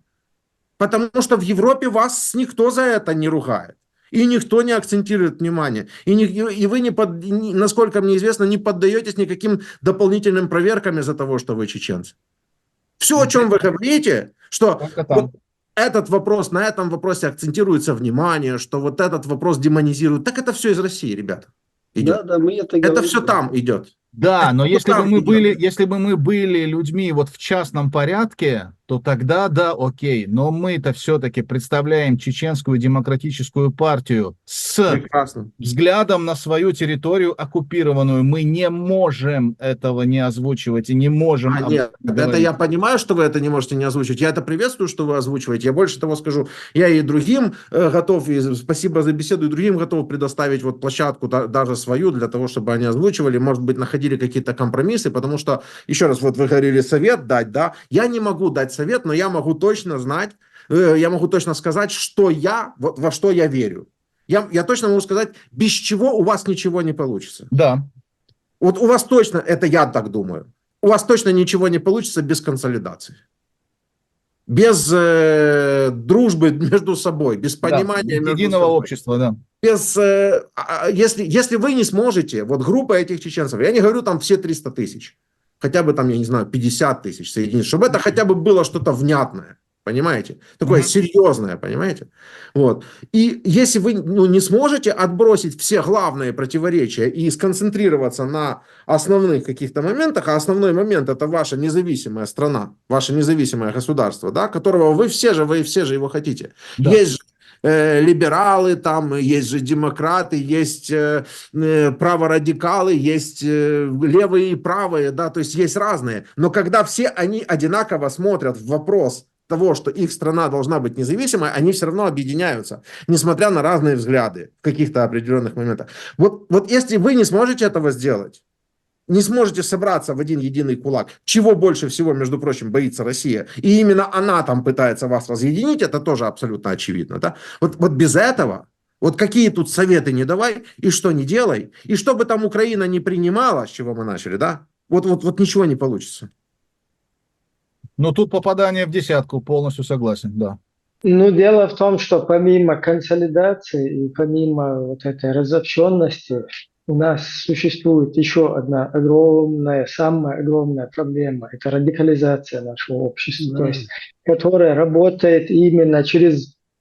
Speaker 2: Потому что в Европе вас никто за это не ругает. И никто не акцентирует внимание. И вы, насколько мне известно, не поддаетесь никаким дополнительным проверкам из-за того, что вы чеченцы. Все, о чем вы говорите, что вот этот вопрос, на этом вопросе акцентируется внимание, что вот этот вопрос демонизируют. Так это все из России, ребята. Идет.
Speaker 3: Да, мы это
Speaker 2: Это
Speaker 3: говорим.
Speaker 2: все там идет.
Speaker 1: Да, но
Speaker 2: Это
Speaker 1: если бы
Speaker 2: там
Speaker 1: мы
Speaker 2: идет.
Speaker 1: были, если бы мы были людьми вот в частном порядке, то тогда да, окей. Но мы-то все-таки представляем Чеченскую демократическую партию с
Speaker 2: Прекрасно.
Speaker 1: взглядом на свою территорию оккупированную. Мы не можем этого не озвучивать и не можем об
Speaker 2: Нет,
Speaker 1: этом
Speaker 2: это
Speaker 1: говорить.
Speaker 2: я понимаю, что вы это не можете не озвучить. Я это приветствую, что вы озвучиваете. Я больше того скажу, я и другим готов, и спасибо за беседу, и другим готов предоставить вот площадку, даже свою, для того, чтобы они озвучивали, может быть, находили какие-то компромиссы, потому что, еще раз, вот вы говорили совет дать, да, я не могу дать совет, но я могу точно знать, я могу точно сказать, что я, вот во что я верю. Я точно могу сказать, без чего у вас ничего не получится.
Speaker 1: Да.
Speaker 2: Вот у вас точно, это я так думаю, у вас точно ничего не получится без консолидации. Без дружбы между собой, без понимания
Speaker 1: без
Speaker 2: между
Speaker 1: единого
Speaker 2: собой.
Speaker 1: общества, да.
Speaker 2: Без, если вы не сможете, вот группа этих чеченцев, я не говорю там все 300 тысяч, хотя бы там, я не знаю, 50 тысяч соединить, чтобы это хотя бы было что-то внятное. Понимаете? Такое серьезное, понимаете? Вот. И если вы не сможете отбросить все главные противоречия и сконцентрироваться на основных каких-то моментах, а основной момент это ваша независимая страна, ваше независимое государство, да, которого вы все же его хотите.
Speaker 1: Да.
Speaker 2: Есть же либералы, там есть же демократы, есть праворадикалы, есть левые и правые, да, то есть есть разные. Но когда все они одинаково смотрят в вопрос того, что их страна должна быть независимой, они все равно объединяются, несмотря на разные взгляды в каких-то определенных моментах. Вот если вы не сможете этого сделать, не сможете собраться в один единый кулак, чего больше всего, между прочим, боится Россия, и именно она там пытается вас разъединить, это тоже абсолютно очевидно. Да? Вот без этого, вот какие тут советы не давай, и что не делай, и что бы там Украина не принимала, с чего мы начали, да, вот ничего не получится.
Speaker 1: Но тут попадание в десятку, полностью согласен, да.
Speaker 4: Ну, дело в том, что помимо консолидации и помимо вот этой разобщенности, у нас существует еще одна огромная, самая огромная проблема. Это радикализация нашего общества, то есть, которая работает именно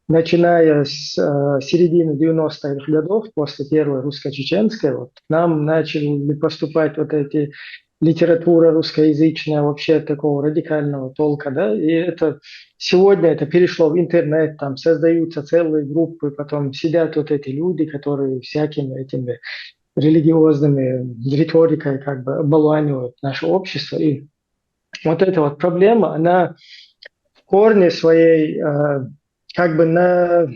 Speaker 4: начиная с середины 90-х годов, после первой русско-чеченской, вот, к нам начали поступать вот эти литература русскоязычная вообще такого радикального толка, да, и это сегодня это перешло в интернет, там создаются целые группы, потом сидят вот эти люди, которые всякими этими религиозными риторикой как бы оболванивают наше общество, и вот эта вот проблема, она в корне своей как бы на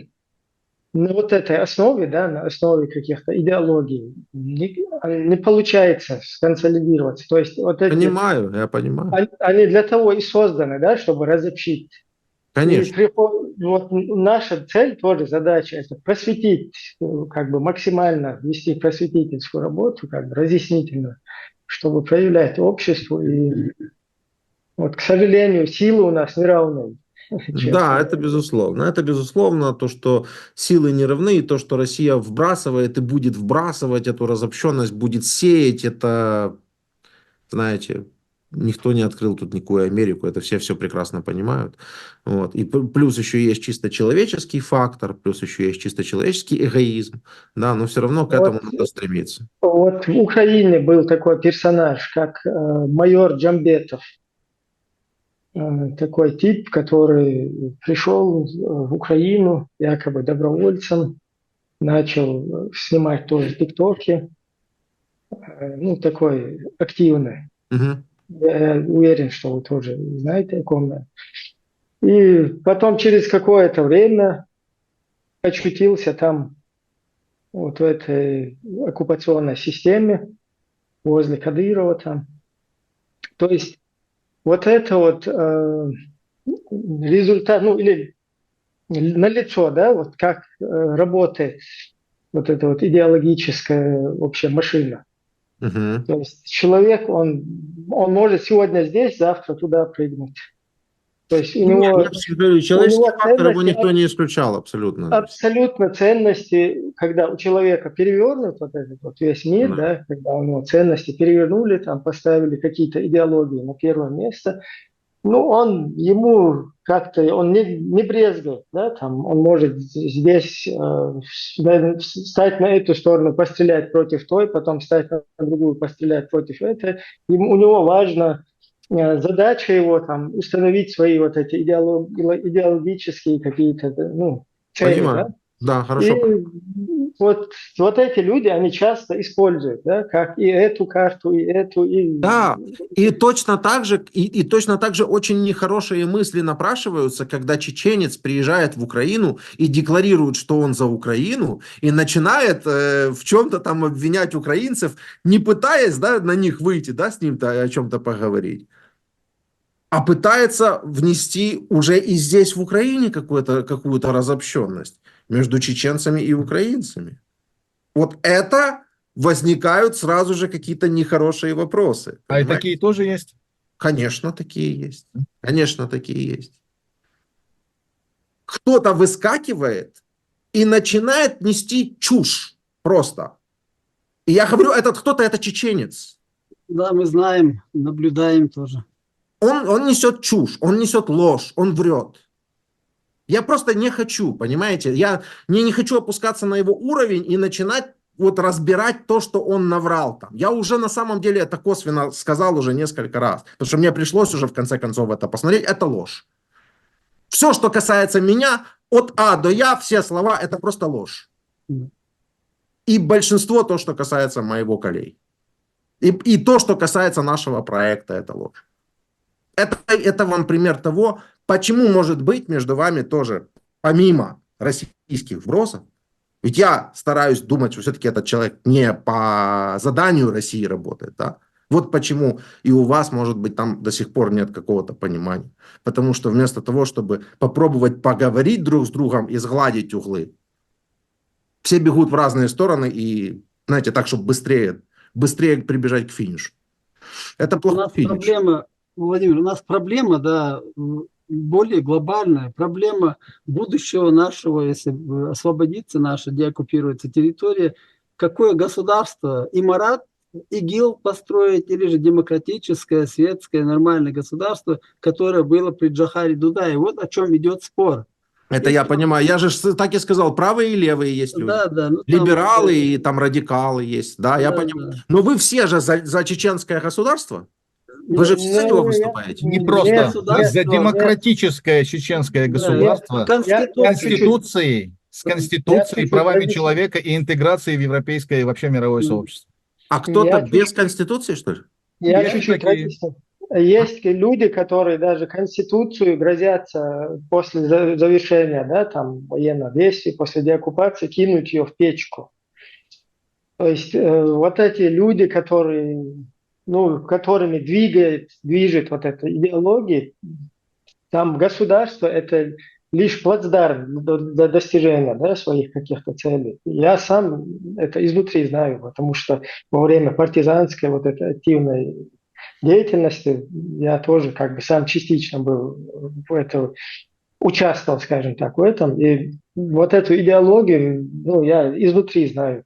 Speaker 4: вот этой основе, да, на основе каких-то идеологий не получается сконсолидироваться. То есть вот эти,
Speaker 2: Я понимаю.
Speaker 4: они для того и созданы, да, чтобы разобщить.
Speaker 2: Конечно.
Speaker 4: И вот наша цель, тоже задача, это просветить, как бы максимально вести просветительскую работу, как бы разъяснительную, чтобы проявлять обществу. И вот, к сожалению, силы у нас неравные.
Speaker 2: Да, это безусловно. Это безусловно то, что силы не равны, и то, что Россия вбрасывает и будет вбрасывать эту разобщенность, будет сеять, это, знаете, никто не открыл тут никакую Америку, это все прекрасно понимают. Вот. И плюс еще есть чисто человеческий фактор, плюс еще есть чисто человеческий эгоизм, да, но все равно к этому надо стремиться.
Speaker 4: Вот в Украине был такой персонаж, как майор Джамбетов. Такой тип, который пришел в Украину якобы добровольцем, начал снимать тоже тиктоки, ну, такой активный. Я уверен, что вы тоже знаете о ком я. И потом через какое-то время очутился там, вот в этой оккупационной системе, возле Кадырова там. То есть вот это вот результат, ну или налицо, да, вот как работает вот эта вот идеологическая вообще машина.
Speaker 2: Мгм.
Speaker 4: То есть человек, он может сегодня здесь, завтра туда прыгнуть. То есть
Speaker 2: Ну, я всегда говорю,
Speaker 4: у него
Speaker 2: человеческий фактор его
Speaker 4: ценности
Speaker 2: никто не исключал абсолютно.
Speaker 4: абсолютно ценности, когда у человека перевернут вот этот вот весь мир,
Speaker 2: Да.
Speaker 4: да, когда у него ценности перевернули, там поставили какие-то идеологии на первое место, ну, ему как-то, он не брезгает, да, там, он может здесь стать на эту сторону, пострелять против той, потом стать на другую, пострелять против этой. У него важно, задача его там установить свои вот эти идеологические какие-то, ну, цели, да.
Speaker 2: Понимаю. Да,
Speaker 4: И
Speaker 2: хорошо.
Speaker 4: вот эти люди, они часто используют, да, как и эту карту, и эту, и
Speaker 2: Да, и точно так же, и точно так же очень нехорошие мысли напрашиваются, когда чеченец приезжает в Украину и декларирует, что он за Украину, и начинает в чем-то там обвинять украинцев, не пытаясь, да, на них выйти, да, с ним-то о чем-то поговорить, а пытается внести уже и здесь, в Украине, какую-то разобщенность между чеченцами и украинцами. Вот это возникают сразу же какие-то нехорошие вопросы.
Speaker 1: А и
Speaker 2: Понимаете?
Speaker 1: такие тоже есть.
Speaker 2: Конечно, такие есть. Конечно, такие есть. Кто-то выскакивает и начинает нести чушь просто. И я говорю, этот кто-то, это чеченец.
Speaker 3: Да, мы знаем, наблюдаем тоже.
Speaker 2: Он несет чушь, он несет ложь, он врет. Я просто не хочу, понимаете? Я не хочу опускаться на его уровень и начинать вот разбирать то, что он наврал там. Я уже на самом деле это косвенно сказал уже несколько раз. Потому что мне пришлось уже в конце концов это посмотреть. Это ложь. Все, что касается меня, от А до Я, все слова, это просто ложь. И большинство то, что касается моего коллеги. И то, что касается нашего проекта, это ложь. Это вам пример того, почему может быть между вами тоже, помимо российских вбросов, ведь я стараюсь думать, что все-таки этот человек не по заданию России работает, да? Вот почему и у вас, может быть, там до сих пор нет какого-то понимания. Потому что вместо того, чтобы попробовать поговорить друг с другом и сгладить углы, все бегут в разные стороны и, знаете, так, чтобы быстрее прибежать к финишу. Это
Speaker 3: У
Speaker 2: плохой
Speaker 3: нас
Speaker 2: финиш.
Speaker 3: проблема, Владимир, у нас проблема, да, более глобальная, проблема будущего нашего, если освободится наша, деоккупируется территория, какое государство, имарат, ИГИЛ построить, или же демократическое, светское, нормальное государство, которое было при Джохаре Дудае. Вот о чем идет спор.
Speaker 2: Это я понимаю. Я же так и сказал, правые и левые есть люди.
Speaker 3: Да, да. Ну, там,
Speaker 2: либералы и там радикалы есть. Да, я
Speaker 3: да,
Speaker 2: понимаю.
Speaker 3: да.
Speaker 2: Но вы все же за чеченское государство? Вы же все за него выступаете?
Speaker 1: Не
Speaker 3: Не
Speaker 1: просто.
Speaker 3: государство,
Speaker 1: За демократическое чеченское
Speaker 3: Да,
Speaker 1: государство
Speaker 4: я
Speaker 1: с
Speaker 4: чуть-чуть
Speaker 1: Конституцией, правами
Speaker 4: разъясню.
Speaker 1: человека и интеграцией в европейское и вообще мировое сообщество.
Speaker 2: А кто-то
Speaker 4: Я
Speaker 2: без Конституции, что ли?
Speaker 4: Я
Speaker 1: Есть
Speaker 4: чуть-чуть
Speaker 1: такие.
Speaker 4: разъясню. Есть люди, которые даже Конституцию грозятся после завершения, да, там, военного действия, после деоккупации, кинуть ее в печку. То есть вот эти люди, которые, ну, которыми движет вот эта идеология, там государство – это лишь плацдарм для достижения, да, своих каких-то целей. Я сам это изнутри знаю, потому что во время партизанской вот этой активной деятельности я тоже как бы сам частично был в этом, участвовал, скажем так, в этом. И вот эту идеологию, ну, я изнутри знаю.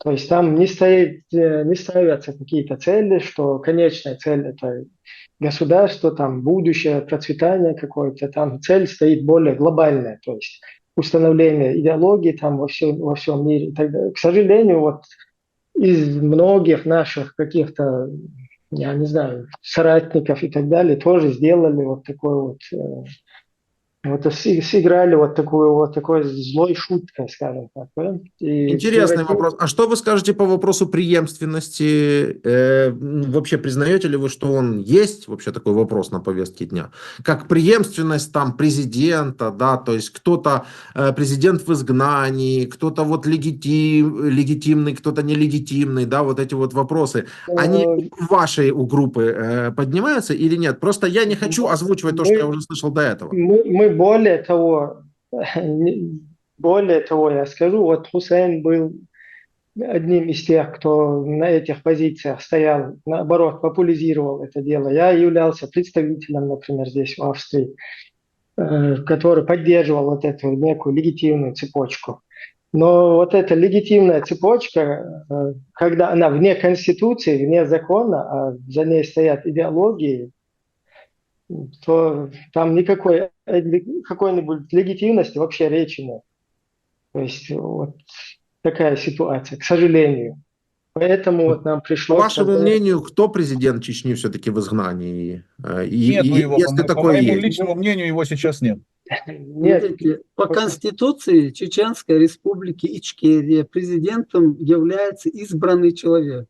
Speaker 4: То есть там не ставятся какие-то цели, что конечная цель – это государство, там будущее, процветание какое-то. Там цель стоит более глобальная, то есть установление идеологии там во всем мире и так далее. К сожалению, вот из многих наших каких-то, я не знаю, соратников и так далее тоже сделали вот такой вот Вот сыграли вот такой злой шуткой, скажем так. Да? И
Speaker 2: Интересный вопрос. А что вы скажете по вопросу преемственности? Вообще признаете ли вы, что он есть? Вообще такой вопрос на повестке дня. Как преемственность там президента, да, то есть кто-то президент в изгнании, кто-то вот легитимный, кто-то нелегитимный, да, вот эти вот вопросы. Они в вашей у группы поднимаются или нет? Просто я не хочу озвучивать то, что я уже слышал до этого.
Speaker 4: Мы более того, я скажу, вот Хусейн был одним из тех, кто на этих позициях стоял, наоборот, популяризировал это дело. Я являлся представителем, например, здесь, в Австрии, который поддерживал вот эту некую легитимную цепочку. Но вот эта легитимная цепочка, когда она вне Конституции, вне закона, а за ней стоят идеологии, то там никакой какой-нибудь легитимности вообще речи нет. То есть вот такая ситуация, к сожалению. Поэтому вот нам
Speaker 2: По
Speaker 4: пришлось...
Speaker 2: вашему мнению, кто президент Чечни все-таки в изгнании?
Speaker 1: Нету его,
Speaker 2: Если
Speaker 1: по
Speaker 2: такое
Speaker 1: моему
Speaker 2: есть.
Speaker 1: личному мнению, его сейчас нет.
Speaker 4: Нет,
Speaker 3: Смотрите, по Конституции Чеченской Республики Ичкерия президентом является избранный человек.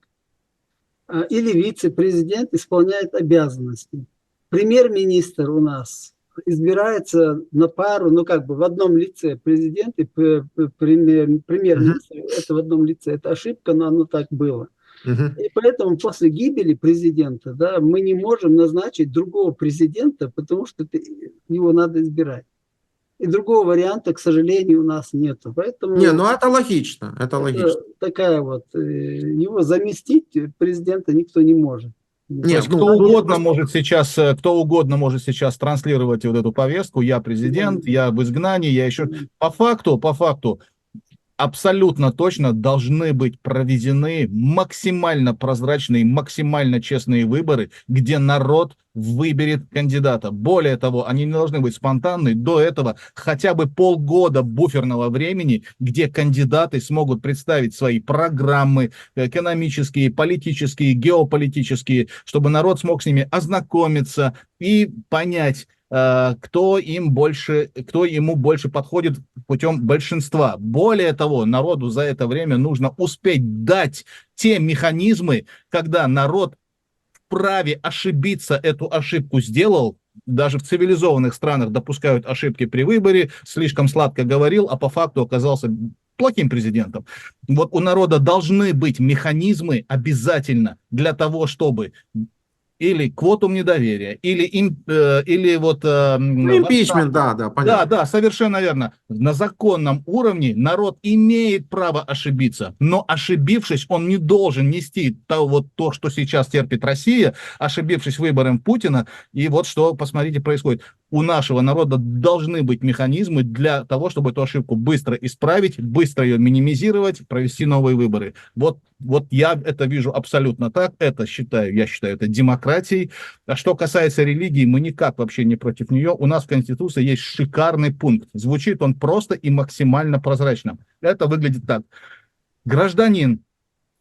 Speaker 3: Или вице-президент исполняет обязанности. Премьер-министр у нас избирается на пару, ну как бы в одном лице президент и премьер-министр, это в одном лице. Это ошибка, но оно так было. И поэтому после гибели президента, да, мы не можем назначить другого президента, потому что его надо избирать. И другого варианта, к сожалению, у нас нет. Поэтому
Speaker 2: Не, ну это логично. Это логично.
Speaker 3: такая вот, его заместить президента никто не может.
Speaker 1: То
Speaker 2: Нет,
Speaker 1: есть
Speaker 2: ну,
Speaker 1: кто угодно может сейчас транслировать вот эту повестку: я президент, я в изгнании, я еще... По факту, абсолютно точно должны быть проведены максимально прозрачные, максимально честные выборы, где народ выберет кандидата. Более того, они не должны быть спонтанны. До этого хотя бы полгода буферного времени, где кандидаты смогут представить свои программы экономические, политические, геополитические, чтобы народ смог с ними ознакомиться и понять, кто ему больше подходит путем большинства. Более того, народу за это время нужно успеть дать те механизмы, когда народ вправе ошибиться, эту ошибку сделал. Даже в цивилизованных странах допускают ошибки при выборе, слишком сладко говорил, а по факту оказался плохим президентом. Вот у народа должны быть механизмы обязательно для того, чтобы или квотум недоверия, или вот...
Speaker 2: импичмент, да, понятно.
Speaker 1: Да, совершенно верно. На законном уровне народ имеет право ошибиться, но ошибившись, он не должен нести то, что сейчас терпит Россия, ошибившись выбором Путина. И вот что, посмотрите, происходит. У нашего народа должны быть механизмы для того, чтобы эту ошибку быстро исправить, быстро ее минимизировать, провести новые выборы. Вот я это вижу абсолютно так. Я считаю это демократией. А что касается религии, мы никак вообще не против нее. У нас в Конституции есть шикарный пункт. Звучит он просто и максимально прозрачно. Это выглядит так. Гражданин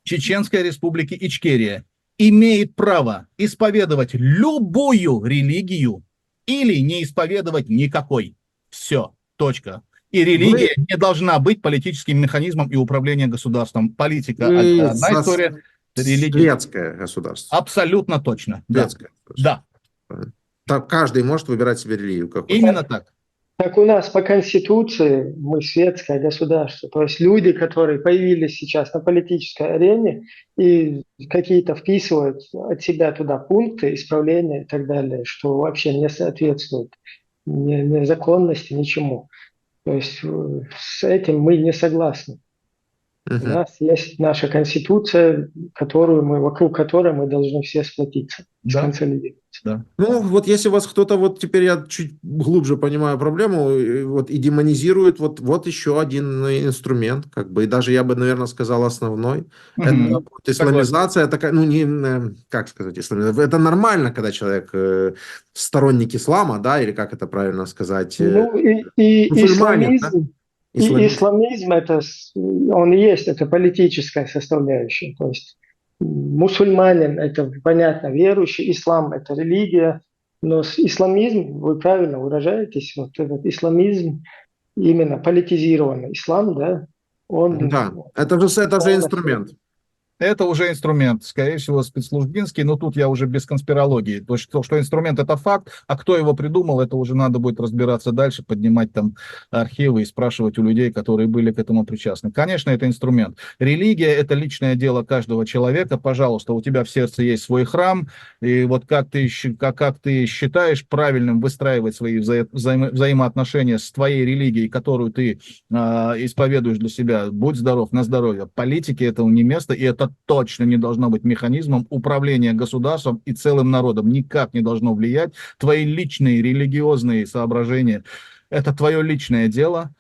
Speaker 1: Чеченской Республики Ичкерия имеет право исповедовать любую религию или не исповедовать никакой. Все. Точка. И религия не должна быть политическим механизмом и управлением государством. Политика одна история, религия...
Speaker 2: Светское государство.
Speaker 1: Абсолютно точно.
Speaker 2: Светское.
Speaker 1: Да.
Speaker 2: Так каждый может выбирать себе религию.
Speaker 1: Именно так.
Speaker 4: Так у нас по Конституции мы светское государство. То есть люди, которые появились сейчас на политической арене и какие-то вписывают от себя туда пункты исправления и так далее, что вообще не соответствует ни законности, ничему. То есть с этим мы не согласны. У нас есть наша Конституция, вокруг которой мы должны все сплотиться, сконсолидироваться.
Speaker 1: Да.
Speaker 2: Ну, вот если вас кто-то, вот теперь я чуть глубже понимаю проблему, вот и демонизирует, вот еще один инструмент, как бы, и даже я бы, наверное, сказал основной. Это вот исламизация такая, ну, не, как сказать, исламизация. Это нормально, когда человек сторонник ислама, да, или как это правильно сказать?
Speaker 4: Ну, и исламизм. И исламизм, он и есть, это политическая составляющая. То есть мусульманин – это, понятно, верующий, ислам – это религия, Но исламизм, вы правильно выражаетесь, вот этот исламизм, именно политизированный ислам, да, он
Speaker 2: Да, это же
Speaker 4: полностью.
Speaker 2: инструмент.
Speaker 1: Это уже инструмент, скорее всего, спецслужбинский, но тут я уже без конспирологии. То, что инструмент — это факт, а кто его придумал, это уже надо будет разбираться дальше, поднимать там архивы и спрашивать у людей, которые были к этому причастны. Конечно, это инструмент. Религия — это личное дело каждого человека. Пожалуйста, у тебя в сердце есть свой храм, и вот как ты считаешь правильным выстраивать свои взаимоотношения с твоей религией, которую ты исповедуешь для себя, будь здоров, на здоровье. Политике этому не место, и это точно не должно быть механизмом управления государством и целым народом. Никак не должно влиять. Твои личные религиозные соображения — это твое личное дело.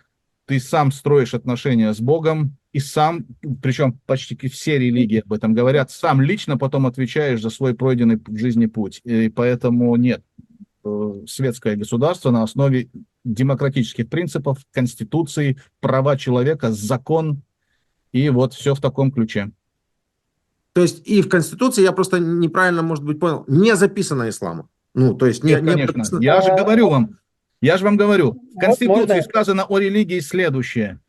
Speaker 1: Ты сам строишь отношения с Богом, и сам, причем почти все религии об этом говорят, сам лично потом отвечаешь за свой пройденный в жизни путь. И поэтому нет. Светское государство на основе демократических принципов, конституции, права человека, закон, и вот все в таком ключе.
Speaker 2: То есть и в Конституции, я просто неправильно, может быть, понял, не записано исламом. Ну, то есть
Speaker 1: Нет,
Speaker 2: не
Speaker 1: конечно.
Speaker 2: прописано.
Speaker 1: Я же вам говорю, в Конституции
Speaker 4: Можно
Speaker 1: сказано о религии следующее.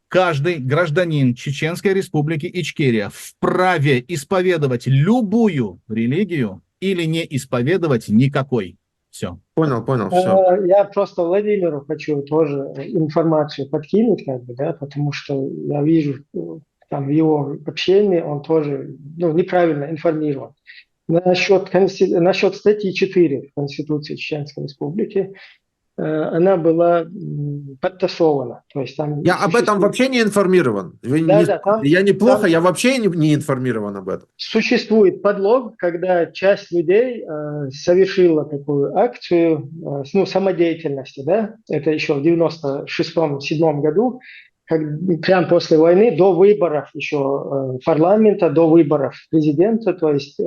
Speaker 1: Каждый гражданин Чеченской Республики Ичкерия вправе исповедовать любую религию или не исповедовать никакой. Все.
Speaker 2: Понял, все.
Speaker 4: Я просто Владимиру хочу тоже информацию подкинуть, как бы, да, потому что я вижу там в его общении он тоже неправильно информирован. Насчет статьи 4 Конституции Чеченской Республики, она была подтасована. То есть там
Speaker 2: Я об этом вообще не информирован.
Speaker 4: Да,
Speaker 2: Я неплохо,
Speaker 4: там
Speaker 2: я вообще не информирован об этом.
Speaker 4: существует подлог, когда часть людей совершила такую акцию самодеятельности, да, это еще в 96-97 году, прямо после войны, до выборов еще парламента, до выборов президента, то есть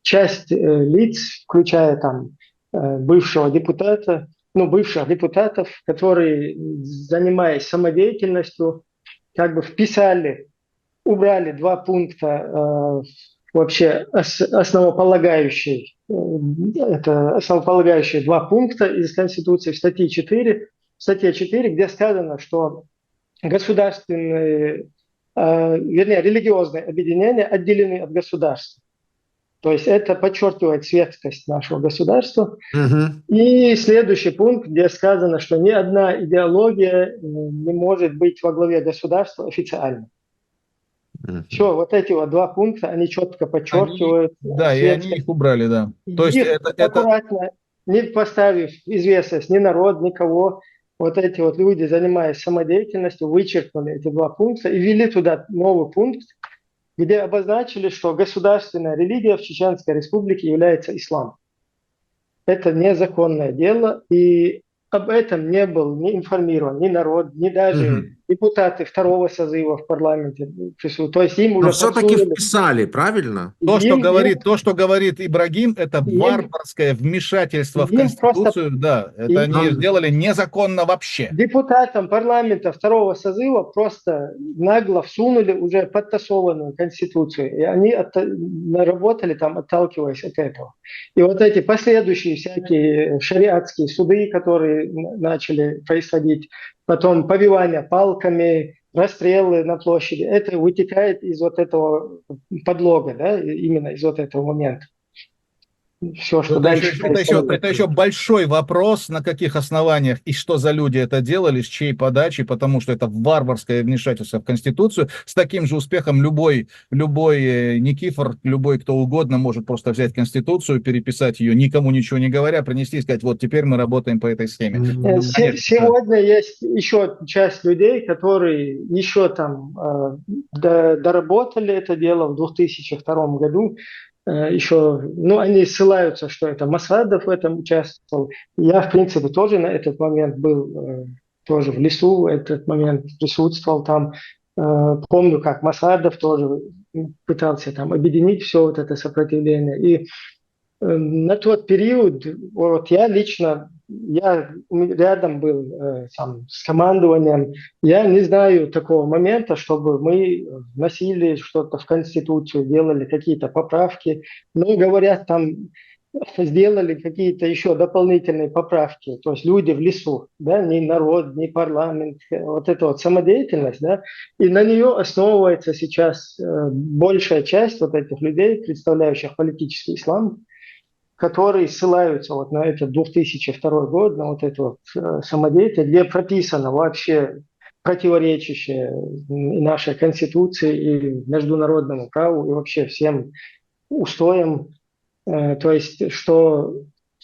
Speaker 4: часть лиц, включая там бывшего депутата, бывших депутатов, которые, занимаясь самодеятельностью, как бы убрали два пункта вообще это основополагающие два пункта из Конституции в статье 4, где сказано, что государственные, вернее, религиозные объединения отделены от государства. То есть это подчеркивает светскость нашего государства.
Speaker 2: Угу.
Speaker 4: И следующий пункт, где сказано, что ни одна идеология не может быть во главе государства официально. Все, вот эти вот два пункта, они четко подчеркивают
Speaker 1: Да, и они их убрали, да. То есть
Speaker 4: их аккуратно, не поставив известность ни народ, никого, вот эти вот люди, занимаясь самодеятельностью, вычеркнули эти два пункта и ввели туда новый пункт, где обозначили, что государственная религия в Чеченской Республике является ислам. Это незаконное дело, и об этом не был ни информирован ни народ, ни даже депутаты второго созыва в парламенте присутствуют. То есть им уже
Speaker 2: все-таки вписали, правильно?
Speaker 1: То, что говорит Ибрагим, это варварское вмешательство в Конституцию. Да, это они сделали незаконно вообще.
Speaker 4: Депутатам парламента второго созыва просто нагло всунули уже подтасованную Конституцию. И они наработали там, отталкиваясь от этого. И вот эти последующие всякие шариатские суды, которые начали происходить, потом побивание палками, расстрелы на площади, это вытекает из вот этого подлога, да, именно из вот этого момента. Все, что дальше
Speaker 1: это еще большой вопрос, на каких основаниях и что за люди это делали, с чьей подачи, потому что это варварское вмешательство в Конституцию. С таким же успехом любой Никифор, любой кто угодно может просто взять Конституцию, переписать ее, никому ничего не говоря, принести и сказать, вот теперь мы работаем по этой схеме.
Speaker 4: Сегодня есть еще часть людей, которые еще там доработали это дело в 2002 году. Еще, они ссылаются, что это Масадов в этом участвовал. Я, в принципе, тоже на этот момент был тоже в лесу, в этот момент присутствовал там. Помню, как Масадов тоже пытался там объединить все вот это сопротивление. И на тот период, вот я рядом был там с командованием, я не знаю такого момента, чтобы мы вносили что-то в Конституцию, делали какие-то поправки. Но говорят, там сделали какие-то еще дополнительные поправки, то есть люди в лесу, да, ни народ, ни парламент, вот эта вот самодеятельность, да, и на нее основывается сейчас большая часть вот этих людей, представляющих политический ислам, которые ссылаются вот на этот 2002 год, на вот эту вот самодеятельность, где прописано вообще противоречащее и нашей конституции, и международному праву, и вообще всем устоям, то есть, что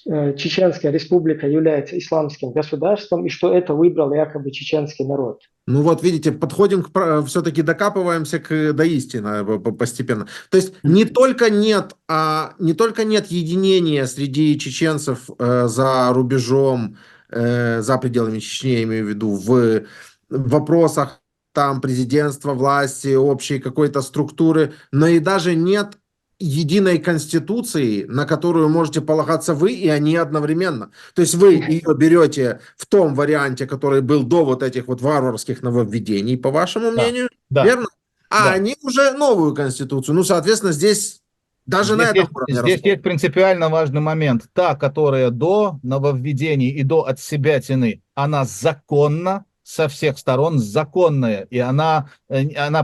Speaker 4: Чеченская республика является исламским государством, и что это выбрал якобы чеченский народ.
Speaker 2: Ну вот видите, подходим все-таки докапываемся до истины постепенно. То есть не только нет единения среди чеченцев за рубежом, за пределами Чечни, я имею в виду, в вопросах там президентства, власти, общей какой-то структуры, но и даже нет единой конституции, на которую можете полагаться вы и они одновременно. То есть вы ее берете в том варианте, который был до вот этих вот варварских нововведений, по вашему мнению,
Speaker 1: Да,
Speaker 2: верно? А
Speaker 1: да.
Speaker 2: они уже новую конституцию. Ну, соответственно, здесь даже на этом уровне
Speaker 1: Здесь есть принципиально важный момент. Та, которая до нововведений и до отсебятины, она законна, со всех сторон законная, и она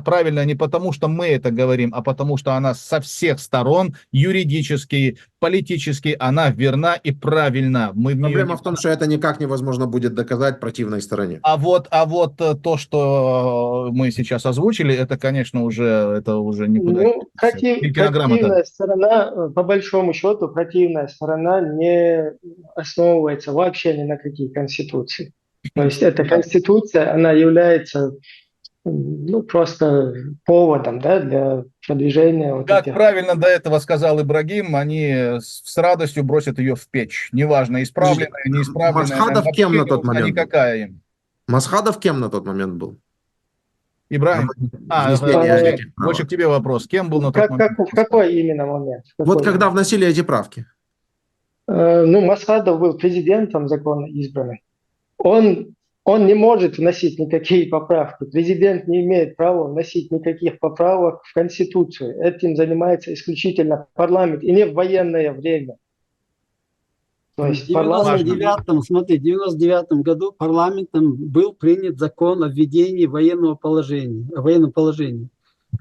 Speaker 1: правильная не потому, что мы это говорим, а потому, что она со всех сторон юридически, политически, она верна и правильна.
Speaker 2: Проблема в том, что это никак невозможно будет доказать противной стороне.
Speaker 1: А вот то, что мы сейчас озвучили, это, конечно, уже никуда.
Speaker 4: Ну, противная сторона, по большому счету, противная сторона не основывается вообще ни на какие конституции. То есть эта конституция, она является просто поводом, да, для продвижения вот
Speaker 1: как
Speaker 4: этих...
Speaker 1: правильно до этого сказал Ибрагим, они с радостью бросят ее в печь. Неважно, исправленная, не исправленная.
Speaker 2: Масхадов кем на тот момент?
Speaker 1: Никакая им.
Speaker 2: Масхадов кем на тот момент был?
Speaker 1: Ибрагим. Больше к тебе вопрос. Кем был на тот момент?
Speaker 4: В какой именно момент?
Speaker 2: Вот когда вносили эти правки?
Speaker 4: Масхадов был президентом законно избранный. Он не может вносить никакие поправки. Президент не имеет права вносить никаких поправок в Конституцию. Этим занимается исключительно парламент, и не в военное время.
Speaker 3: То есть в 99 году парламентом был принят закон о введении военного положения, о военном положении.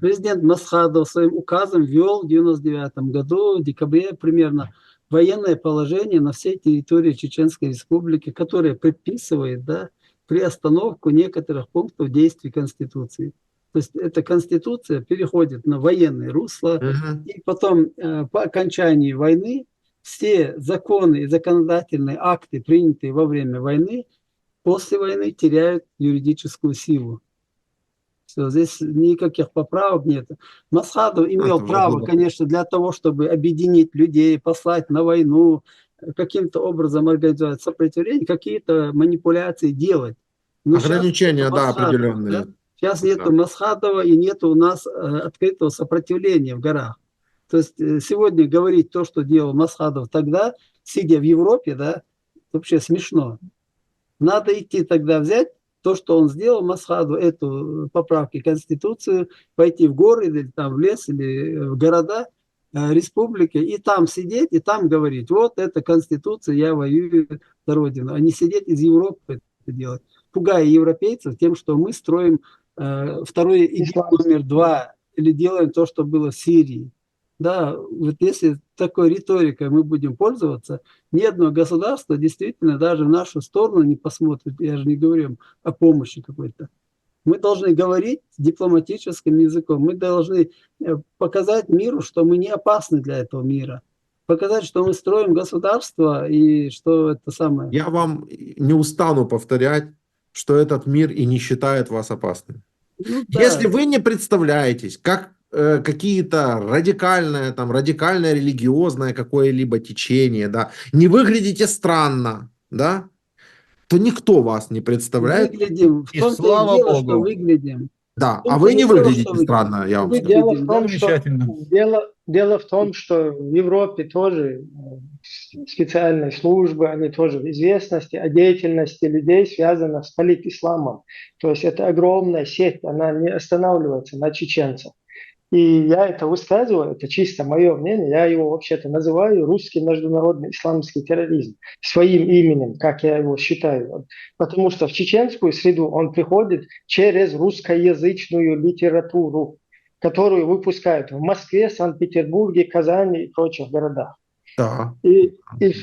Speaker 3: Президент Масхадов своим указом ввел в 99 году, в декабре примерно, военное положение на всей территории Чеченской Республики, которое предписывает, да, приостановку некоторых пунктов действий Конституции. То есть эта Конституция переходит на военное русло, и потом по окончании войны все законы и законодательные акты, принятые во время войны, после войны теряют юридическую силу. Все, здесь никаких поправок нет. Масхадов имел право, конечно, для того, чтобы объединить людей, послать на войну, каким-то образом организовать сопротивление, какие-то манипуляции делать. Но
Speaker 2: ограничения, да, определенные. Да?
Speaker 3: Сейчас нету Масхадова и нету у нас открытого сопротивления в горах. То есть сегодня говорить то, что делал Масхадов тогда, сидя в Европе, да, вообще смешно. Надо идти тогда взять то, что он сделал, Масхаду, эту поправки в Конституцию, пойти в горы или там в лес или в города республики, и там сидеть, и там говорить, вот это Конституция, я воюю за Родину, а не сидеть из Европы это делать, пугая европейцев тем, что мы строим второй ИГИЛ номер 2 или делаем то, что было в Сирии. Да, вот если такой риторикой мы будем пользоваться, ни одно государство действительно даже в нашу сторону не посмотрит. Я же не говорю о помощи какой-то. Мы должны говорить дипломатическим языком. Мы должны показать миру, что мы не опасны для этого мира. Показать, что мы строим государство и что это самое...
Speaker 2: Я вам не устану повторять, что этот мир и не считает вас опасным. Ну, да. Если вы не представляетесь, как какие-то радикальное религиозное какое-либо течение, да, не выглядите странно, да, то никто вас не представляет.
Speaker 3: Выглядим, в том-то и дело, что выглядим.
Speaker 2: Да, а вы не выглядите странно, я вам скажу.
Speaker 4: Дело в том, что в Европе тоже специальные службы, они тоже в известности о деятельности людей, связанных с политисламом. То есть это огромная сеть, она не останавливается на чеченцах. И я это высказываю, это чисто мое мнение, я его вообще-то называю русский международный исламский терроризм своим именем, как я его считаю. Потому что в чеченскую среду он приходит через русскоязычную литературу, которую выпускают в Москве, Санкт-Петербурге, Казани и прочих городах.
Speaker 2: Да.
Speaker 4: И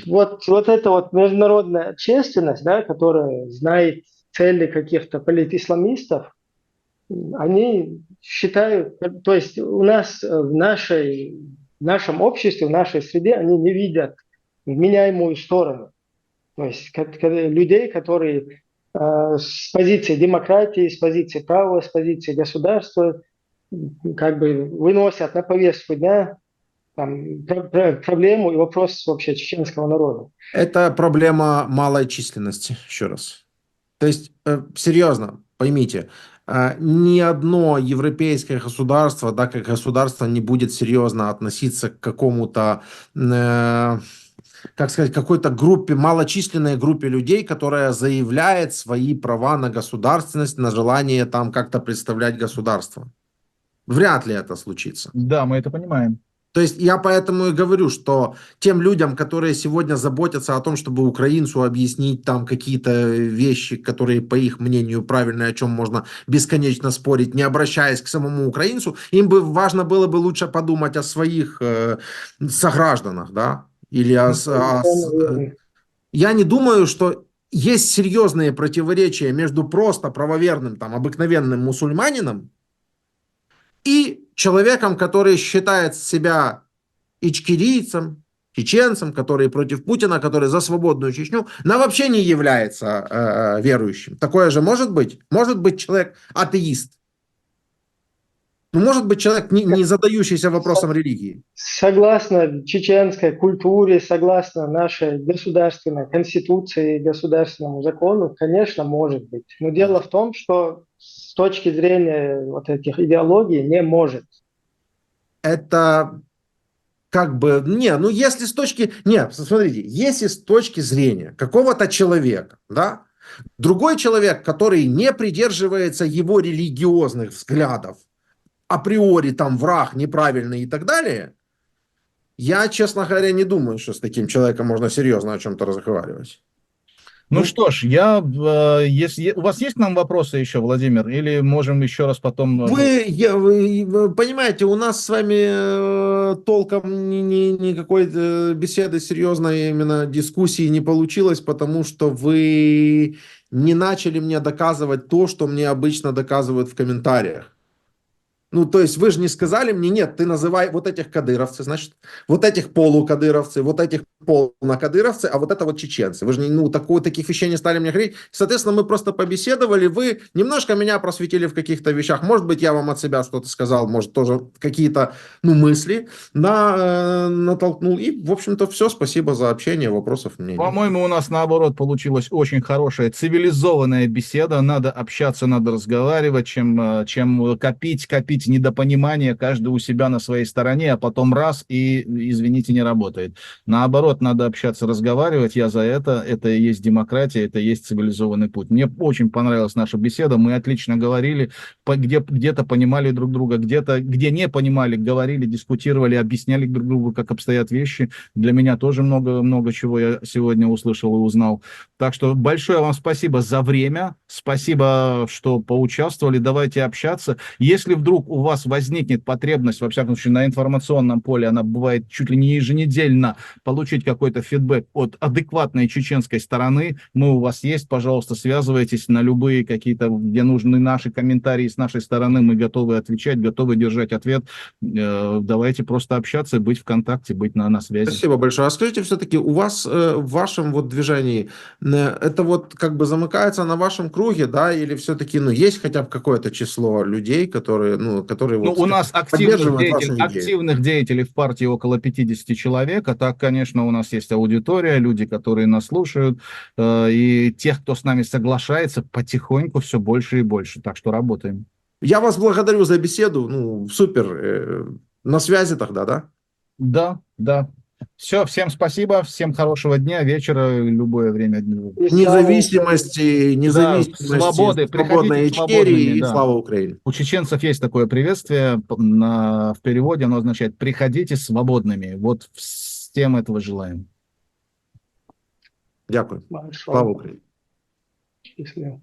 Speaker 4: вот эта вот международная общественность, да, которая знает цели каких-то политисламистов, они считают, то есть у нас в нашем обществе, в нашей среде они не видят вменяемую сторону. То есть людей, которые с позиции демократии, с позиции права, с позиции государства как бы выносят на повестку дня там, проблему и вопрос вообще чеченского народа.
Speaker 2: Это проблема малой численности, еще раз. То есть, серьезно, поймите, ни одно европейское государство, да, как государство, не будет серьезно относиться к какому-то, как сказать, какой-то группе, малочисленной группе людей, которая заявляет свои права на государственность, на желание там как-то представлять государство. Вряд ли это случится.
Speaker 1: Да, мы это понимаем.
Speaker 2: То есть я поэтому и говорю, что тем людям, которые сегодня заботятся о том, чтобы украинцу объяснить там какие-то вещи, которые, по их мнению, правильные, о чем можно бесконечно спорить, не обращаясь к самому украинцу, им бы важно было бы лучше подумать о своих согражданах, да, или Я не думаю, что есть серьезные противоречия между просто правоверным, там, обыкновенным мусульманином и человеком, который считает себя ичкерийцем, чеченцем, который против Путина, который за свободную Чечню, но вообще не является верующим. Такое же может быть? Может быть человек атеист? Ну, может быть человек, не задающийся вопросом религии?
Speaker 4: Согласно чеченской культуре, согласно нашей государственной конституции, государственному закону, конечно, может быть. Но дело в том, что с точки зрения вот этих идеологий не может.
Speaker 2: Это как бы, ну если с точки, нет, смотрите, если с точки зрения какого-то человека, да, другой человек, который не придерживается его религиозных взглядов, априори там враг, неправильный и так далее, я, честно говоря, не думаю, что с таким человеком можно серьезно о чем-то разговаривать.
Speaker 1: Ну что ж, если у вас есть к нам вопросы еще, Владимир, или можем еще раз потом...
Speaker 2: Вы понимаете, у нас с вами толком никакой беседы серьезной, именно дискуссии не получилось, потому что вы не начали мне доказывать то, что мне обычно доказывают в комментариях. Ну, то есть вы же не сказали мне, нет, ты называй вот этих кадыровцы, значит, вот этих полукадыровцы, вот этих полнокадыровцы, а вот это вот чеченцы. Вы же таких вещей не стали мне говорить. Соответственно, мы просто побеседовали, вы немножко меня просветили в каких-то вещах. Может быть, я вам от себя что-то сказал, может, тоже какие-то, мысли натолкнул. И, в общем-то, все. Спасибо за общение, вопросов мне нет.
Speaker 1: По-моему, у нас, наоборот, получилась очень хорошая, цивилизованная беседа. Надо общаться, надо разговаривать, чем копить недопонимание, каждый у себя на своей стороне, а потом раз и, извините, не работает. Наоборот, надо общаться, разговаривать. Я за это. Это и есть демократия, это и есть цивилизованный путь. Мне очень понравилась наша беседа. Мы отлично говорили, где-то понимали друг друга, где не понимали, говорили, дискутировали, объясняли друг другу, как обстоят вещи. Для меня тоже много чего я сегодня услышал и узнал. Так что большое вам спасибо за время. Спасибо, что поучаствовали. Давайте общаться. Если вдруг у вас возникнет потребность, во всяком случае, на информационном поле, она бывает чуть ли не еженедельно, получить какой-то фидбэк от адекватной чеченской стороны, мы у вас есть, пожалуйста, связывайтесь на любые какие-то, где нужны наши комментарии с нашей стороны, мы готовы отвечать, готовы держать ответ. Давайте просто общаться, быть в контакте, быть на связи.
Speaker 2: Спасибо большое. А скажите, все-таки у вас в вашем вот движении это вот как бы замыкается на вашем круге, да, или все-таки, есть хотя бы какое-то число людей, которые вот,
Speaker 1: у нас
Speaker 2: поддерживают вашу идею?
Speaker 1: активных деятелей в партии около 50 человек, а так, конечно, у нас есть аудитория, люди, которые нас слушают, и тех, кто с нами соглашается, потихоньку все больше и больше, так что работаем.
Speaker 2: Я вас благодарю за беседу, супер, на связи тогда, да?
Speaker 1: Да. Все, всем спасибо, всем хорошего дня, вечера, любое время дня.
Speaker 2: Независимости,
Speaker 1: свободы,
Speaker 2: свободной
Speaker 1: приходите свободными,
Speaker 2: Ичкерии и
Speaker 1: да.
Speaker 2: слава Украине.
Speaker 1: У чеченцев есть такое приветствие, в переводе оно означает «приходите свободными». Вот всем этого желаем.
Speaker 2: Дякую.
Speaker 4: Большое.
Speaker 2: Слава Украине.
Speaker 4: Счастливо.